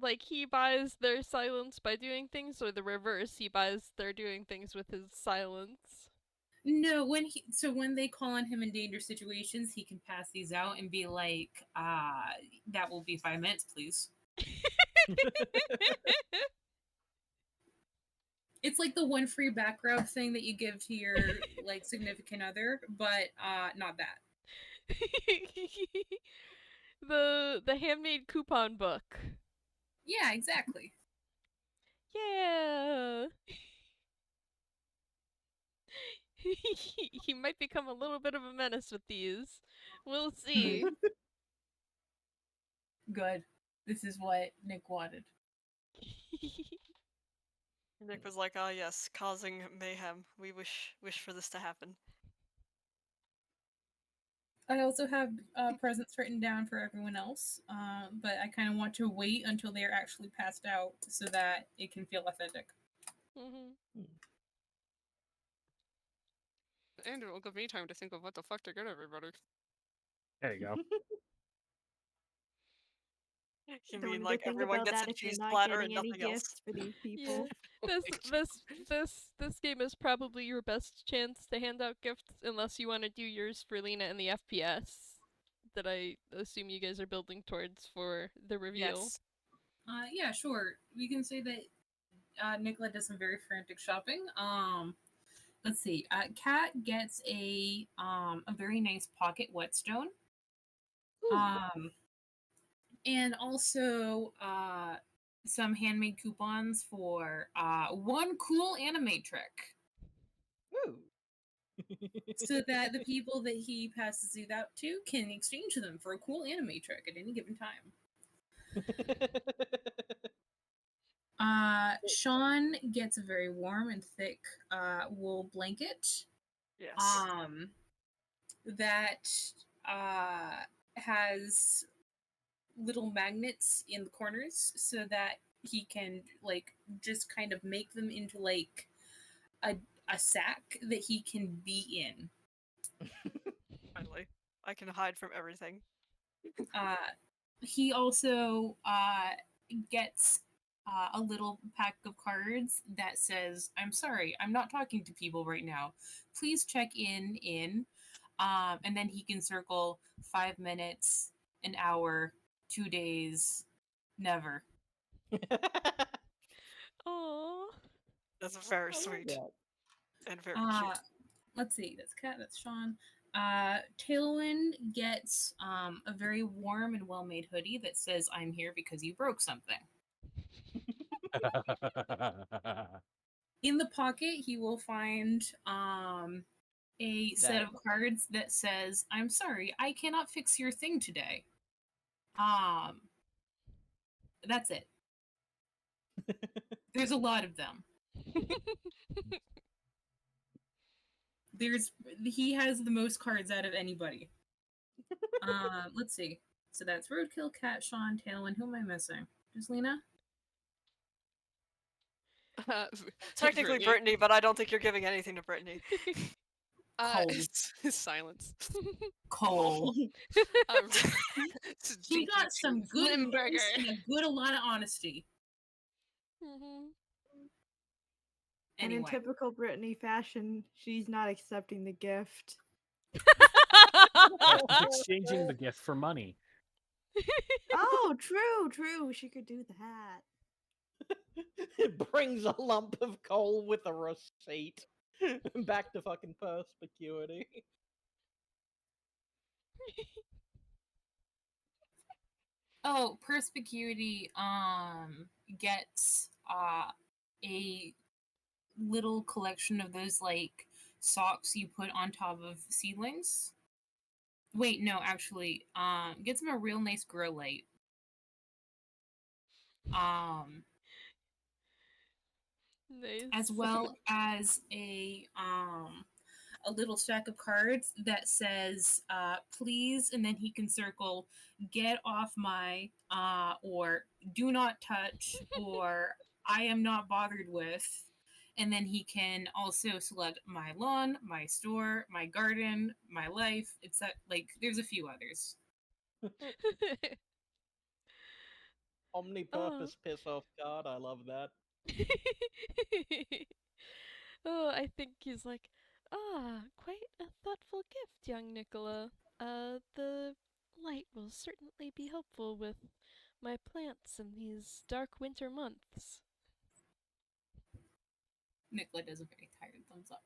Like he buys their silence by doing things, or the reverse, he buys their doing things with his silence. No, when they call on him in dangerous situations, he can pass these out and be like, that will be 5 minutes, please. It's like the one free back rub thing that you give to your like significant other, but not that. The handmade coupon book. Yeah, exactly. Yeah. He might become a little bit of a menace with these. We'll see. Good. This is what Nick wanted. Nick was like, "Ah, yes, causing mayhem. We wish for this to happen." I also have presents written down for everyone else, but I kind of want to wait until they are actually passed out so that it can feel authentic. And it'll give me time to think of what the fuck to get everybody. There you go. You Don't mean need like to think everyone about gets that a if you're cheese not platter and getting any nothing else? gifts for these Yeah. people. This game is probably your best chance to hand out gifts, unless you want to do yours for Lina and the FPS that I assume you guys are building towards for the reveal. Yes. Yeah, sure. We can say that Nikola does some very frantic shopping. Let's see. Kat gets a very nice pocket whetstone. And also some handmade coupons for one cool anime trick. Ooh. So that the people that he passes these out to can exchange them for a cool anime trick at any given time. Shaun gets a very warm and thick wool blanket. Yes. That has little magnets in the corners so that he can like just kind of make them into like a sack that he can be in. Finally, I can hide from everything. He also gets a little pack of cards that says, "I'm sorry, I'm not talking to people right now. Please check in." And then he can circle 5 minutes, an hour, 2 days, never. Aww. That's very I love sweet that. and very Uh, cute. let's see. That's Kat. That's Shaun. Tailwind gets a very warm and well-made hoodie that says, "I'm here because you broke something." In the pocket, he will find a set of cards that says, "I'm sorry, I cannot fix your thing today." That's it. There's a lot of them. He has the most cards out of anybody. Let's see. So that's Roadkill, Cat, Shaun, Tailwind. Who am I missing? Just Lina? Technically Brittney, but I don't think you're giving anything to Brittney. Cole. Silence. Cole. She got some good Limburger. voice and a good a lot of honesty. Mm-hmm. And in Anyway. typical Brittney fashion, she's not accepting the gift. She's exchanging the gift for money. Oh, true. She could do that. It brings a lump of coal with a receipt back to fucking perspicuity. Oh, perspicuity gets a little collection of those like socks you put on top of seedlings. Wait, no, actually, gets him a real nice grow light. Nice. As well as a little stack of cards that says please, and then he can circle "get off my" or "do not touch" or "I am not bothered with," and then he can also select "my lawn," "my store," "my garden," "my life." It's like there's a few others. Omnipurpose piss off card, I love that. Oh, I think he's like, quite a thoughtful gift, young Nikola. The light will certainly be helpful with my plants in these dark winter months. Nikola does a very tired thumbs up.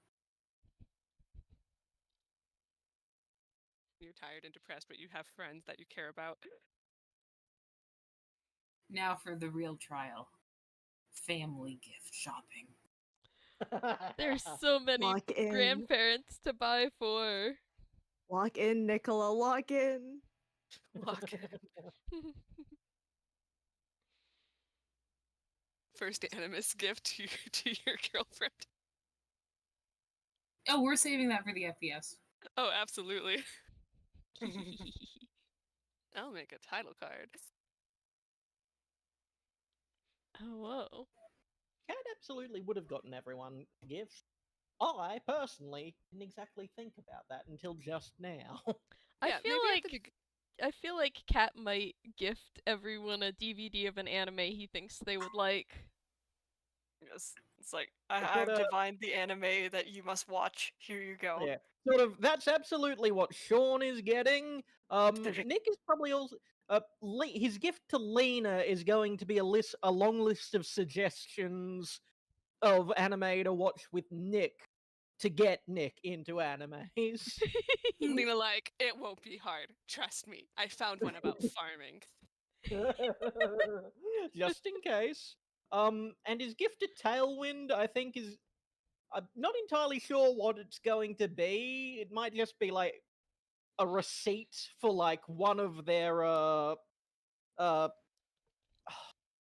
You're tired and depressed, but you have friends that you care about. Now for the real trial. Family gift shopping. There's so many Lock in. grandparents to buy for. Lock in, Nikola, lock in. Lock in. First Animas gift to your girlfriend. Oh, we're saving that for the FPS. Oh, absolutely. I'll make a title card. Oh, whoa. Cat absolutely would have gotten everyone gifts. I personally didn't exactly think about that until just now. Yeah, I feel like Cat might gift everyone a DVD of an anime he thinks they would like. Yes. It's like, I've divined the anime that you must watch. Here you go. Yeah, sort of. That's absolutely what Shaun is getting. Nick is probably also. His gift to Lina is going to be a long list of suggestions of anime to watch with Nick to get Nick into animes. Lina like, it won't be hard. Trust me. I found one about farming. Just in case. And his gift to Tailwind, I think, is. I'm not entirely sure what it's going to be. It might just be like a receipt for like one of their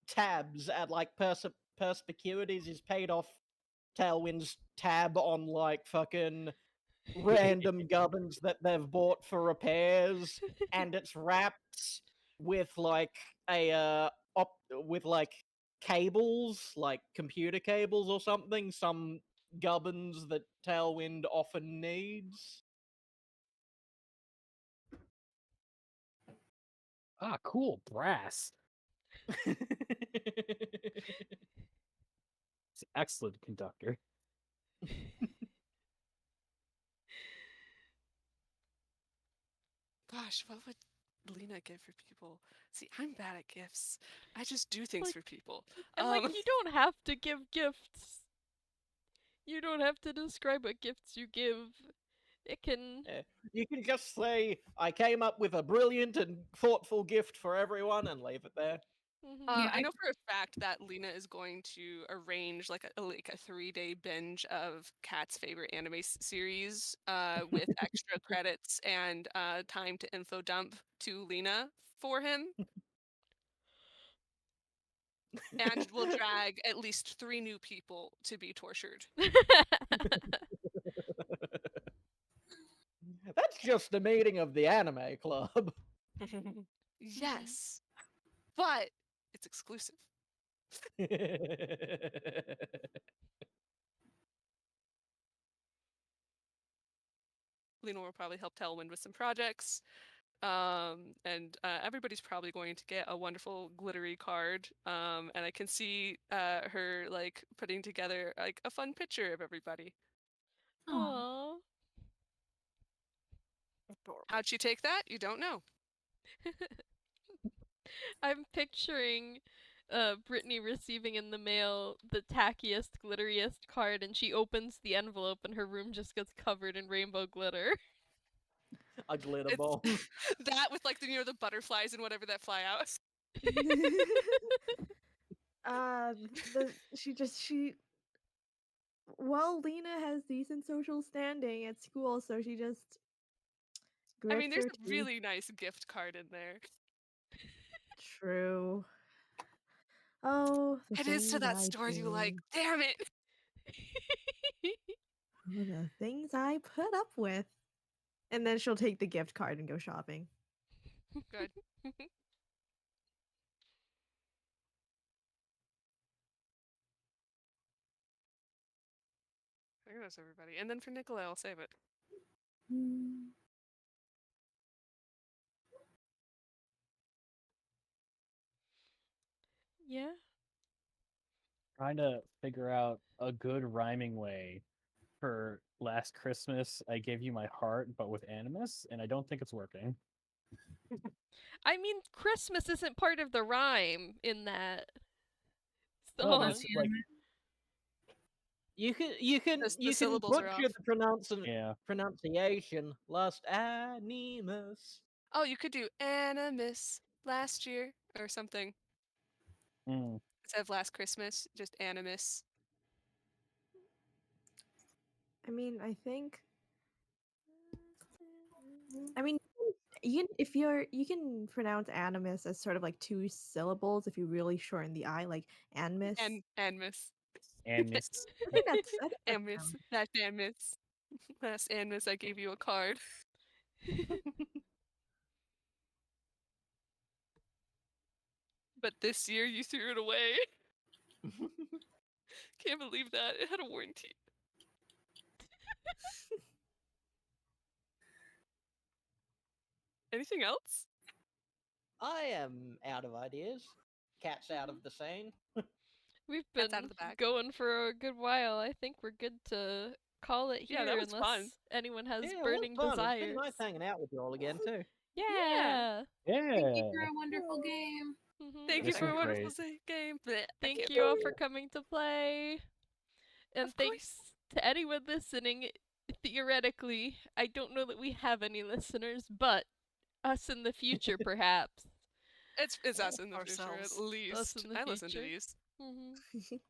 tabs at like perspicuities is paid off Tailwind's tab on like fucking random gubbins that they've bought for repairs, and it's wrapped with like a with like cables, like computer cables or something, some gubbins that Tailwind often needs. Ah, cool. Brass. Excellent conductor. Gosh, what would Lina give for people? See, I'm bad at gifts. I just do things Like- for people. And like, you don't have to give gifts. You don't have to describe what gifts you give. It can. You can just say, I came up with a brilliant and thoughtful gift for everyone, and leave it there. Mhm. Yeah, I I- know for a fact that Lina is going to arrange like a 3-day binge of Kat's favorite anime series with extra credits and time to info dump to Lina for him. And will drag at least 3 new people to be tortured. That's just a meeting of the anime club. Yes, but it's exclusive. Lina will probably help Tailwind with some projects. And everybody's probably going to get a wonderful glittery card. And I can see her like putting together like a fun picture of everybody. Aw. Aww. Adorable. How'd she take that? You don't know. I'm picturing Brittney receiving in the mail the tackiest, glitteriest card, and she opens the envelope and her room just gets covered in rainbow glitter. A glitter It's- bomb. That with like the butterflies and whatever that fly out. Well, Lina has decent social standing at school, so she just I mean, grits there's her a teeth. really nice gift card in there. True. Oh, the It is to things that I store you like. do. Damn it! Oh, the things I put up with. And then she'll take the gift card and go shopping. Good. There goes everybody. And then for Nikola, I'll save it. Yeah. Trying to figure out a good rhyming way for last Christmas. I gave you my heart, but with Animas, and I don't think it's working. I mean, Christmas isn't part of the rhyme in that Well, song. that's like, You can The syllables are butcher off. the pronunciation. Last Animas. Oh, you could do Animas last year or something. mm, Instead of last Christmas, just Animus. I mean, I think. I mean, you can pronounce animus as sort of like 2 syllables if you really shorten the I, like animus. Animus. Animus. I think that's Animus. Last Animus. Last Animus, I gave you a card. But this year you threw it away. Can't believe that. It had a warranty. Anything else? I am out of ideas. Cat's out of the scene. We've Cat's been out of the bag. going for a good while. I think we're good to call it here Yeah, that was unless fun. anyone has Yeah, it was burning fun. It's desires. been nice hanging out with you all again too. Yeah. Thank you Yeah. for a wonderful game. Mhm. Thank you This for was a wonderful game. Blech, I Thank can't you all talk. for coming to play. And Of course. thanks to anyone listening. Theoretically, I don't know that we have any listeners, but us in the future, perhaps. It's us in the future, Ourselves. at least. in the I listen to future. these. Mhm.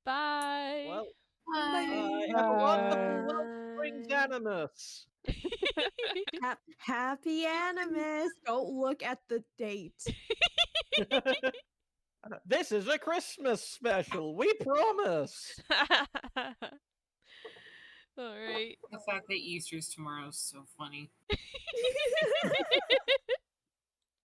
Bye. Well, Bye. have a wonderful Bye. Wellspring Animus. Happy animus. Don't look at the date. This is a Christmas special. We promise. All right. The fact that Easter's tomorrow is so funny.